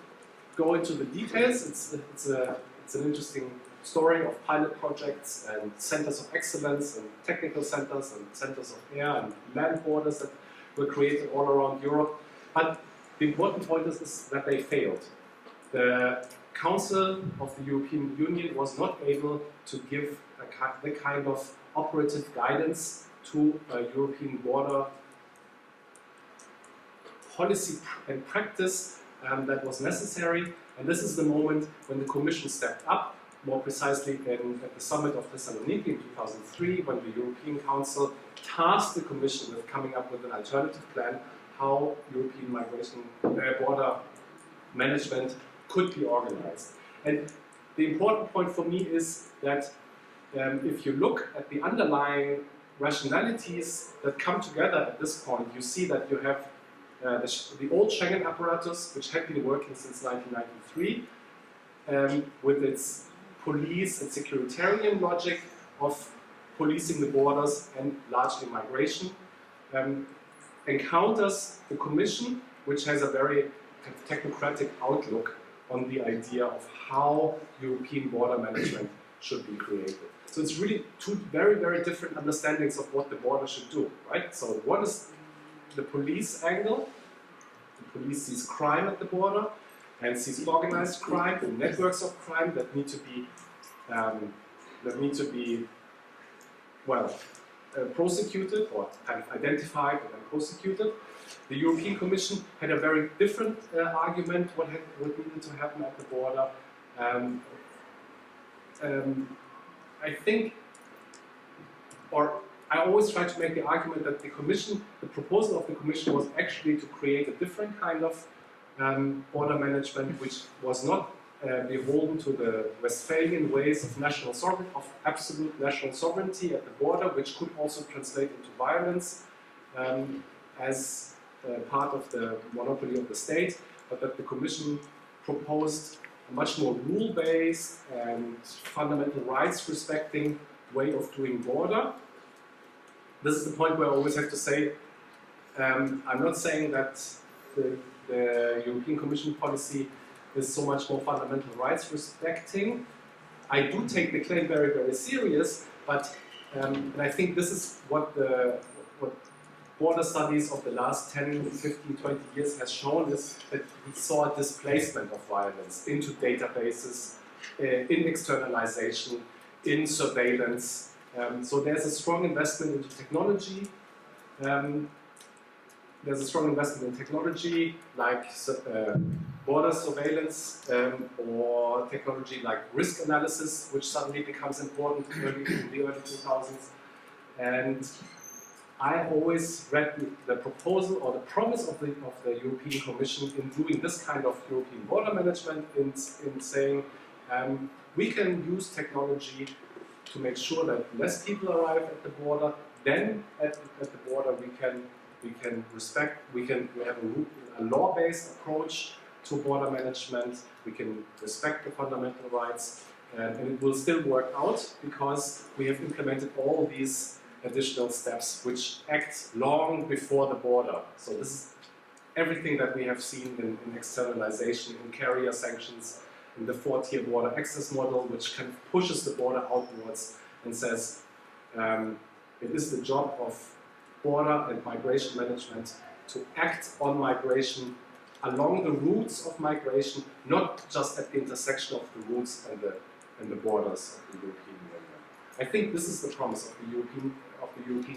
go into the details. It's an interesting story of pilot projects and centers of excellence and technical centers and centers of air and land borders that were created all around Europe. But the important point is that they failed. The Council of the European Union was not able to give the kind of operative guidance to a European border policy and practice that was necessary. And this is the moment when the Commission stepped up more precisely at the summit of Thessaloniki in 2003, when the European Council tasked the Commission with coming up with an alternative plan how European migration border management could be organized. And the important point for me is that if you look at the underlying rationalities that come together at this point, you see that you have the old Schengen apparatus, which had been working since 1993, with its police and securitarian logic of policing the borders and largely migration, encounters the Commission, which has a very kind of technocratic outlook on the idea of how European border management should be created. So it's really two very, very different understandings of what the border should do, right? So one is the police angle. The police sees crime at the border and sees organized crime and networks of crime that need to be prosecuted or kind of identified and then prosecuted. The European Commission had a very different argument what needed to happen at the border. I think, or I always try to make the argument that the proposal of the Commission was actually to create a different kind of border management, which was not beholden to the Westphalian ways of absolute national sovereignty at the border, which could also translate into violence as part of the monopoly of the state, but that the Commission proposed a much more rule-based and fundamental rights-respecting way of doing border. This is the point where I always have to say, I'm not saying that the European Commission policy is so much more fundamental rights respecting. I do take the claim very, very serious, but and I think this is what border studies of the last 10, 15, 20 years has shown, is that we saw a displacement of violence into databases, in externalization, in surveillance. So there's a strong investment into technology. There's a strong investment in technology like border surveillance or technology like risk analysis, which suddenly becomes important in the early 2000s. And I always read the proposal or the promise of the European Commission in doing this kind of European border management in saying we can use technology to make sure that less people arrive at the border. Then at the border we have a law-based approach to border management. We can respect the fundamental rights, and it will still work out because we have implemented all these additional steps which act long before the border. So this is everything that we have seen in externalization, in carrier sanctions, in the 4-tier border access model, which kind of pushes the border outwards and says it is the job of border and migration management to act on migration along the routes of migration, not just at the intersection of the routes and the borders of the European Union. I think this is the promise of the European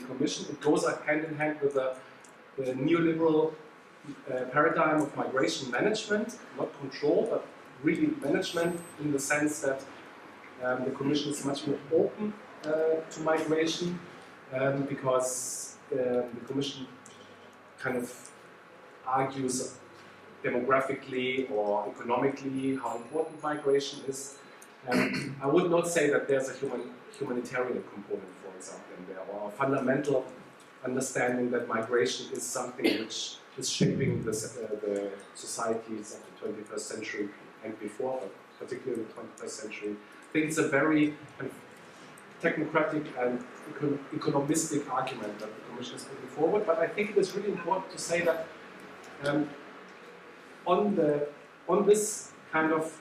Commission. It goes hand in hand with the neoliberal paradigm of migration management, not control, but really management, in the sense that the Commission is much more open to migration because the Commission kind of argues demographically or economically how important migration is. I would not say that there's a humanitarian component, for example, in there, or a fundamental understanding that migration is something which is shaping the societies of the 21st century and before, but particularly the 21st century. I think it's a very kind of technocratic and economistic argument that the Commission is putting forward, but I think it is really important to say that on this kind of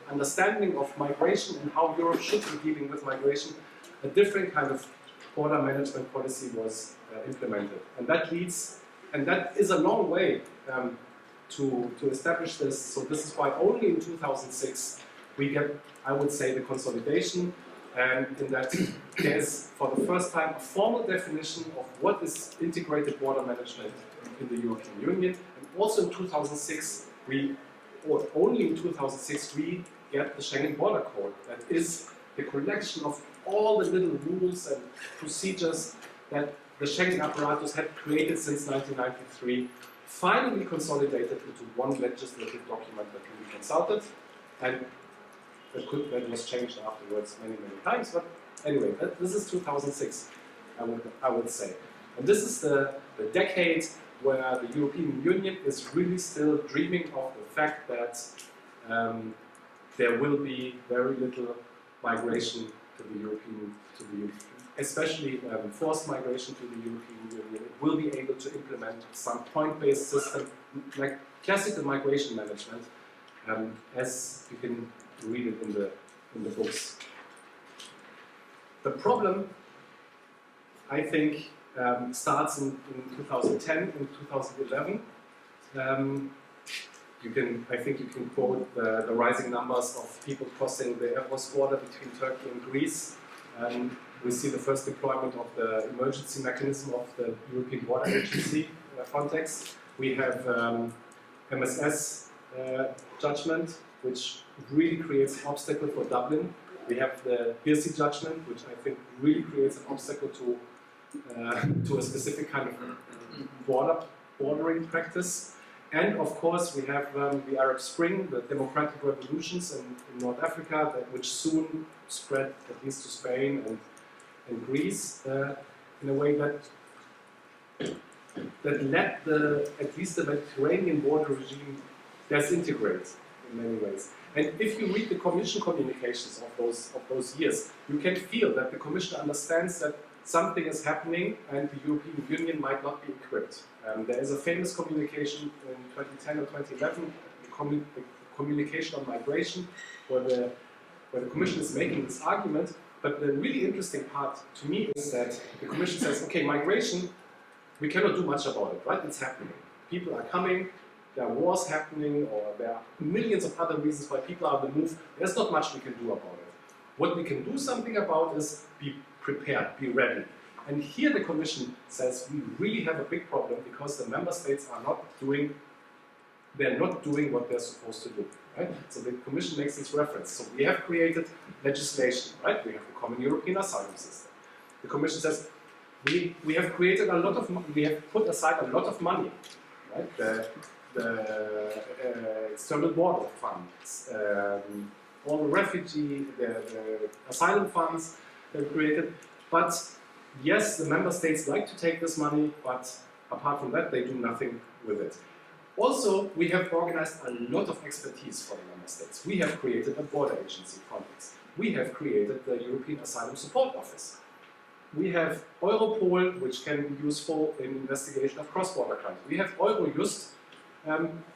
understanding of migration and how Europe should be dealing with migration, a different kind of border management policy was implemented. And that is a long way to establish this. So this is why only in 2006 we get, I would say, the consolidation, and in that there is, for the first time, a formal definition of what is integrated border management in the European Union. And also in 2006, only in 2006, we get the Schengen Border Code. That is the collection of all the little rules and procedures that the Schengen apparatus had created since 1993, finally consolidated into one legislative document that can be consulted, and that was changed afterwards many times. But anyway, this is 2006, I would say, and this is the decade where the European Union is really still dreaming of the fact that there will be very little migration to the European, especially forced migration to the European Union. It will be able to implement some point-based system, like classical migration management, as you can read it in the books. The problem, I think, starts in 2010 and 2011. I think you can quote the rising numbers of people crossing the Evros border between Turkey and Greece. We see the first deployment of the emergency mechanism of the European Border Agency Frontex. We have MSS judgment, which really creates an obstacle for Dublin. We have the PRC judgment, which I think really creates an obstacle to a specific kind of bordering practice. And of course, we have the Arab Spring, the democratic revolutions in North Africa, which soon spread at least to Spain and Greece in a way that let at least the Mediterranean border regime disintegrate in many ways. And if you read the Commission communications of those years, you can feel that the Commission understands that something is happening and the European Union might not be equipped. There is a famous communication in 2010 or 2011, the communication on migration, where the Commission is making this argument. But the really interesting part to me is that the Commission says, okay, migration, we cannot do much about it, right? It's happening. People are coming, there are wars happening, or there are millions of other reasons why people are on the move. There's not much we can do about it. What we can do something about is be prepared, be ready. And here the Commission says we really have a big problem because the member states are not doing what they're supposed to do, right? So the Commission makes this reference. So we have created legislation, right? We have the Common European Asylum System. The Commission says we have created we have put aside a lot of money, right? The external border funds, all the refugee, the asylum funds that were created. But yes, the member states like to take this money, but apart from that, they do nothing with it. Also, we have organized a lot of expertise for the member states. We have created a border agency, Frontex. We have created the European Asylum Support Office. We have Europol, which can be useful in investigation of cross-border crimes. We have Eurojust,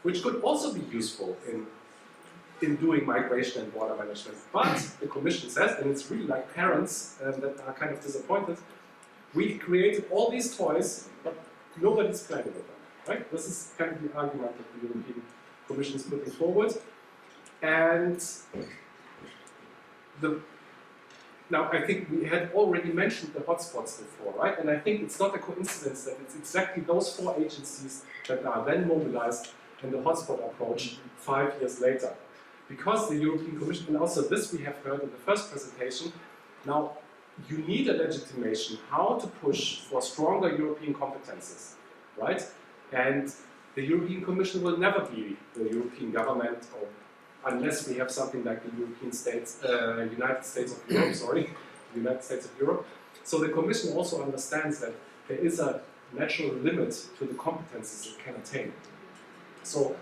which could also be useful in doing migration and border management. But the Commission says, and it's really like parents that are kind of disappointed, we created all these toys, but nobody's playing with them. Right? This is kind of the argument that the European Commission is putting forward. And now I think we had already mentioned the hotspots before, right? And I think it's not a coincidence that it's exactly those 4 agencies that are then mobilized in the hotspot approach 5 years later. Because the European Commission, and also this we have heard in the first presentation, now you need a legitimation how to push for stronger European competences, right? And the European Commission will never be the European government, or unless we have something like the United States of Europe, the United States of Europe. So the Commission also understands that there is a natural limit to the competences it can attain. So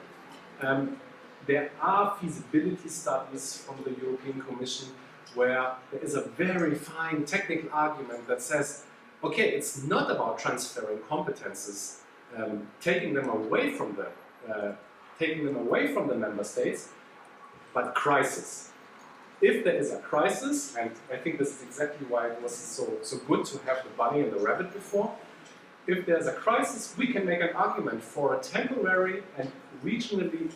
there are feasibility studies from the European Commission where there is a very fine technical argument that says, okay, it's not about transferring competences, taking them away from the member states, but crisis. If there is a crisis, and I think this is exactly why it was so good to have the bunny and the rabbit before, if there's a crisis, we can make an argument for a temporary and regionally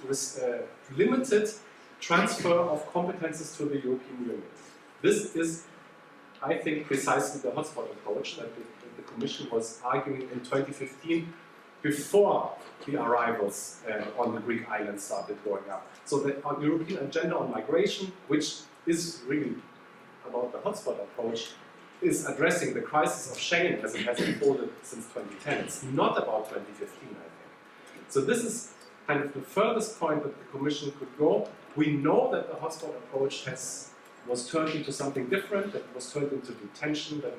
limited transfer of competences to the European Union. This is, I think, precisely the hotspot approach that the Commission was arguing in 2015 before the arrivals on the Greek islands started going up. So the European agenda on migration, which is really about the hotspot approach, is addressing the crisis of Schengen as it has unfolded since 2010. It's not about 2015, I think. So this is kind of the furthest point that the Commission could go. We know that the hotspot approach was turned into something different, that it was turned into detention, that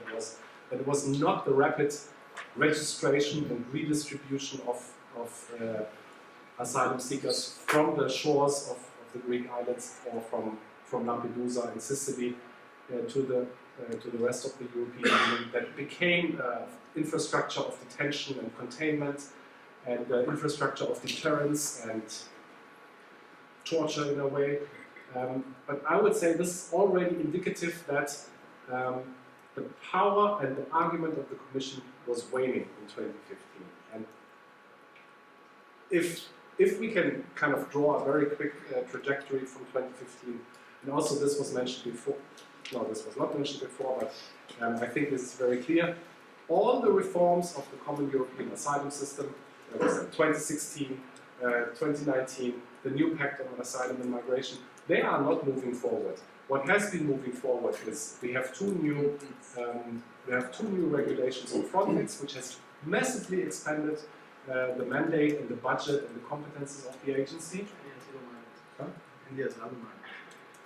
it was not the rapid registration and redistribution of asylum seekers from the shores of the Greek islands or from Lampedusa and Sicily to the rest of the European Union, that became infrastructure of detention and containment and infrastructure of deterrence and torture in a way. But I would say this is already indicative that the power and the argument of the Commission was waning in 2015. And if we can kind of draw a very quick trajectory from 2015, and also this was mentioned before, no, this was not mentioned before, but I think this is very clear. All the reforms of the common European asylum system, 2016, 2019, the new pact on asylum and migration, they are not moving forward. What has been moving forward is we have two new regulations on Frontex, which has massively expanded the mandate and the budget and the competences of the agency. Huh?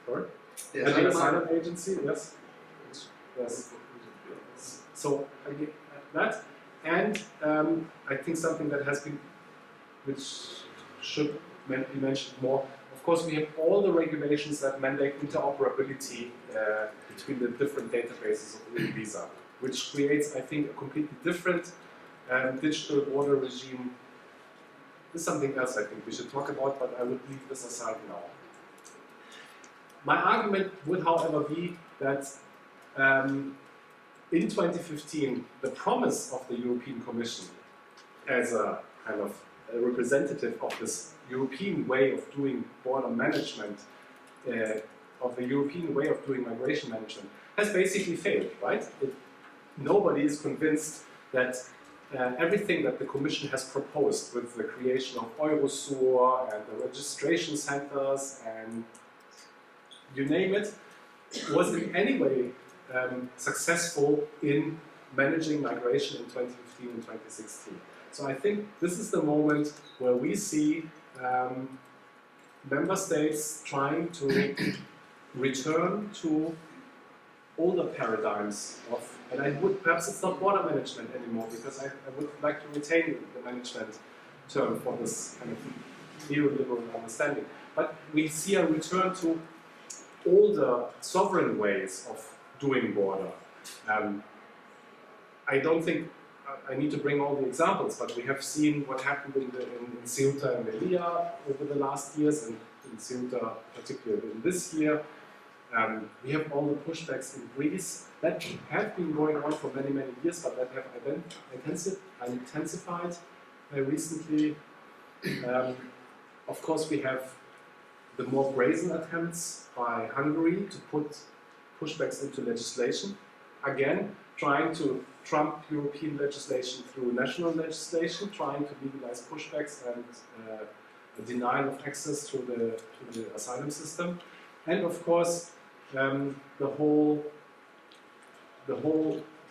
Sorry? And the asylum agency, yes. Yes. So that, and I think something that has been, which should be mentioned more. Of course, we have all the regulations that mandate interoperability between the different databases of the visa, which creates, I think, a completely different digital border regime. This is something else I think we should talk about, but I would leave this aside now. My argument would, however, be that in 2015, the promise of the European Commission as a kind of a representative of this European way of doing border management, of the European way of doing migration management, has basically failed, right? Nobody is convinced that everything that the Commission has proposed with the creation of Eurosur and the registration centers and you name it, was in any way successful in managing migration in 2015 and 2016. So I think this is the moment where we see member states trying to return to older paradigms of, and I would, perhaps it's not border management anymore, because I would like to retain the management term for this kind of neoliberal understanding. But we see a return to older sovereign ways of doing border. I don't think I need to bring all the examples, but we have seen what happened in Ceuta and Melilla over the last years, and in Ceuta particularly in this year. We have all the pushbacks in Greece that have been going on for many, many years, but that have intensified recently. Of course, we have the more brazen attempts by Hungary to put pushbacks into legislation. Again, trying to trump European legislation through national legislation, trying to legalize pushbacks and a denial of access to the asylum system. And of course, the whole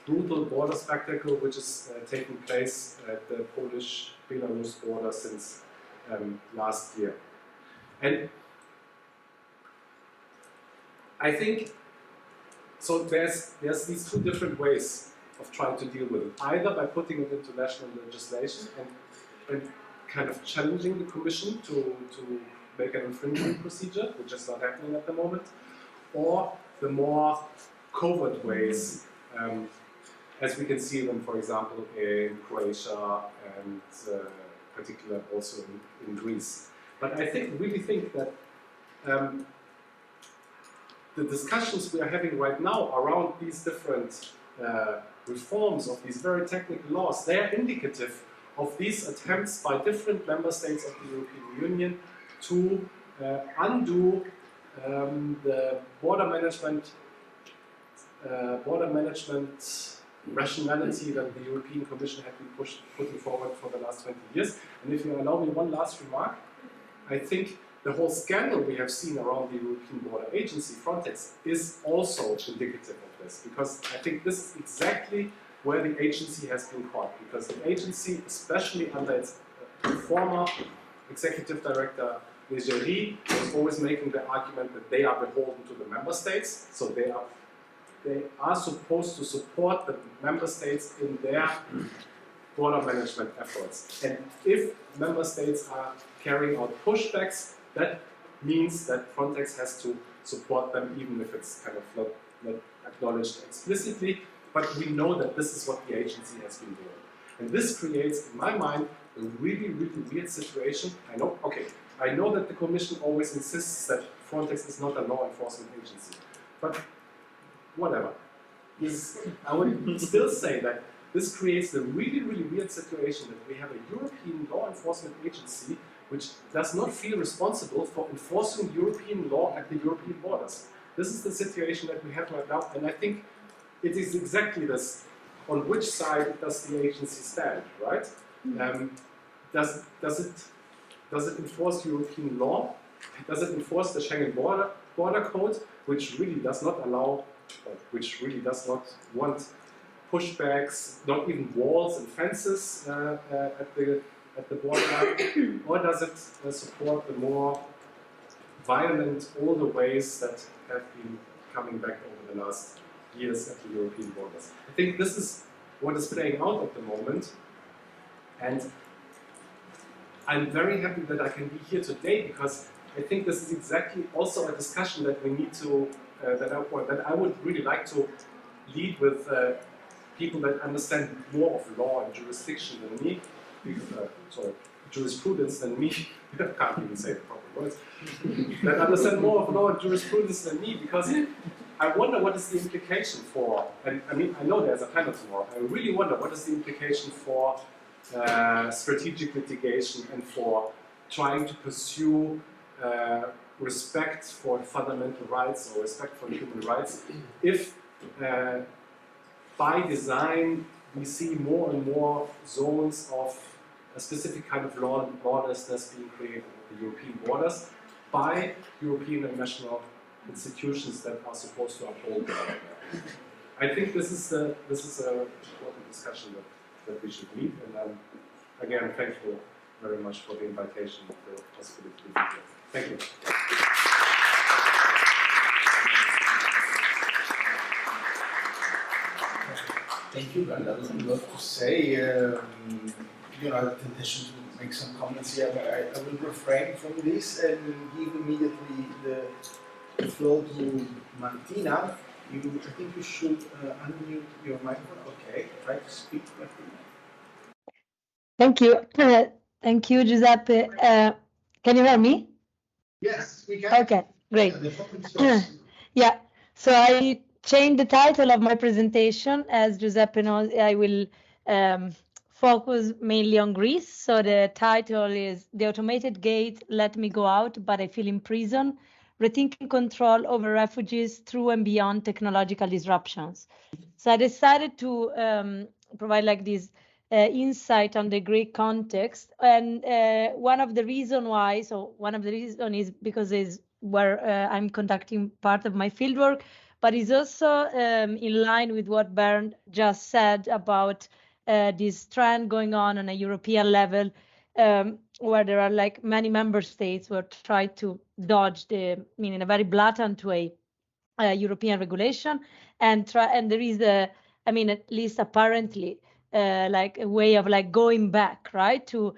brutal border spectacle which is taking place at the Polish-Belarus border since last year. And I think, so there's these two different ways of trying to deal with it. Either by putting it into national legislation and kind of challenging the Commission to make an infringement procedure, which is not happening at the moment, or the more covert ways, as we can see them, for example, in Croatia and particularly also in Greece. But I really think that the discussions we are having right now around these different reforms of these very technical laws, they are indicative of these attempts by different member states of the European Union to undo the border management rationality that the European Commission had been putting forward for the last 20 years. And if you allow me one last remark, I think the whole scandal we have seen around the European Border Agency, Frontex, is also indicative of this, because I think this is exactly where the agency has been caught, because the agency, especially under its former executive director, Legeri, was always making the argument that they are beholden to the member states, so they are supposed to support the member states in their border management efforts. And if member states are carrying out pushbacks, that means that Frontex has to support them, even if it's kind of not acknowledged explicitly. But we know that this is what the agency has been doing. And this creates, in my mind, a really, really weird situation. I know that the Commission always insists that Frontex is not a law enforcement agency. But whatever. I would still say that this creates a really, really weird situation that we have a European law enforcement agency which does not feel responsible for enforcing European law at the European borders. This is the situation that we have right now, and I think it is exactly this. On which side does the agency stand, right? Does it enforce European law? Does it enforce the Schengen border code, which really does not allow, which really does not want pushbacks, not even walls and fences at the border line, or does it support the more violent older ways that have been coming back over the last years at the European borders? I think this is what is playing out at the moment, and I'm very happy that I can be here today, because I think this is exactly also a discussion that we need to, that I would really like to lead with people that understand more of law and jurisdiction than me, jurisprudence than me, I can't even say the proper words, that understand more of law and jurisprudence than me, because I wonder what is the implication for, and I mean, I know there's a penalty law, I really wonder what is the implication for strategic litigation and for trying to pursue respect for fundamental rights or respect for human rights, if by design we see more and more zones of a specific kind of lawlessness being created at the European borders by European and national institutions that are supposed to uphold the law. I think this is an important discussion that we should lead, and again, thankful very much for the invitation and the possibility to be here. Thank you. Thank you, and I would love to say, I have the intention to make some comments here, but I will refrain from this and give immediately the floor to Martina. I think you should unmute your microphone. Okay, try to speak, Martina. Thank you. Thank you, Giuseppe. Can you hear me? Yes, we can. Okay, great. Yeah, Yeah, so I changed the title of my presentation. As Giuseppe knows, I will focus mainly on Greece. So the title is "The Automated Gate Let Me Go Out, But I Feel in Prison, Rethinking Control Over Refugees Through and Beyond Technological Disruptions." So I decided to provide like this insight on the Greek context, and one of the reasons is because it's where I'm conducting part of my fieldwork, but it's also in line with what Bernd just said about this trend going on a European level, where there are like many member states who try to dodge in a very blatant way, European regulation, and there is at least apparently, like a way of like going back, right, to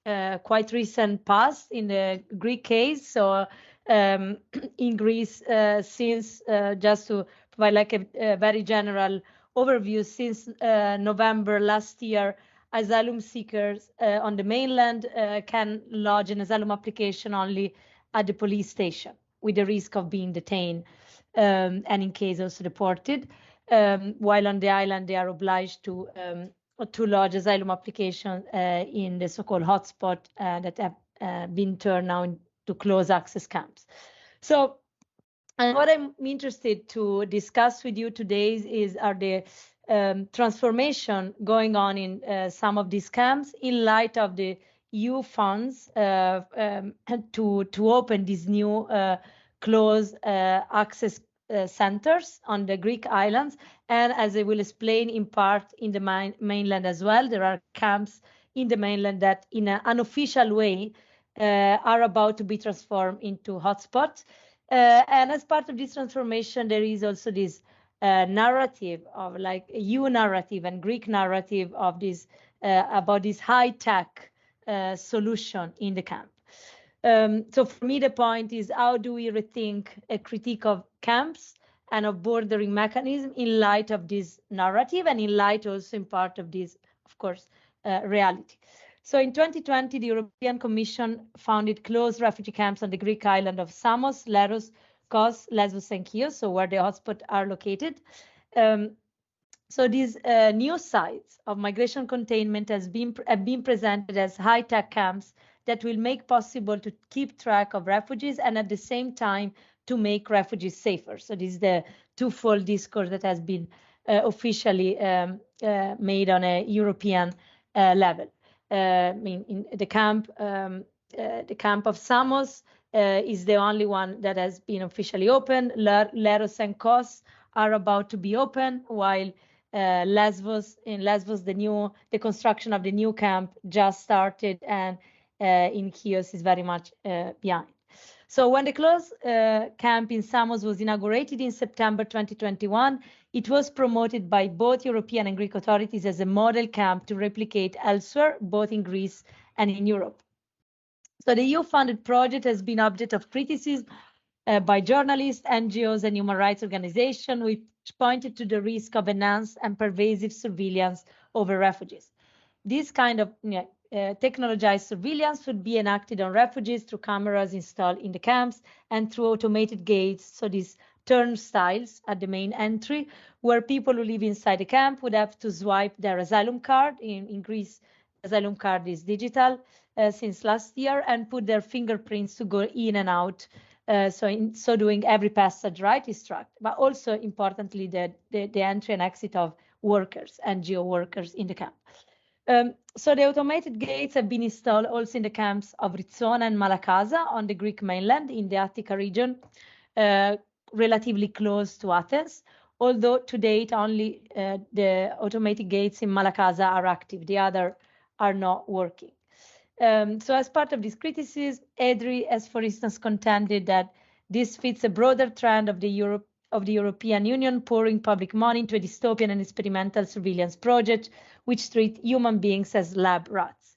a quite recent past in the Greek case. So in Greece, since just to provide like a very general overview, since November last year, asylum seekers on the mainland can lodge an asylum application only at the police station, with the risk of being detained and in case also deported. While on the island, they are obliged to lodge asylum application in the so-called hotspot that have been turned now into closed access camps. So And what I'm interested to discuss with you today are the transformation going on in some of these camps in light of the EU funds to open these new closed access centers on the Greek islands. And as I will explain in part in the mainland as well, there are camps in the mainland that in an unofficial way are about to be transformed into hotspots. And as part of this transformation, there is also this narrative of like a EU narrative and Greek narrative of this about this high-tech solution in the camp. So for me, the point is, how do we rethink a critique of camps and of bordering mechanism in light of this narrative and in light also in part of this, of course, reality. So in 2020, the European Commission founded closed refugee camps on the Greek island of Samos, Leros, Kos, Lesbos, and Chios, so where the hotspots are located. So these new sites of migration containment have been presented as high-tech camps that will make possible to keep track of refugees and at the same time to make refugees safer. So this is the twofold discourse that has been officially made on a European level. I mean, in the camp of Samos is the only one that has been officially opened. Leros and Kos are about to be open, while Lesbos, the construction of the new camp just started, and in Chios is very much behind. So when the closed camp in Samos was inaugurated in September 2021, it was promoted by both European and Greek authorities as a model camp to replicate elsewhere, both in Greece and in Europe. So the EU-funded project has been object of criticism by journalists, NGOs, and human rights organizations, which pointed to the risk of enhanced and pervasive surveillance over refugees. This kind of technologized surveillance would be enacted on refugees through cameras installed in the camps and through automated gates, so these turnstiles at the main entry, where people who live inside the camp would have to swipe their asylum card. In Greece, asylum card is digital since last year, and put their fingerprints to go in and out. So in so doing, every passage, right, is tracked. But also, importantly, the entry and exit of workers, NGO workers in the camp. So the automated gates have been installed also in the camps of Rizzona and Malakasa on the Greek mainland in the Attica region, relatively close to Athens, although to date only the automated gates in Malakasa are active, the other are not working. So as part of this criticism, EDRI has, for instance, contended that this fits a broader trend of the European Union pouring public money into a dystopian and experimental surveillance project which treat human beings as lab rats.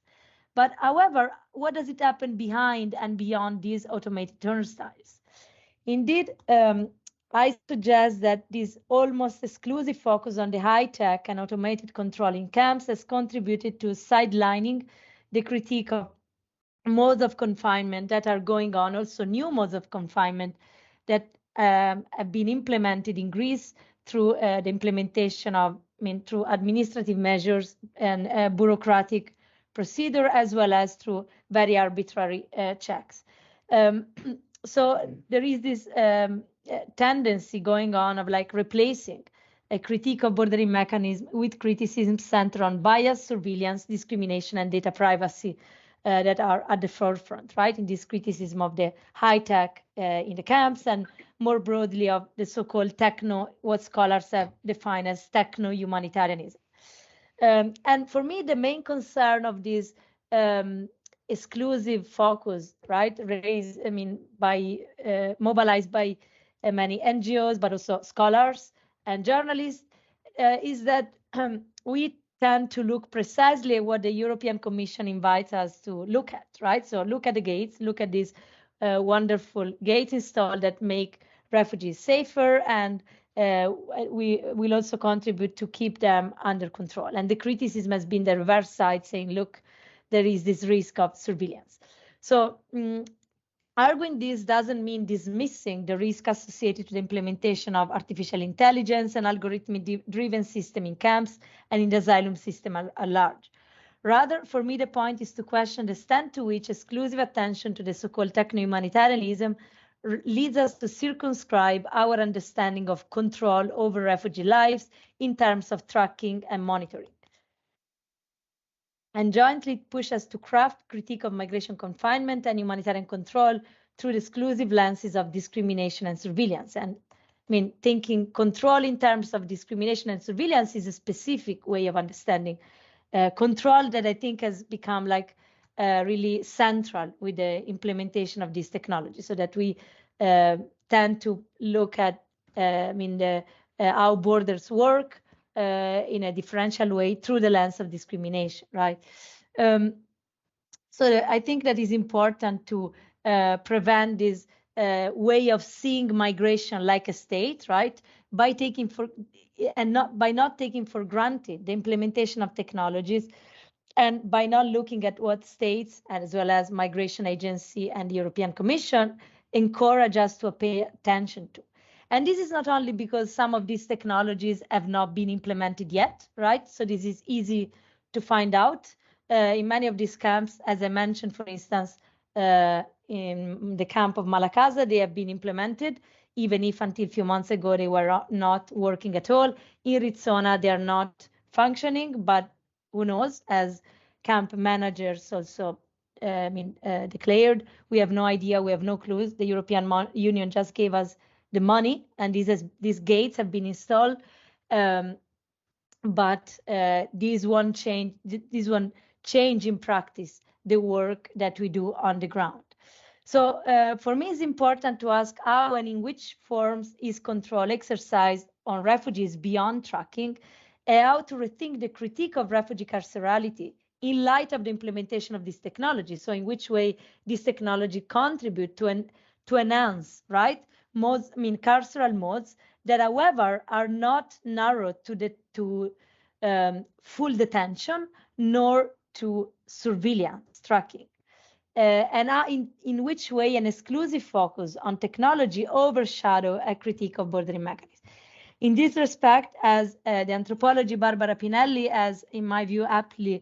But however, what does it happen behind and beyond these automated turnstiles? Indeed, I suggest that this almost exclusive focus on the high-tech and automated control in camps has contributed to sidelining the critique of modes of confinement that are going on, also new modes of confinement that have been implemented in Greece through the implementation of, through administrative measures and bureaucratic procedure, as well as through very arbitrary checks. So there is this tendency going on of like replacing a critique of bordering mechanism with criticism centered on bias, surveillance, discrimination, and data privacy that are at the forefront, right, in this criticism of the high-tech in the camps, and more broadly of the so-called techno, what scholars have defined as techno-humanitarianism. And for me, the main concern of this exclusive focus, right, raised, mobilized by many NGOs, but also scholars and journalists, is that we tend to look precisely at what the European Commission invites us to look at, right? So look at the gates, look at these wonderful gates installed that make refugees safer, and we will also contribute to keep them under control. And the criticism has been the reverse side, saying, look, there is this risk of surveillance. So arguing this doesn't mean dismissing the risk associated to the implementation of artificial intelligence and algorithmic-driven system in camps and in the asylum system at large. Rather, for me, the point is to question the extent to which exclusive attention to the so-called techno-humanitarianism leads us to circumscribe our understanding of control over refugee lives in terms of tracking and monitoring. And jointly push us to craft critique of migration confinement and humanitarian control through the exclusive lenses of discrimination and surveillance. And I mean, thinking control in terms of discrimination and surveillance is a specific way of understanding control that I think has become like really central with the implementation of this technology, so that we tend to look at how borders work in a differential way through the lens of discrimination, right? So I think that is important to prevent this way of seeing migration like a state, right? By not taking for granted the implementation of technologies, and by not looking at what states, as well as Migration Agency and the European Commission, encourage us to pay attention to. And this is not only because some of these technologies have not been implemented yet, right? So this is easy to find out. In many of these camps, as I mentioned, for instance, in the camp of Malacasa, they have been implemented, even if until a few months ago they were not working at all. In Rizzona, they are not functioning, but who knows, as camp managers also declared, we have no idea, we have no clues. The European Union just gave us the money, and these gates have been installed, but these won't change in practice the work that we do on the ground. So for me, it's important to ask how and in which forms is control exercised on refugees beyond tracking, and how to rethink the critique of refugee carcerality in light of the implementation of this technology. So in which way this technology contribute to enhance, right, modes, carceral modes that, however, are not narrowed to full detention nor to surveillance tracking. And in which way an exclusive focus on technology overshadow a critique of bordering mechanisms. In this respect, as the anthropology Barbara Pinelli has, in my view, aptly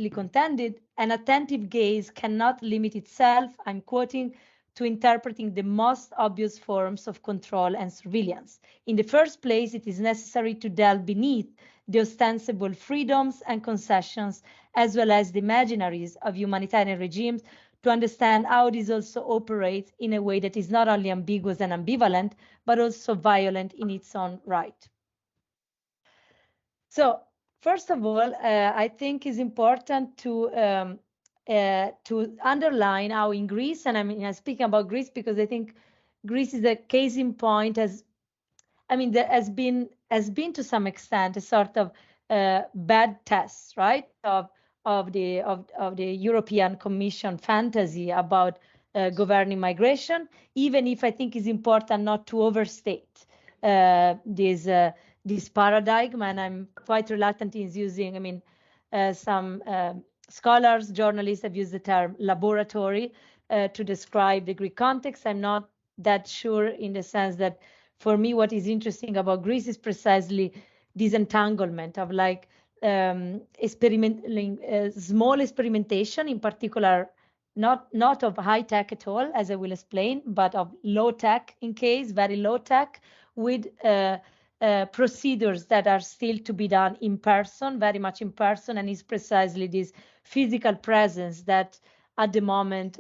contended, an attentive gaze cannot limit itself, I'm quoting, to interpreting the most obvious forms of control and surveillance. In the first place, it is necessary to delve beneath the ostensible freedoms and concessions, as well as the imaginaries of humanitarian regimes, to understand how this also operates in a way that is not only ambiguous and ambivalent, but also violent in its own right. So, first of all, I think it's important to underline how in Greece, and I'm speaking about Greece because I think Greece is a case in point, there has been to some extent a sort of bad test, right, of the European Commission fantasy about governing migration, even if I think it's important not to overstate this paradigm, and I'm quite reluctant in using, some scholars, journalists have used the term laboratory to describe the Greek context. I'm not that sure, in the sense that for me what is interesting about Greece is precisely this entanglement of small experimentation, in particular not of high tech at all, as I will explain, but of low tech, in case very low tech, with procedures that are still to be done in person, very much in person, and is precisely this physical presence that at the moment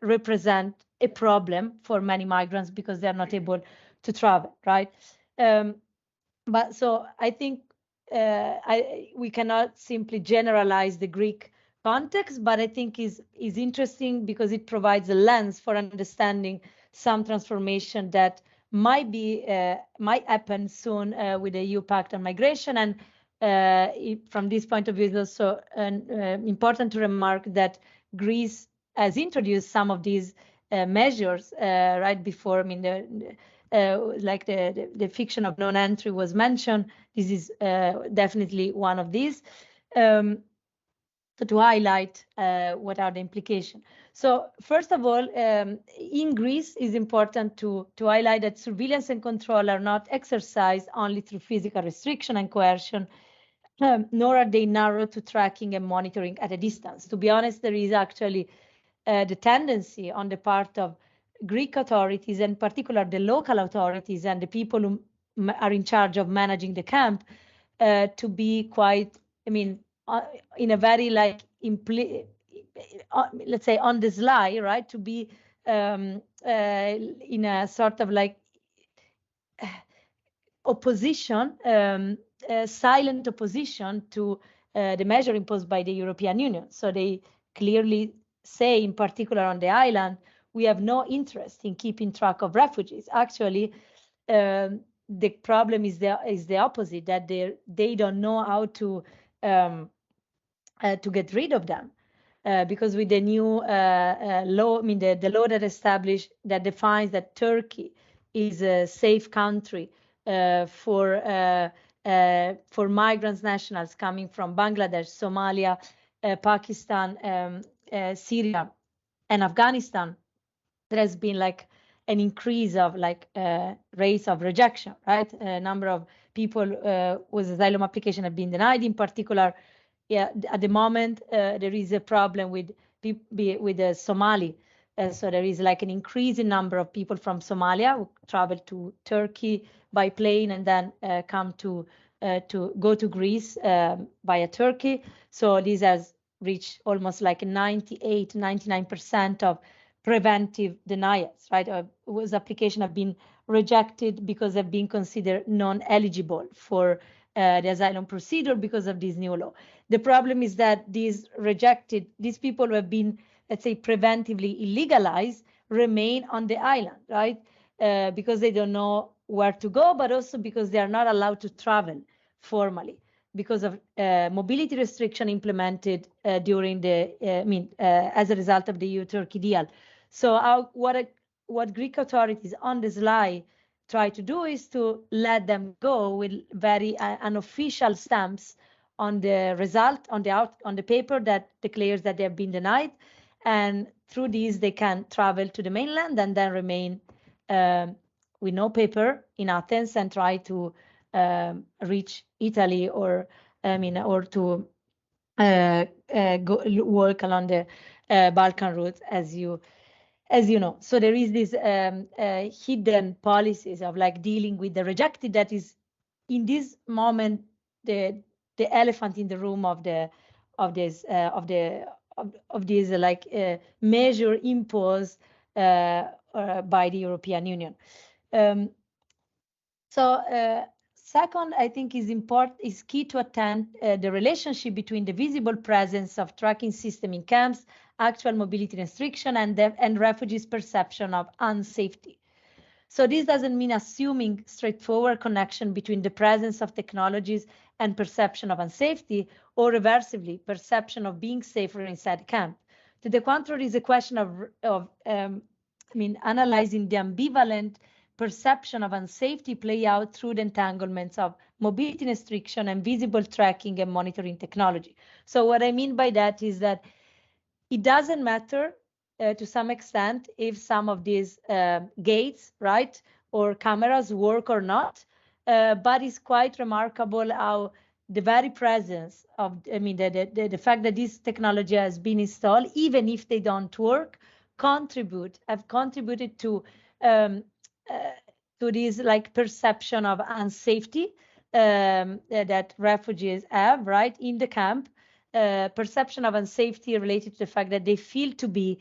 represent a problem for many migrants because they are not able to travel, right? But so I think we cannot simply generalize the Greek context, but I think is interesting because it provides a lens for understanding some transformation that might happen soon with the EU Pact on Migration. And from this point of view, it's also important to remark that Greece has introduced some of these measures right before. Like the fiction of non-entry was mentioned. This is definitely one of these. So to highlight what are the implications. So first of all, in Greece, it's important to highlight that surveillance and control are not exercised only through physical restriction and coercion, nor are they narrow to tracking and monitoring at a distance. To be honest, there is actually the tendency on the part of Greek authorities, in particular the local authorities and the people who are in charge of managing the camp, to be quite, I mean, in a very like let's say on the sly, right? To be in a sort of like opposition, silent opposition to the measure imposed by the European Union. So they clearly say, in particular on the island, we have no interest in keeping track of refugees. Actually, the problem is the opposite, that they don't know how to get rid of them. Because with the new law, I mean the law that established, that defines that Turkey is a safe country for migrants nationals coming from Bangladesh, Somalia, Pakistan, Syria, and Afghanistan, there has been like an increase of like rates of rejection, right? A number of people with asylum application have been denied. In particular, yeah, at the moment there is a problem with the Somali. So there is like an increase in number of people from Somalia who travel to Turkey by plane and then come to go to Greece via Turkey. So this has reached almost like 98-99% of preventive denials, right? Whose application have been rejected because they've been considered non-eligible for the asylum procedure because of this new law. The problem is that these people who have been, let's say, preventively illegalized remain on the island, right? Because they don't know where to go, but also because they are not allowed to travel formally because of mobility restriction implemented during the, as a result of the EU-Turkey deal. So what Greek authorities on the sly try to do is to let them go with very unofficial stamps on the result, on the paper that declares that they have been denied, and through these they can travel to the mainland and then remain with no paper in Athens and try to reach Italy or to work along the Balkan route, as you know. So there is this hidden policies of like dealing with the rejected that is in this moment the elephant in the room of this measure imposed by the European Union. Second, I think is key to attend the relationship between the visible presence of tracking system in camps, actual mobility restriction, and refugees' perception of unsafety. So this doesn't mean assuming straightforward connection between the presence of technologies and perception of unsafety, or reversibly, perception of being safer inside the camp. To the contrary, is a question of analyzing the ambivalent perception of unsafety play out through the entanglements of mobility restriction and visible tracking and monitoring technology. So what I mean by that is that it doesn't matter to some extent if some of these gates, right, or cameras work or not, but it's quite remarkable how the very presence of, the fact that this technology has been installed, even if they don't work, have contributed to this like perception of unsafety that refugees have, right, in the camp. Perception of unsafety related to the fact that they feel to be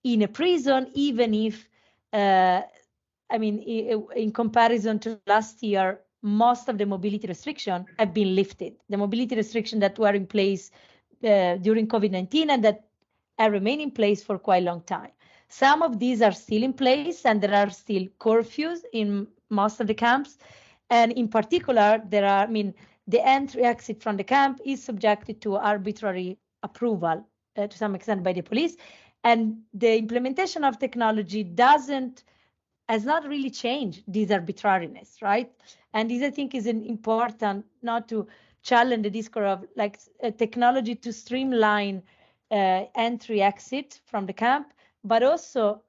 in a prison, even if, in comparison to last year, most of the mobility restrictions have been lifted. The mobility restrictions that were in place during COVID-19 and that remain in place for quite a long time. Some of these are still in place, and there are still curfews in most of the camps. And in particular, the entry-exit from the camp is subjected to arbitrary approval to some extent by the police. And the implementation of technology has not really changed this arbitrariness, right? And this, I think, is important not to challenge the discourse of like technology to streamline entry-exit from the camp, but also,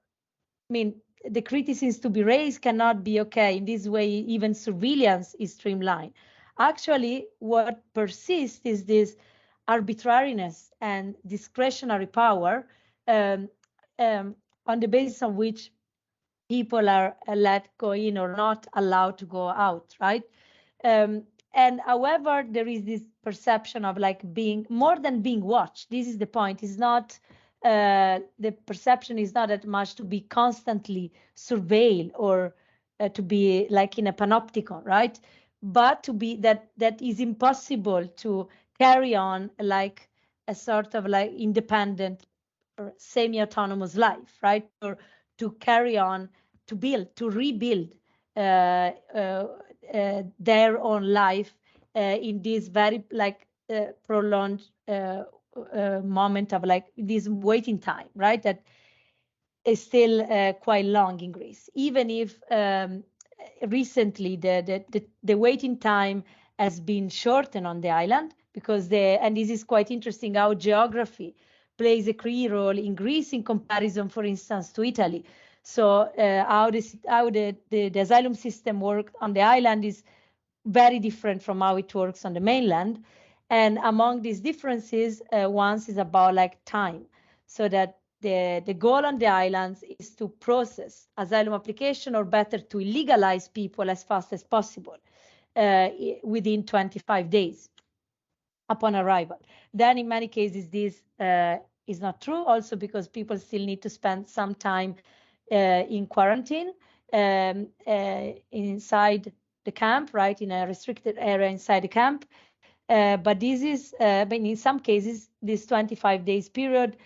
the criticisms to be raised cannot be, okay, in this way, even surveillance is streamlined. Actually, what persists is this arbitrariness and discretionary power on the basis of which people are let go in or not allowed to go out, right? And however, there is this perception of like being more than being watched. This is the point. It's not the perception is not that much to be constantly surveilled or to be like in a panopticon, right? But to be that is impossible to carry on like a sort of like independent or semi-autonomous life, right? Or to carry on to build, to rebuild their own life in this very like prolonged moment of like this waiting time, right? That is still quite long in Greece, even if recently the waiting time has been shortened on the island, because and this is quite interesting how geography plays a key role in Greece in comparison, for instance, to Italy. So how the asylum system works on the island is very different from how it works on the mainland. And among these differences, one is about like time, so that the goal on the islands is to process asylum application, or better, to illegalize people as fast as possible within 25 days upon arrival. Then in many cases, this is not true, also because people still need to spend some time in quarantine inside the camp, right, in a restricted area inside the camp. But this is, in some cases, this 25 days period,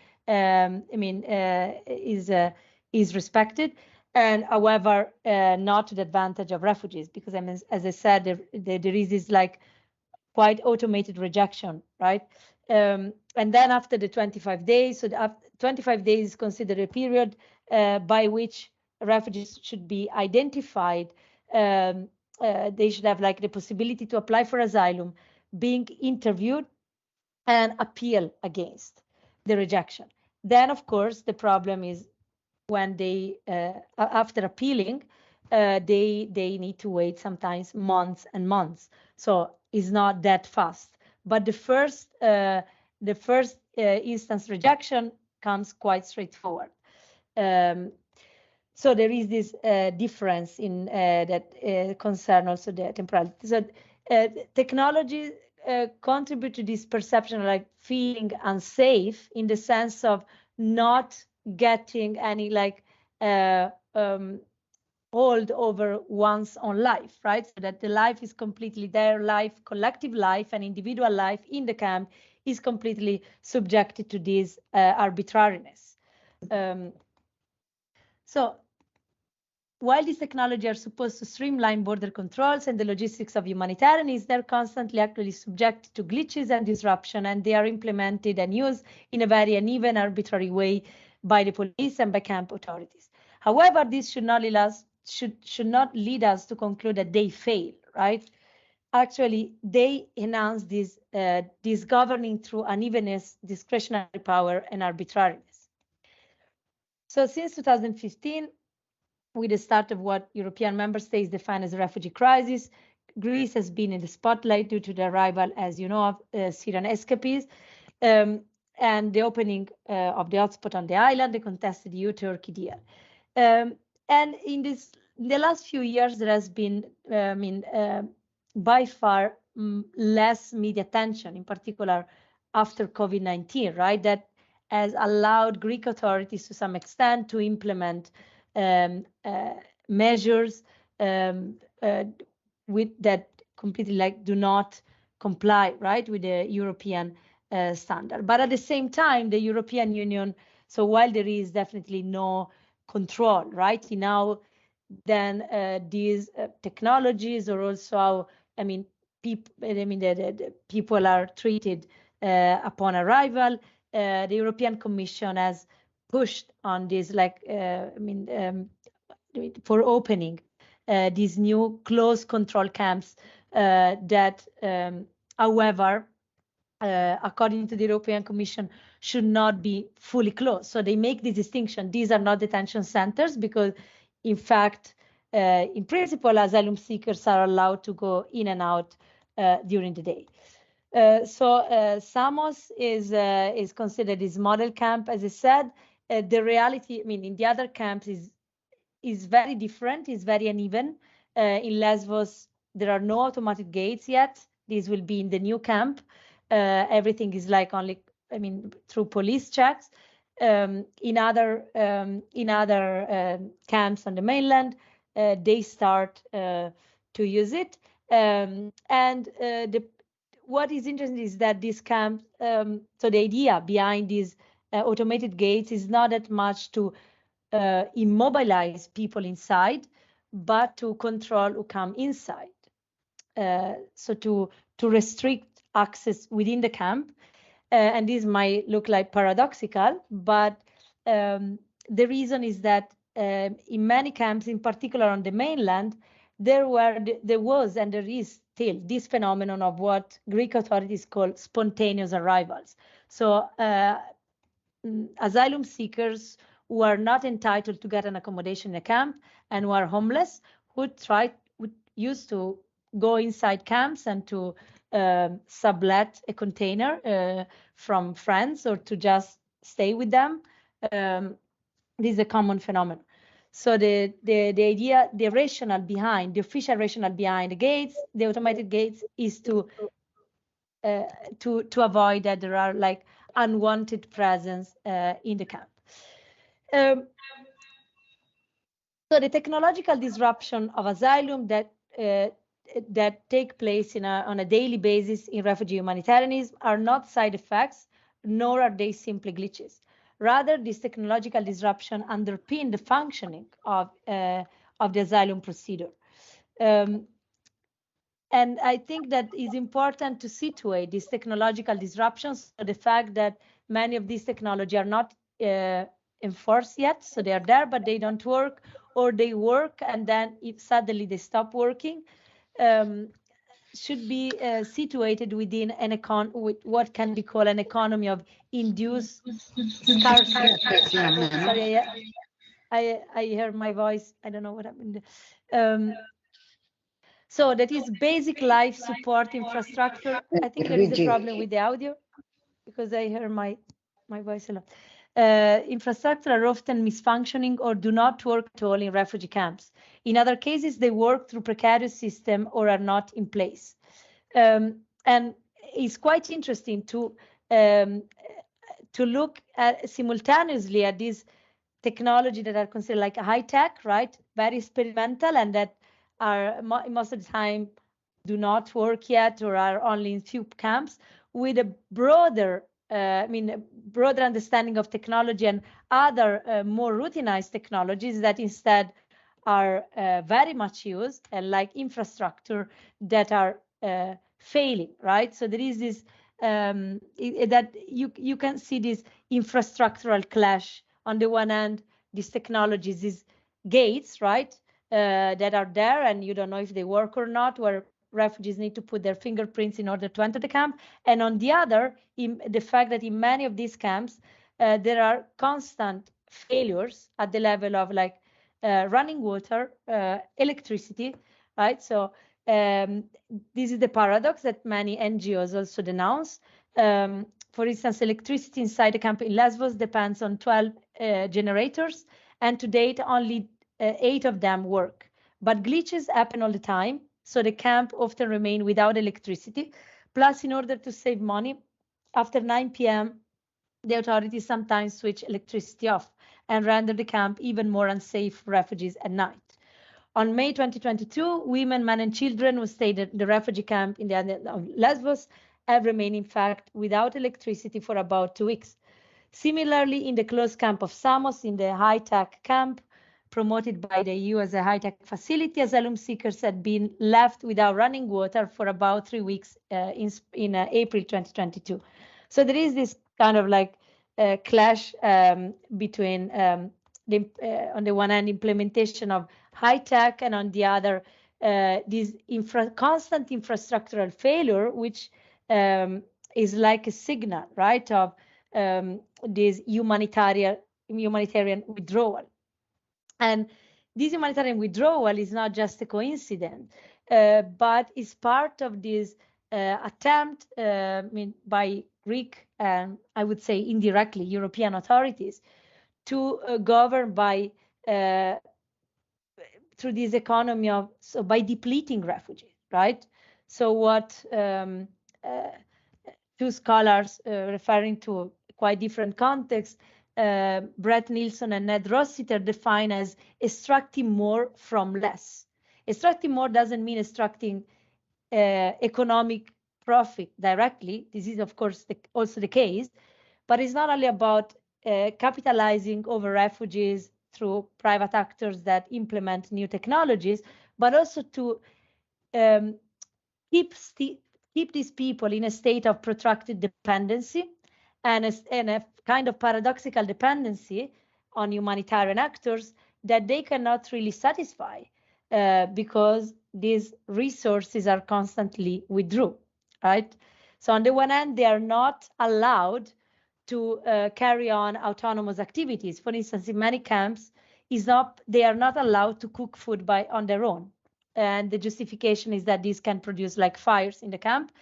is respected, and however, not to the advantage of refugees, because as I said, there is this like quite automated rejection, right? And then after the 25 days, so 25 days is considered a period by which refugees should be identified. They should have like the possibility to apply for asylum, being interviewed, and appeal against the rejection. Then, of course, the problem is when they, after appealing, they need to wait sometimes months and months. So it's not that fast. But the first instance rejection comes quite straightforward. So there is this difference in that concern also the temporality. So technology contribute to this perception of like feeling unsafe, in the sense of not getting any like hold over one's own life, right? So that the life is completely, their life, collective life and individual life in the camp is completely subjected to this arbitrariness. So while these technologies are supposed to streamline border controls and the logistics of humanitarianism, they're constantly actually subjected to glitches and disruption, and they are implemented and used in a very uneven, arbitrary way by the police and by camp authorities. However, this should not lead us to conclude that they fail, right? Actually, they enhance this governing through unevenness, discretionary power, and arbitrariness. So since 2015, with the start of what European member states define as a refugee crisis, Greece has been in the spotlight due to the arrival, as you know, of Syrian escapees, and the opening of the hotspot on the island, the contested EU-Turkey deal. And in the last few years, there has been, by far less media attention, in particular after COVID-19, right? That has allowed Greek authorities to some extent to implement measures with that completely like do not comply, right, with the European standard. But at the same time, the European Union, so while there is definitely no control, right, now then these technologies are also how, the people are treated upon arrival. The European Commission has pushed on this, like, for opening these new close control camps that, however, according to the European Commission, should not be fully closed. So they make this distinction. These are not detention centers because, in fact, in principle, asylum seekers are allowed to go in and out during the day. Samos is considered this model camp, as I said. The reality, in the other camps is is very different, is very uneven. In Lesbos, there are no automated gates yet. This will be in the new camp. Everything is like only, I mean, through police checks. In other camps on the mainland, they start to use it. What is interesting is that this camp, so the idea behind these automated gates is not that much to immobilize people inside, but to control who come inside. So to restrict access within the camp. And this might look like paradoxical, but the reason is that in many camps, in particular on the mainland, there was and there is still this phenomenon of what Greek authorities call spontaneous arrivals. So asylum seekers who are not entitled to get an accommodation in a camp and who are homeless would used to go inside camps and to sublet a container from friends or to just stay with them. This is a common phenomenon. So the idea, the rationale behind, the official rationale behind the gates, the automated gates, is to avoid that there are like unwanted presence in the camp. So the technological disruption of asylum that take place on a daily basis in refugee humanitarianism are not side effects, nor are they simply glitches. Rather, this technological disruption underpin the functioning of the asylum procedure. And I think that it's important to situate these technological disruptions, so the fact that many of these technologies are not enforced yet, so they are there, but they don't work, or they work and then if suddenly they stop working, should be situated within with what can be called an economy of induced scarcity. Sorry, I hear my voice. I don't know what happened. So that is basic life support infrastructure. I think there is a problem with the audio because I hear my voice a lot. Infrastructure are often misfunctioning or do not work at all in refugee camps. In other cases, they work through precarious system or are not in place. And it's quite interesting to look at simultaneously at these technology that are considered like high tech, right? Very experimental, and that are most of the time do not work yet or are only in few camps, with a broader broader understanding of technology and other more routinized technologies that instead are very much used, and like infrastructure that are failing, right? So there is this that you can see this infrastructural clash. On the one hand, these technologies, these gates, right, that are there and you don't know if they work or not, where refugees need to put their fingerprints in order to enter the camp. And on the other, the fact that in many of these camps, there are constant failures at the level of like running water, electricity, right? So this is the paradox that many NGOs also denounce. For instance, electricity inside the camp in Lesbos depends on 12 generators, and to date, only 8 of them work. But glitches happen all the time, so the camp often remain without electricity. Plus, in order to save money, after 9 p.m., the authorities sometimes switch electricity off and render the camp even more unsafe for refugees at night. On May 2022, women, men, and children who stayed at the refugee camp in the island of Lesbos have remained, in fact, without electricity for about 2 weeks. Similarly, in the closed camp of Samos, in the high-tech camp promoted by the EU as a high-tech facility, asylum seekers had been left without running water for about 3 weeks in April 2022. So there is this kind of like clash between on the one hand, implementation of high tech, and on the other, this constant infrastructural failure, which is like a signal, right, of this humanitarian withdrawal. And this humanitarian withdrawal is not just a coincidence, but is part of this attempt by Greek, and I would say indirectly European authorities, to govern by through this economy of, so by depleting refugees, right? So what two scholars referring to quite different contexts, Brett Nielsen and Ned Rossiter, define as extracting more from less. Extracting more doesn't mean extracting economic profit directly. This is, of course, also the case, but it's not only about capitalizing over refugees through private actors that implement new technologies, but also to keep these people in a state of protracted dependency and a kind of paradoxical dependency on humanitarian actors that they cannot really satisfy because these resources are constantly withdrawn, right? So on the one hand, they are not allowed to carry on autonomous activities. For instance, in many camps, they are not allowed to cook food on their own. And the justification is that these can produce like fires in the camp.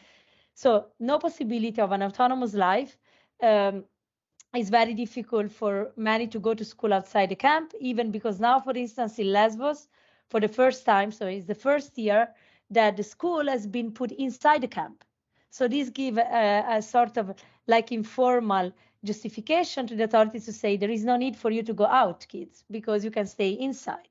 So no possibility of an autonomous life. It's very difficult for many to go to school outside the camp, even because now, for instance, in Lesbos, for the first time, so it's the first year that the school has been put inside the camp. So this gives a sort of like informal justification to the authorities to say there is no need for you to go out, kids, because you can stay inside.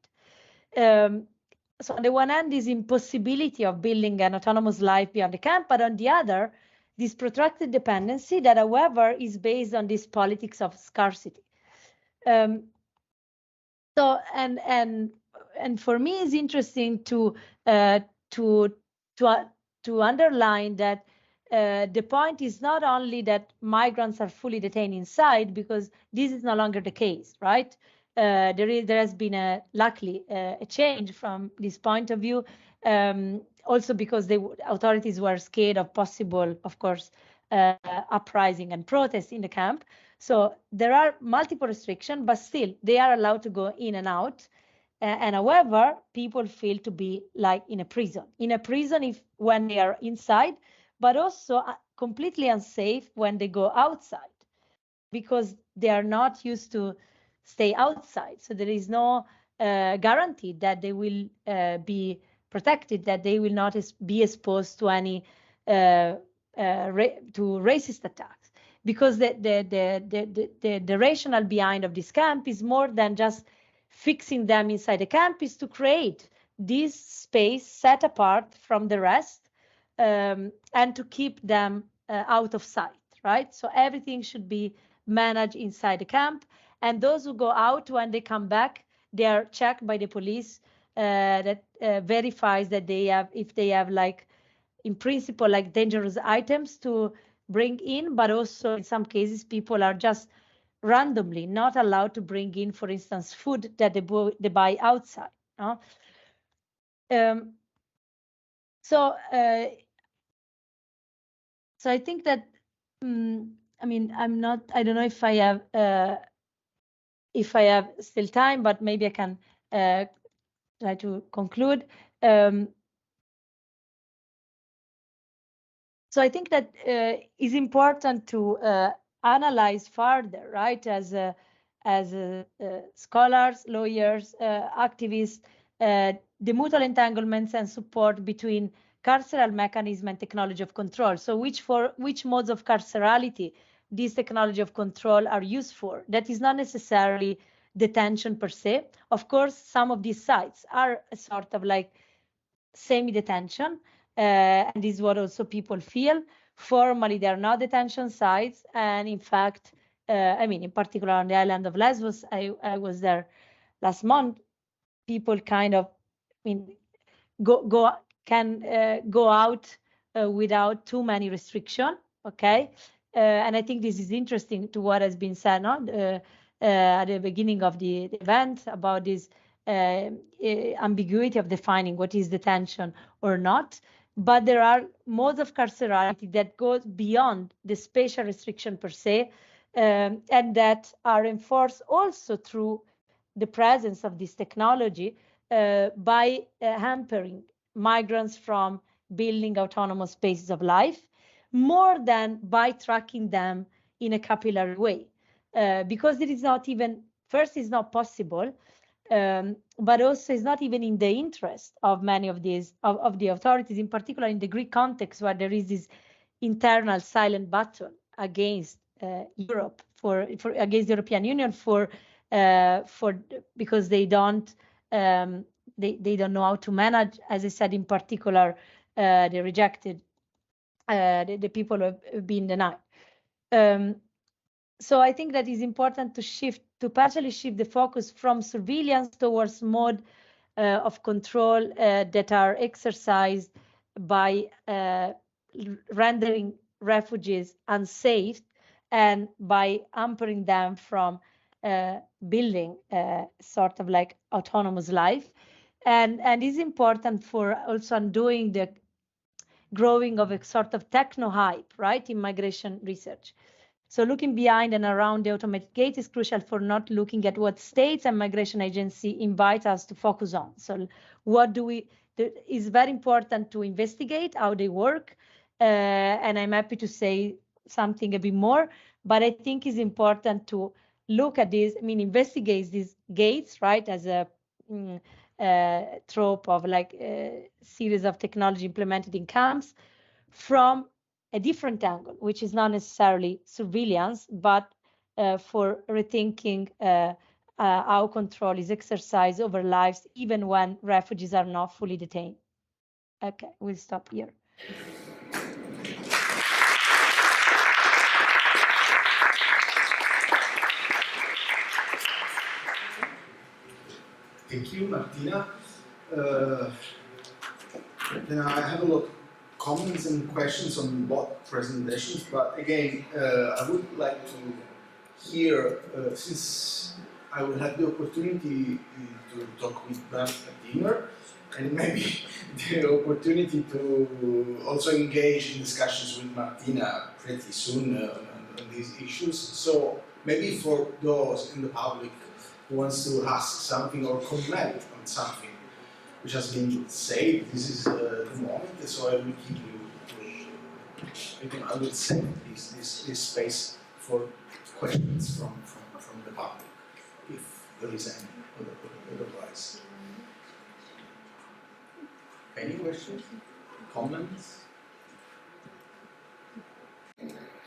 So on the one hand, this impossibility of building an autonomous life beyond the camp, but on the other, this protracted dependency that, however, is based on this politics of scarcity. So and for me, it's interesting to underline that the point is not only that migrants are fully detained inside, because this is no longer the case, right? There has been luckily a change from this point of view, also because the authorities were scared of possible, of course, uprising and protests in the camp. So there are multiple restrictions, but still they are allowed to go in and out. And however, people feel to be like in a prison when they are inside, but also completely unsafe when they go outside, because they are not used to stay outside. So there is no guarantee that they will be protected, that they will not be exposed to any to racist attacks, because the rationale behind of this camp is more than just fixing them inside the camp, is to create this space set apart from the rest, and to keep them out of sight, right? So everything should be managed inside the camp, and those who go out, when they come back, they are checked by the police that verifies that if they have, like, in principle, like dangerous items to bring in, but also in some cases people are just randomly not allowed to bring in, for instance, food that they buy outside. No? So I think that I mean, I don't know if I have still time, but maybe I can try to conclude. So I think that it's important to analyze further, right? As scholars, lawyers, activists, the mutual entanglements and support between carceral mechanism and technology of control. So which modes of carcerality this technology of control are used for? That is not necessarily detention per se. Of course, some of these sites are a sort of like semi-detention, and this is what also people feel. Formally, they are not detention sites, and in fact, I mean, in particular on the island of Lesbos, I was there last month. People kind of, I mean, can go out without too many restrictions. Okay, and I think this is interesting to what has been said at the beginning of the event about this ambiguity of defining what is detention or not. But there are modes of carcerality that go beyond the spatial restriction per se, and that are enforced also through the presence of this technology by hampering migrants from building autonomous spaces of life, more than by tracking them in a capillary way. Because it is not even, first, it's not possible but also it's not even in the interest of many of these of the authorities, in particular in the Greek context, where there is this internal silent battle against Europe for against the European Union because they don't know how to manage, as I said, in particular the rejected the people who have been denied. So I think that is important to partially shift the focus from surveillance towards mode of control that are exercised by rendering refugees unsafe and by hampering them from building sort of like autonomous life. And it's important for also undoing the growing of a sort of techno hype, right, in migration research. So looking behind and around the automated gate is crucial for not looking at what states and migration agency invite us to focus on. So it's very important to investigate how they work. And I'm happy to say something a bit more, but I think it's important to look at this, investigate these gates, right, as a trope of like a series of technology implemented in camps from a different angle, which is not necessarily surveillance, but for rethinking how control is exercised over lives, even when refugees are not fully detained. Okay, we'll stop here. Thank you, Martina. Then I have a lot of comments and questions on both presentations, but again, I would like to hear, since I will have the opportunity to talk with them at dinner, and maybe the opportunity to also engage in discussions with Martina pretty soon on these issues. So maybe for those in the public who wants to ask something or comment on something which has been said, this is the moment, so I will give you, I will save this space for questions from the public, if there is any otherwise. Any questions? Comments?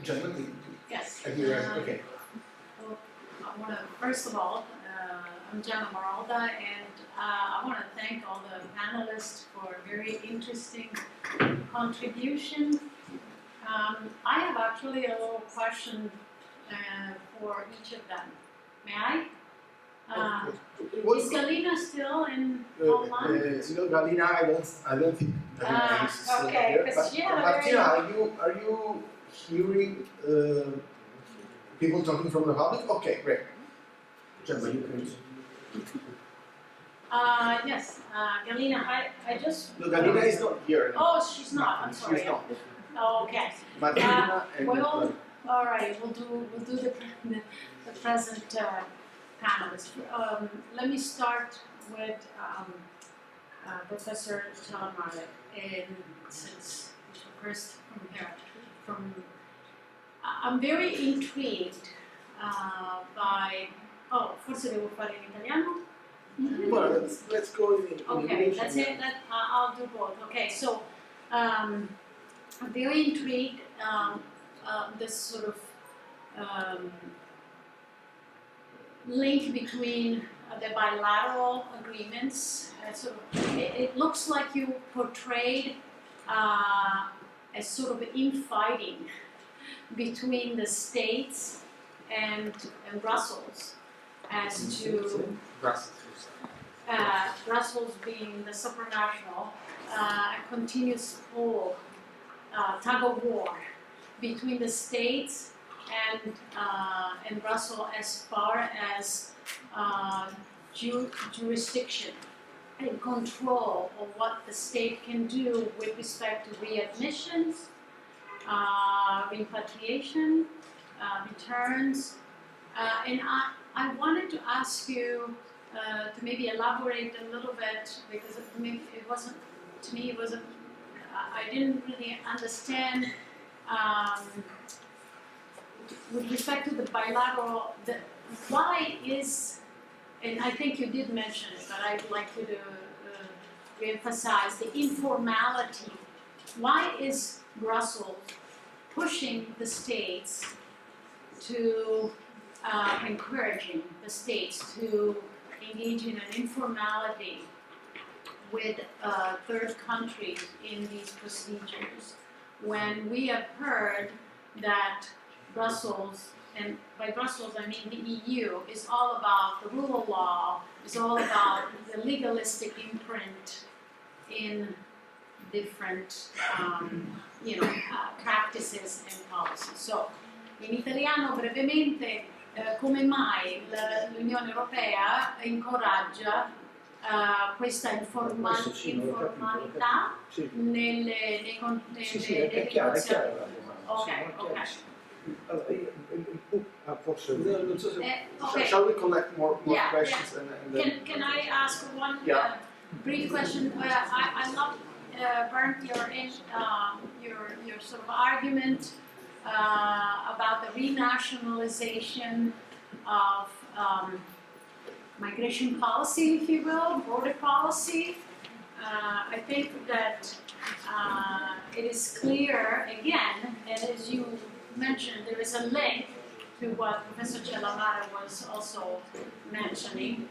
Gentlemen? Yes. Okay. Well, I want to, first of all, I'm Gianna Maralda, and I want to thank all the panelists for a very interesting contribution. I have actually a little question for each of them. May I? Is Galina still in online? Galina, I don't think Galina is still okay, here. because she had a Martina, very... are you hearing people talking from the public? Okay, great. Gemma, you can. Yes, Galina, I just... No, Galina is not here. Oh, she's not. I'm sorry. She's not. Oh, okay. Martina and well, all right. We'll do the present panelists. Let me start with Professor Chalamare, and since first from here, I'm very intrigued by. Oh, forse devo fare in italiano. Well, let's go in Okay, English. let's say that I'll do both. Okay, so I'm very intrigued. This sort of link between the bilateral agreements. It looks like you portrayed a sort of infighting between the states and Brussels as to Brussels being the supranational, a continuous pull, tug of war between the states and Brussels as far as jurisdiction and control of what the state can do with respect to readmissions, repatriation, returns, and I wanted to ask you to maybe elaborate a little bit, because it wasn't, to me it wasn't, I didn't really understand with respect to the bilateral, why is and I think you did mention it, but I'd like you to re-emphasize the informality. Why is Brussels pushing the states to, encouraging the states to engage in an informality with third countries in these procedures, when we have heard that Brussels, and by Brussels I mean the EU, is all about the rule of law, is all about the legalistic imprint in different practices and policies. So, in italiano brevemente, come mai l'Unione Europea incoraggia questa informalità nelle negoziazioni? Ok. Shall we collect more questions? Yeah. And then Can I ask one brief question? I love Bernd your sort of argument about the renationalization of migration policy, if you will, border policy. I think that it is clear, again, and as you mentioned, there is a link to what Professor Cellamara was also mentioning.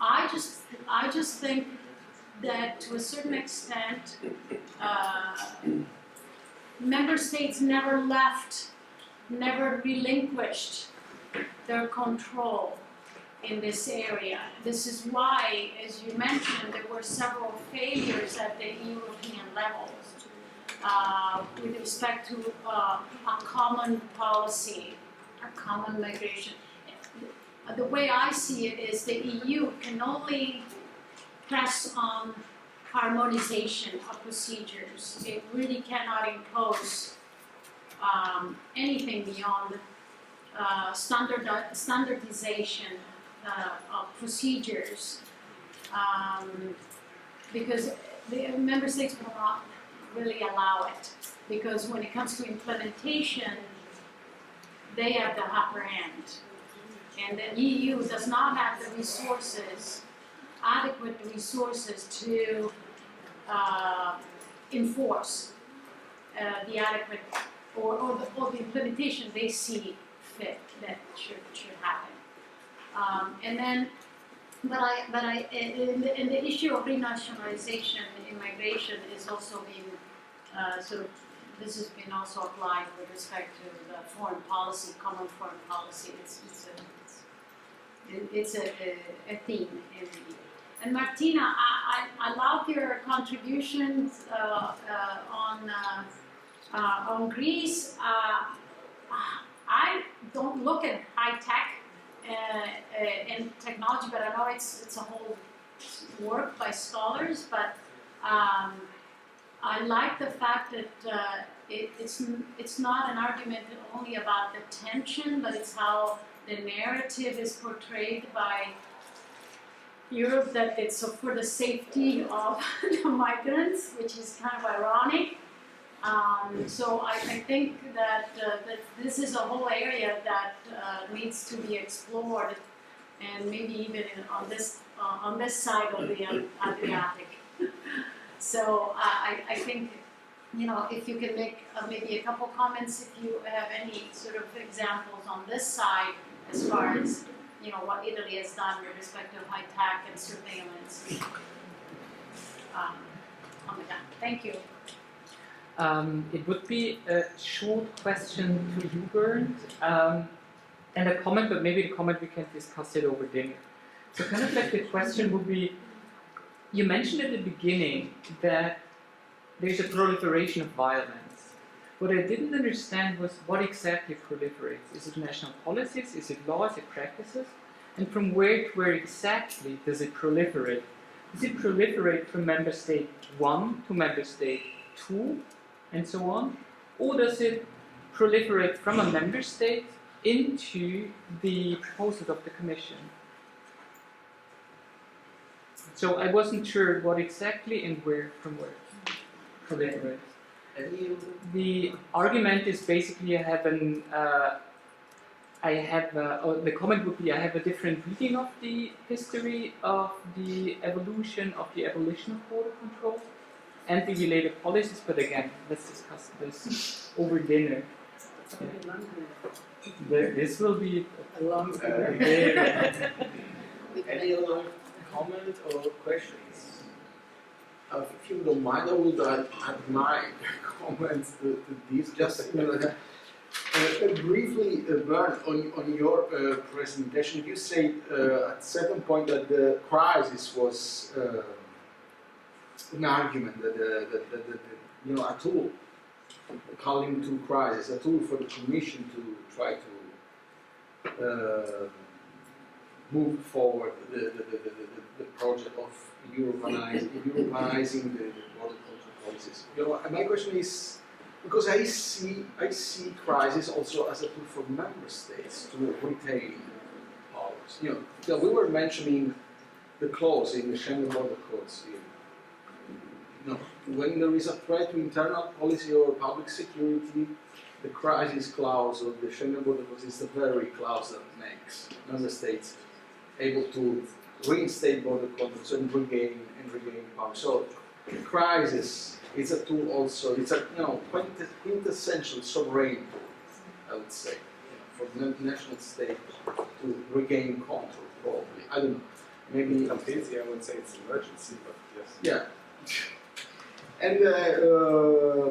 I just think that to a certain extent, member states never relinquished their control in this area. This is why, as you mentioned, there were several failures at the European levels with respect to a common policy, a common migration. The way I see it is the EU can only press on harmonization of procedures. It really cannot impose anything beyond standardization of procedures, because the member states will not really allow it, because when it comes to implementation, they have the upper hand. And the EU does not have the resources, adequate resources to enforce the adequate or the implementation they see fit that should happen. And then, and the issue of renationalization in migration is also being this has been also applied with respect to the foreign policy, common foreign policy. It's a theme in the EU. And Martina, I love your contributions on Greece. I don't look at high tech and technology, but I know it's a whole work by scholars. But I like the fact that it's not an argument only about the tension, but it's how the narrative is portrayed by Europe, that it's for the safety of the migrants, which is kind of ironic. So I think that this is a whole area that needs to be explored, and maybe even on this side of the Adriatic. So I think, if you can make maybe a couple comments, if you have any sort of examples on this side, as far as what Italy has done with respect to high tech and surveillance on the ground. Thank you. It would be a short question to you, Bernd, and a comment, but maybe the comment we can discuss it over dinner. So kind of like the question would be, you mentioned at the beginning that there's a proliferation of violence. What I didn't understand was what exactly proliferates. Is it national policies? Is it laws? Is it practices? And from where to where exactly does it proliferate? Does it proliferate from member state 1 to member state 2 and so on? Or does it proliferate from a member state into the proposals of the Commission? So I wasn't sure what exactly and where from where proliferates. The argument is basically you have I have, or the comment would be, I have a different reading of the history of the evolution of the abolition of border control and the related policies, but again, let's discuss this over dinner. This will be a long day. Any other comment or questions? If you don't mind, I would add my comments to these. Just briefly, Bernd, on your presentation, you said at certain point that the crisis was an argument, that a tool, calling to crisis, a tool for the Commission to try to move forward the project of Europeanizing the border control policies. My question is, because I see crisis also as a tool for member states to retain powers. We were mentioning the clause in the Schengen border codes here. When there is a threat to internal policy or public security, the crisis clause of the Schengen border codes is the very clause that makes member states able to reinstate border controls and regain power. So, crisis is a tool also. It's a quintessential sovereign tool, I would say, for the national state to regain control. Probably, I don't know. Maybe I would say it's an emergency, but yes. Yeah. And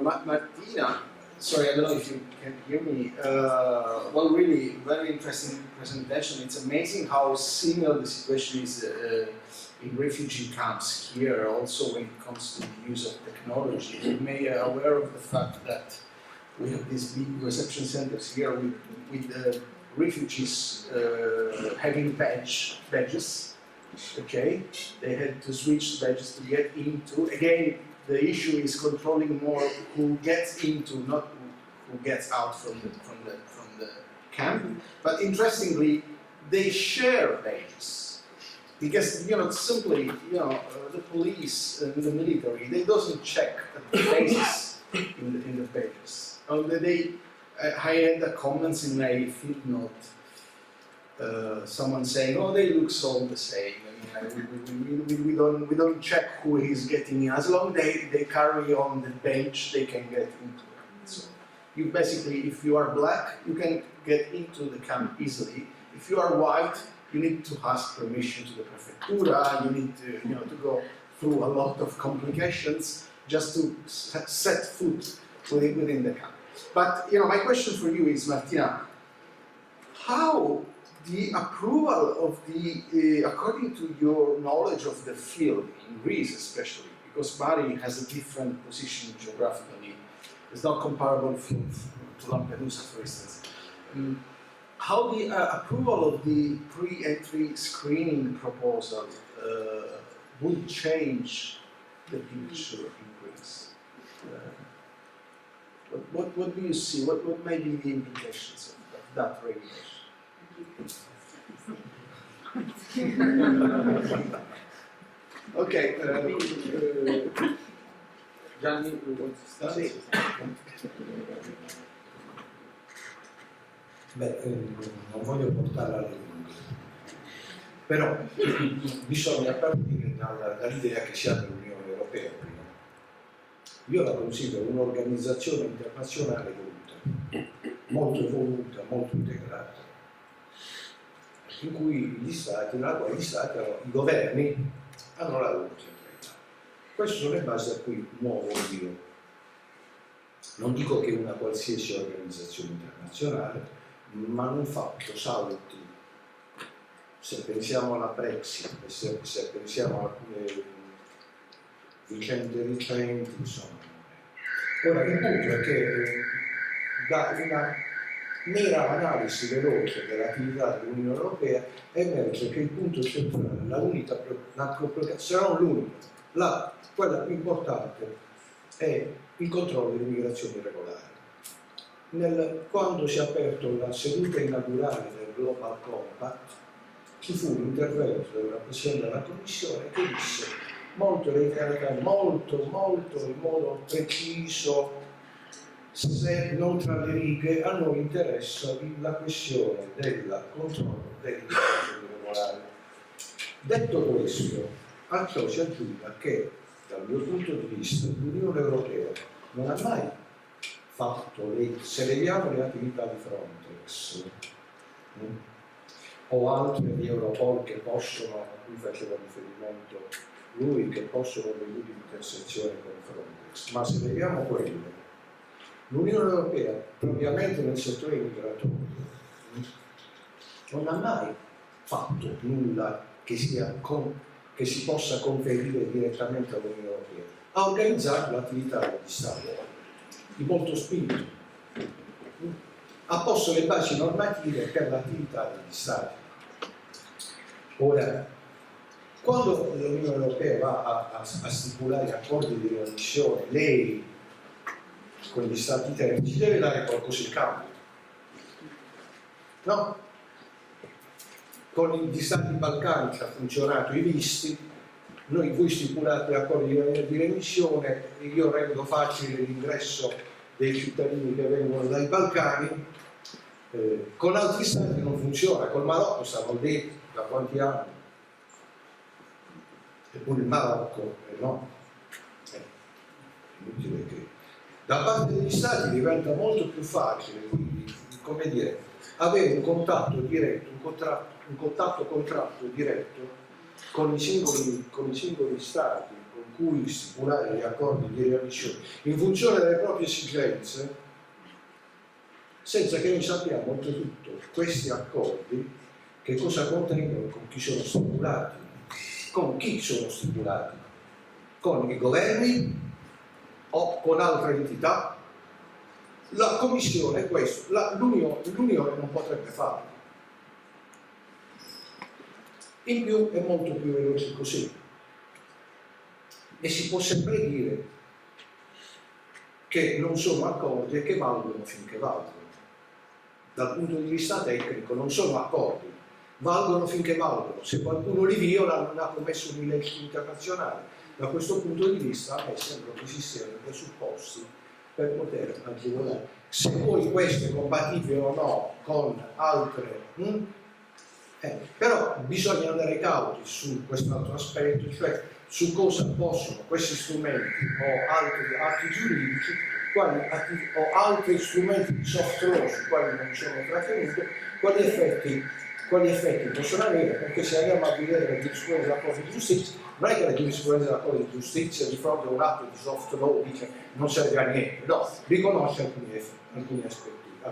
Martina, sorry, I don't know if you can hear me. Well, really, very interesting presentation. It's amazing how similar the situation is in refugee camps here, also when it comes to the use of technology. You may be aware of the fact that we have these big reception centers here with refugees having badges. Okay, they had to switch badges to get into. Again, the issue is controlling more who gets into, not who gets out from the camp. But interestingly, they share badges because simply the police and the military, they doesn't check the faces in the badges. I had the comments in my footnote. Someone saying, "Oh, they look all the same. We don't check who is getting in. As long as they carry on the bench, they can get into it." So you basically, if you are black, you can get into the camp easily. If you are white, you need to ask permission to the prefectura. You need to go through a lot of complications just to set foot within the camp. But my question for you is, Martina, how the approval of according to your knowledge of the field, in Greece especially, because Bari has a different position geographically, it's not comparable to Lampedusa, for instance. How the approval of the pre-entry screening proposal would change the picture in Greece? What do you see? What may be the implications of that regulation? Okay, Gianni, we want to start? Sì. Non voglio portarla alle lunghe, però bisogna partire dall'idea che sia dell'Unione Europea prima. Io la considero un'organizzazione internazionale evoluta, molto evoluta, molto integrata, in cui nella quale gli stati, i governi hanno la loro centralità. Queste sono le basi a cui muovo io. Non dico che una qualsiasi organizzazione internazionale, ma non faccio salti. Se pensiamo alla Brexit, se pensiamo a vicende recenti, insomma. Ora il punto è che da una mera analisi veloce dell'attività dell'Unione Europea emerge che il punto centrale, se non l'unico, quella più importante è il controllo dell'immigrazione irregolare. Quando si è aperto la seduta inaugurale del Global Compact, ci fu un intervento della Presidente della Commissione che disse molto in modo preciso, se non tra le righe a noi interessa la questione del controllo dell'immigrazione regolare. Detto questo, a ciò si aggiunga che dal mio punto di vista l'Unione Europea non ha mai fatto, se vediamo le attività di Frontex o altre di Europol che possono, a cui faceva riferimento lui, che possono venire in intersezione con Frontex, ma se vediamo quelle, l'Unione Europea, propriamente nel settore migratorio, non ha mai fatto nulla che si possa conferire direttamente all'Unione Europea. Ha organizzato l'attività degli Stati, di molto spirito. Ha posto le basi normative per l'attività degli Stati. Ora, quando l'Unione Europea va a stipulare accordi di riammissione, lei con gli Stati terzi deve dare qualcosa in cambio. No? Con gli Stati balcanici ha funzionato i visti, voi stipulate accordi di riammissione, io rendo facile l'ingresso dei cittadini che vengono dai Balcani, con altri Stati non funziona, col Marocco stanno lì da quanti anni? Eppure il Marocco, no. Inutile che da parte degli Stati diventa molto più facile, quindi, come dire, avere un contatto diretto, un contratto diretto con i singoli Stati con cui stipulare gli accordi di riammissione in funzione delle proprie esigenze, senza che noi sappiamo oltretutto questi accordi che cosa contengono e con chi sono stipulati. Con chi sono stipulati? Con i governi o con altre entità? La Commissione questo, l'Unione non potrebbe farlo. In più è molto più veloce così. E si può sempre dire che non sono accordi e che valgono finché valgono. Dal punto di vista tecnico non sono accordi, valgono finché valgono. Se qualcuno li viola non ha commesso un illecito internazionale. Da questo punto di vista a me sembra che ci siano i presupposti per poter agevolare. Se poi questo è compatibile o no con altre, però bisogna andare cauti su quest'altro aspetto, cioè su cosa possono questi strumenti o altri atti giuridici, o altri strumenti di soft law su quali non sono trattenuti, quali effetti possono avere, perché se andiamo a vedere la giurisprudenza della Corte di Giustizia, non è che la giurisprudenza della Corte di Giustizia di fronte a un atto di soft law dice non serve a niente, no, riconosce alcuni effetti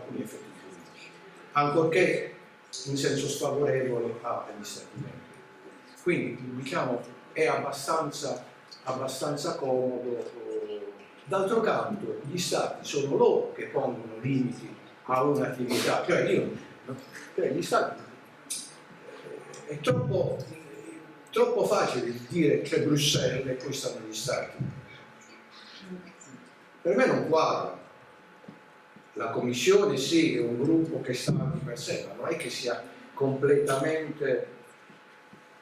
giuridici, ancorché in senso sfavorevole agli Stati membri. Quindi diciamo è abbastanza comodo. D'altro canto gli Stati sono loro che pongono limiti a un'attività, cioè gli Stati è troppo facile dire che Bruxelles e poi stanno gli Stati. Per me non quadra. La Commissione sì, è un gruppo che sta di per sé, ma non è che sia completamente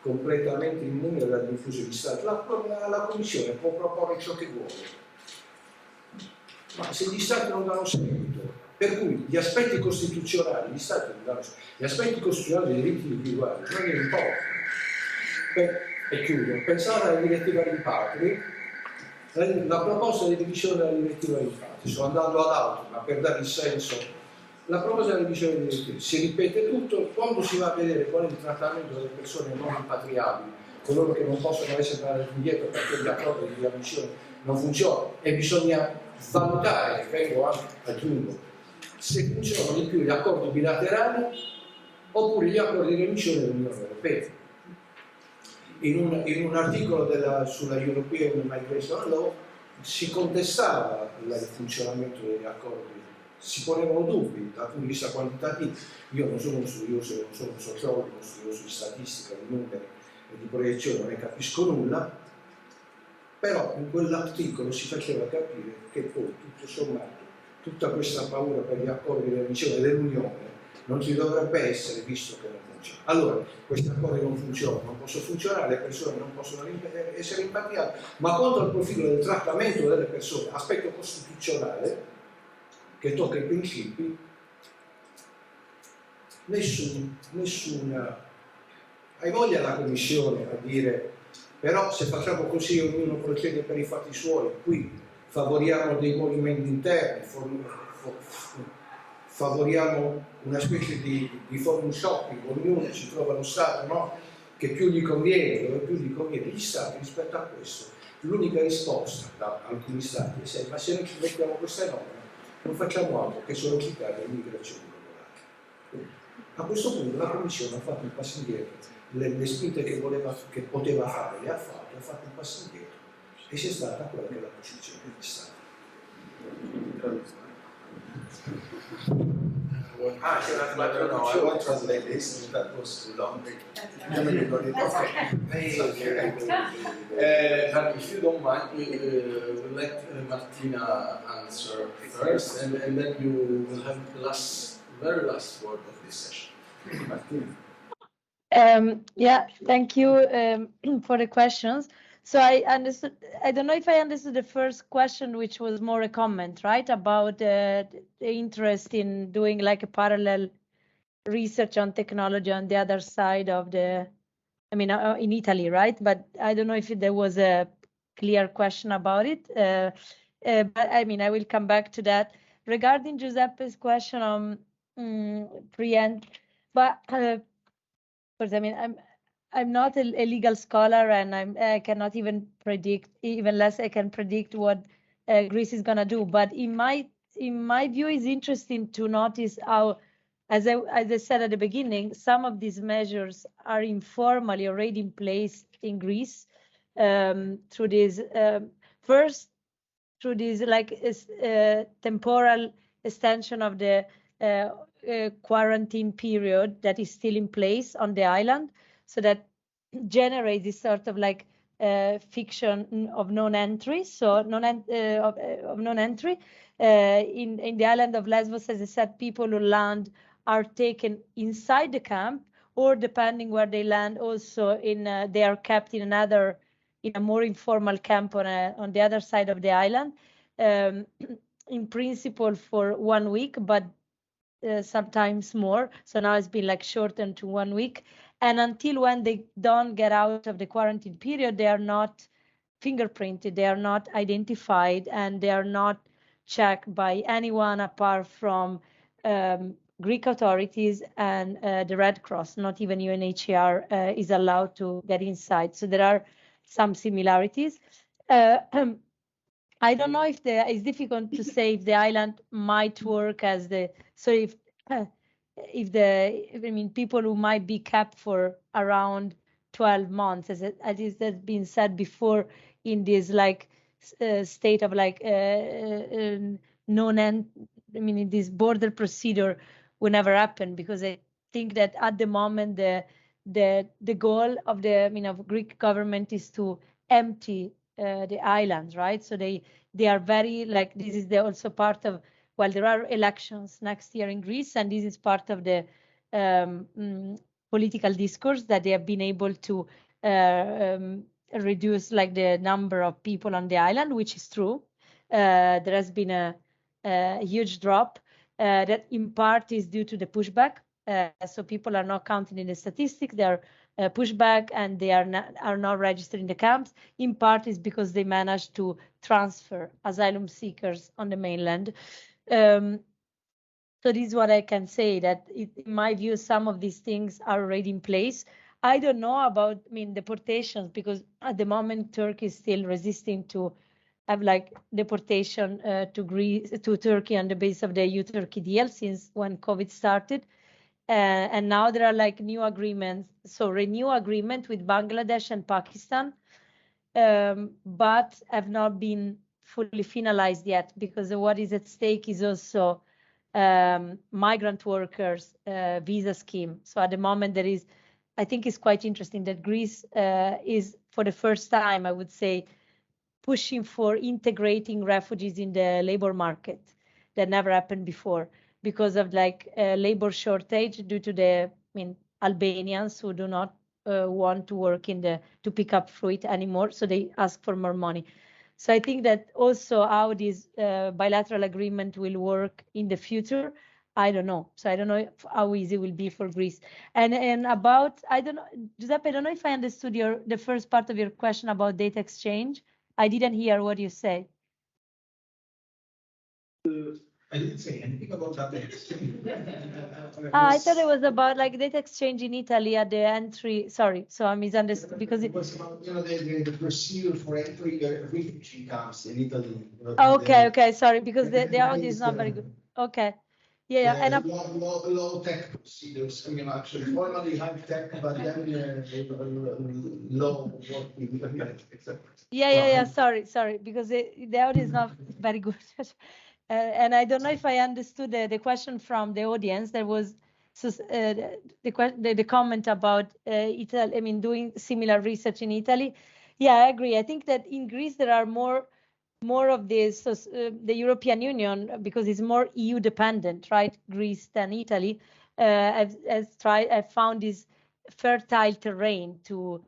immune dall'influsso degli Stati. La Commissione può proporre ciò che vuole, ma se gli Stati non danno seguito, per cui gli aspetti costituzionali, gli Stati non danno seguito, gli aspetti costituzionali dei diritti individuali non gliene importa. E chiudo, pensare alla direttiva rimpatri, la proposta di revisione della direttiva rimpatri, sto andando ad altro, ma per dare il senso, la proposta di revisione della direttiva si ripete tutto quando si va a vedere qual è il trattamento delle persone non rimpatriabili, coloro che non possono essere andati indietro perché gli accordi di riammissione non funzionano, e bisogna valutare, vengo anche aggiungo, se funzionano di più gli accordi bilaterali oppure gli accordi di riammissione dell'Unione Europea. In un articolo sulla European Migration Law si contestava il funzionamento degli accordi, si ponevano dubbi dal punto di vista quantitativo. Io non sono uno studioso, non sono un sociologo, uno studioso di statistica, di numeri e di proiezione, non ne capisco nulla, però in quell'articolo si faceva capire che poi tutto sommato tutta questa paura per gli accordi di riammissione dell'Unione non ci dovrebbe essere, visto che non funziona. Allora, questi accordi non funzionano, non possono funzionare, le persone non possono essere rimpatriate, ma quanto al profilo del trattamento delle persone, aspetto costituzionale, che tocca i principi, hai voglia la Commissione a dire però se facciamo così ognuno procede per i fatti suoi, qui favoriamo dei movimenti interni, favoriamo una specie di forum shopping, ognuno si trova lo Stato, no? Che più gli conviene, dove più gli conviene. Gli Stati rispetto a questo, l'unica risposta da alcuni Stati è ma se noi ci mettiamo queste norme non facciamo altro che sollecitare l'immigrazione regolare. A questo punto la Commissione ha fatto un passo indietro, le spinte che poteva fare le ha fatto un passo indietro e sia stata quella che è la posizione degli Stati. C'è una traduzione. No, I won't translate this, that was too long. But if you don't mind, we'll let Martina answer first, and then you will have the very last word of this session. Martina. Yeah, thank you for the questions. So I don't know if I understood the first question, which was more a comment, right? About the interest in doing like a parallel research on technology on the other side of in Italy, right? But I don't know if there was a clear question about it. But I will come back to that. Regarding Giuseppe's question on preempt, but because I'm not a legal scholar, and I cannot even predict, even less I can predict what Greece is gonna do. But in my view, it's interesting to notice how, as I said at the beginning, some of these measures are informally already in place in Greece through this first through this temporal extension of the quarantine period that is still in place on the island, so that generates this sort of fiction of non-entry. So of non-entry in the island of Lesbos, as I said, people who land are taken inside the camp, or depending where they land, also they are kept in a more informal camp on the other side of the island, in principle for 1 week, but sometimes more. So now it's been shortened to 1 week. And until when they don't get out of the quarantine period, they are not fingerprinted, they are not identified, and they are not checked by anyone apart from Greek authorities and the Red Cross. Not even UNHCR is allowed to get inside. So there are some similarities. I don't know if it's difficult to say if the island might work as people who might be kept for around 12 months, as it has been said before, in this state of in this border procedure will never happen, because I think that at the moment the goal of the Greek government is to empty the islands, right? So they are very this is also part of, well, there are elections next year in Greece, and this is part of the political discourse that they have been able to reduce the number of people on the island, which is true. There has been a huge drop that in part is due to the pushback. So people are not counted in the statistics. They are pushed back, and they are not registered in the camps. In part is because they managed to transfer asylum seekers on the mainland. So this is what I can say, that in my view, some of these things are already in place. I don't know about deportations, because at the moment Turkey is still resisting to have deportation to Turkey on the basis of the EU-Turkey deal since when COVID started. And now there are new agreements, so renew agreement with Bangladesh and Pakistan, but have not been fully finalized yet, because what is at stake is also migrant workers visa scheme. So at the moment there is, I think it's quite interesting that Greece is for the first time, I would say, pushing for integrating refugees in the labor market. That never happened before, because of labor shortage due to the Albanians who do not want to work to pick up fruit anymore, so they ask for more money. So I think that also how this bilateral agreement will work in the future, I don't know. So I don't know how easy it will be for Greece. And about, I don't know, Giuseppe, I don't know if I understood the first part of your question about data exchange. I didn't hear what you said. I didn't say anything about that. I thought it was about like data exchange in Italy at the entry. Sorry, so I misunderstood because it was about the procedure for entering refugee camps in Italy. Okay, sorry, because the audio is not very good. Okay, yeah, and low tech procedures. I mean, actually, formally high tech, but then low working. yeah. Sorry, because the audio is not very good. And I don't know if I understood the question from the audience. There was the comment about Italy. I mean, doing similar research in Italy. Yeah, I agree. I think that in Greece there are more of this, the European Union, because it's more EU dependent, right? Greece than Italy. I've found this fertile terrain to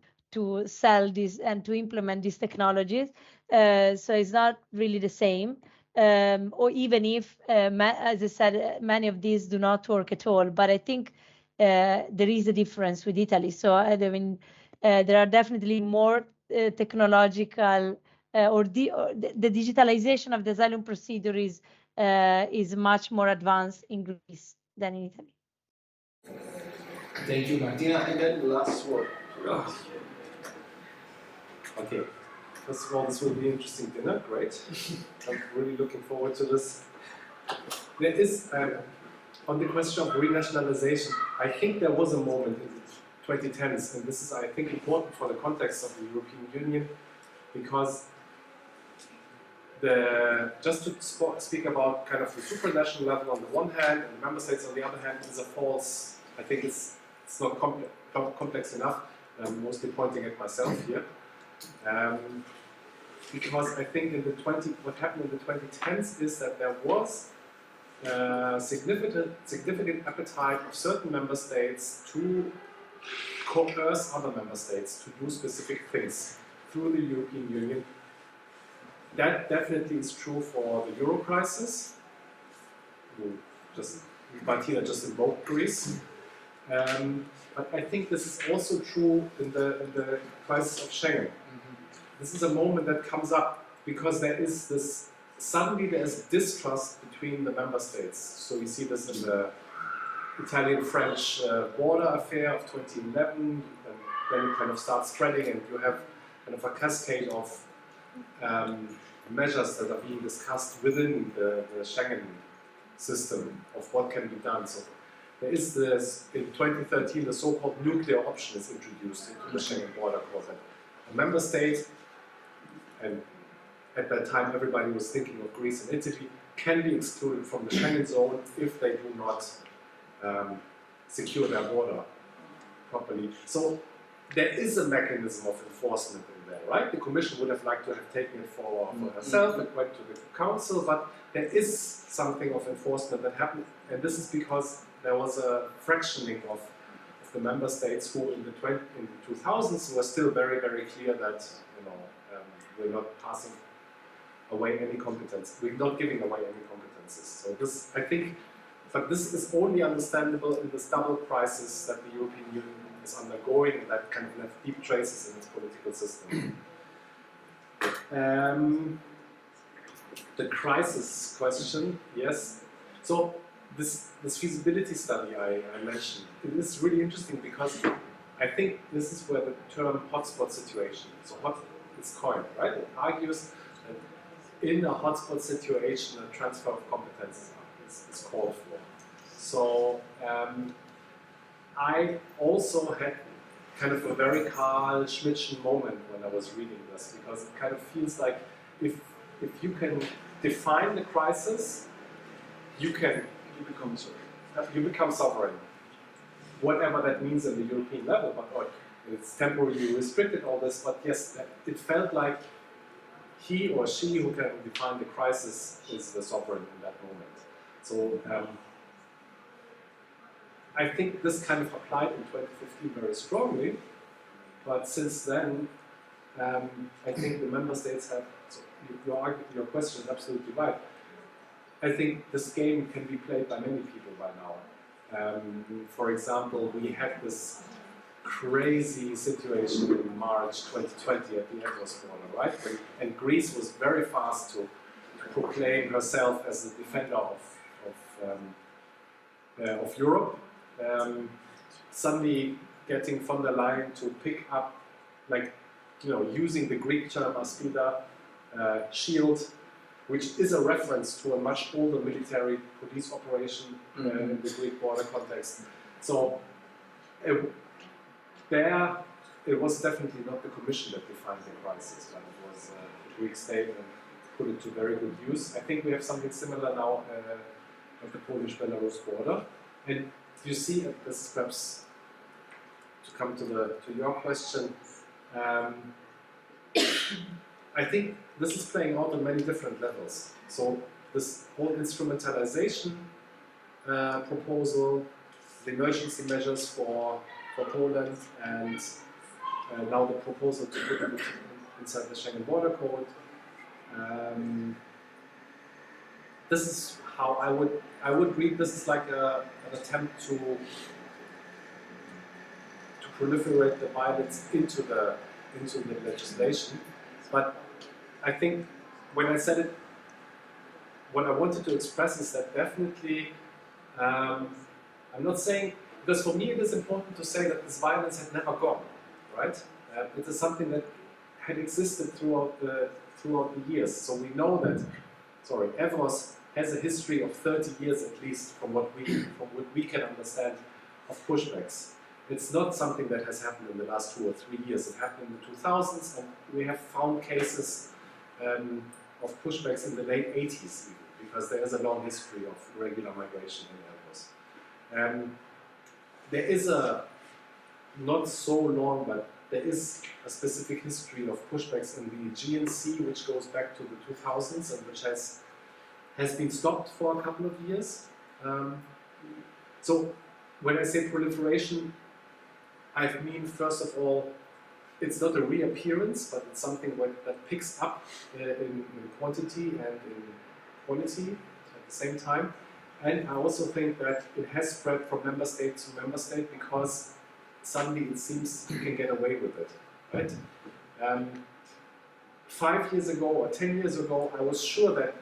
sell this and to implement these technologies. So it's not really the same. Or even if, as I said, many of these do not work at all. But I think there is a difference with Italy. So I mean, there are definitely more technological or the digitalization of the asylum procedure is much more advanced in Greece than in Italy. Thank you, Martina. And then the last word. Okay. First of all, this will be an interesting dinner. Great. I'm really looking forward to this. There is, on the question of renationalization, I think there was a moment in the 2010s, and this is, I think, important for the context of the European Union, because just to speak about kind of the supranational level on the one hand, and the member states on the other hand, is a false, I think it's not complex enough. I'm mostly pointing at myself here. Because I think what happened in the 2010s is that there was significant appetite of certain member states to coerce other member states to do specific things through the European Union. That definitely is true for the Euro crisis. Martina just invoked Greece. But I think this is also true in the crisis of Schengen. This is a moment that comes up because suddenly there is distrust between the member states. So we see this in the Italian-French border affair of 2011, and then it kind of starts spreading, and you have kind of a cascade of measures that are being discussed within the Schengen system of what can be done. So there is this, in 2013, the so-called nuclear option is introduced into the Schengen border concept. A member state, and at that time everybody was thinking of Greece and Italy, can be excluded from the Schengen zone if they do not secure their border properly. So there is a mechanism of enforcement in there, right? The Commission would have liked to have taken it for herself, it went to the Council, but there is something of enforcement that happened, and this is because there was a fractioning of the member states who in the 2000s were still very, very clear that we're not passing away any competence. We're not giving away any competences. So this, I think, but this is only understandable in this double crisis that the European Union is undergoing, and that kind of left deep traces in its political system. The crisis question, yes. So this feasibility study I mentioned, it is really interesting because I think this is where the term hotspot situation, so what it's coined, right? It argues that in a hotspot situation, a transfer of competences is called for. So I also had kind of a very Carl Schmittchen moment when I was reading this, because it kind of feels like if you can define the crisis, you become sovereign. Whatever that means in the European level, but it's temporarily restricted, all this, but yes, it felt like he or she who can define the crisis is the sovereign in that moment. So I think this kind of applied in 2015 very strongly, but since then, I think the member states have, so your question is absolutely right. I think this game can be played by many people by now. For example, we had this crazy situation in March 2020 at the Evros border, right? And Greece was very fast to proclaim herself as the defender of Europe. Suddenly getting von der Leyen to pick up, like, using the Greek term aspida, shield, which is a reference to a much older military police operation in the Greek border context. So there, it was definitely not the Commission that defined the crisis, but it was the Greek state and put it to very good use. I think we have something similar now at the Polish-Belarus border. And you see, this is perhaps to come to your question, I think this is playing out on many different levels. So this whole instrumentalization proposal, the emergency measures for Poland, and now the proposal to put it inside the Schengen Border Code. This is how I would read this as like an attempt to proliferate the violence into the legislation. But I think when I said it, what I wanted to express is that definitely, I'm not saying, because for me it is important to say that this violence had never gone, right? It is something that had existed throughout the years. So we know that, Evros has a history of 30 years at least, from what we can understand, of pushbacks. It's not something that has happened in the last 2 or 3 years. It happened in the 2000s, and we have found cases of pushbacks in the late 80s, even, because there is a long history of irregular migration in Evros. There is not so long, but there is a specific history of pushbacks in the Aegean Sea, which goes back to the 2000s and which has been stopped for a couple of years. So when I say proliferation, I mean, first of all, it's not a reappearance, but it's something that picks up in quantity and in quality at the same time. And I also think that it has spread from member state to member state because suddenly it seems you can get away with it, right? 5 years ago or 10 years ago, I was sure that,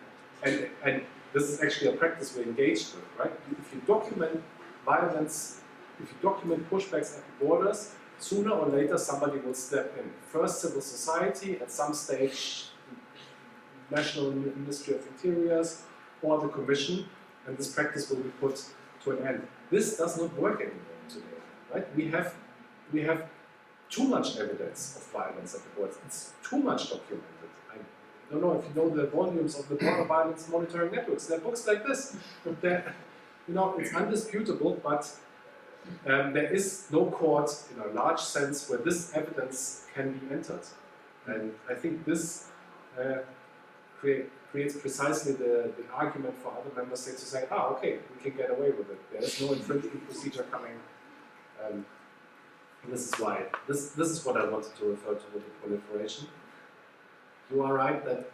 and this is actually a practice we're engaged with, right? If you document violence, if you document pushbacks at the borders, sooner or later somebody will step in. First civil society, at some stage National Ministry of Interiors or the Commission, and this practice will be put to an end. This does not work anymore today, right? We have too much evidence of violence at the borders. It's too much documented. I don't know if you know the volumes of the border violence monitoring networks. They're books like this. It's undisputable, but there is no court in a large sense where this evidence can be entered. And I think this creates precisely the argument for other member states to say, okay, we can get away with it. There is no infringement procedure coming. And this is why. This is what I wanted to refer to with the proliferation. You are right that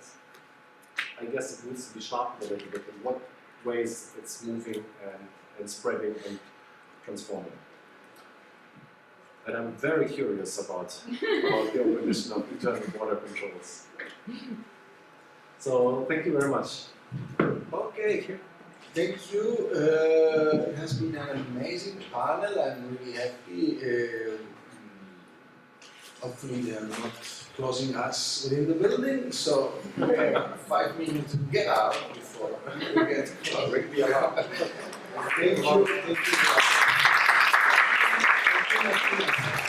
I guess it needs to be sharpened a little bit in what ways it's moving and spreading and transforming. And I'm very curious about the abolition of internal border controls. So thank you very much. Okay, thank you. It has been an amazing panel. I'm really happy. Hopefully they are not closing us within the building, so we have 5 minutes to get out before we get ring the alarm. Thank you. Thank you.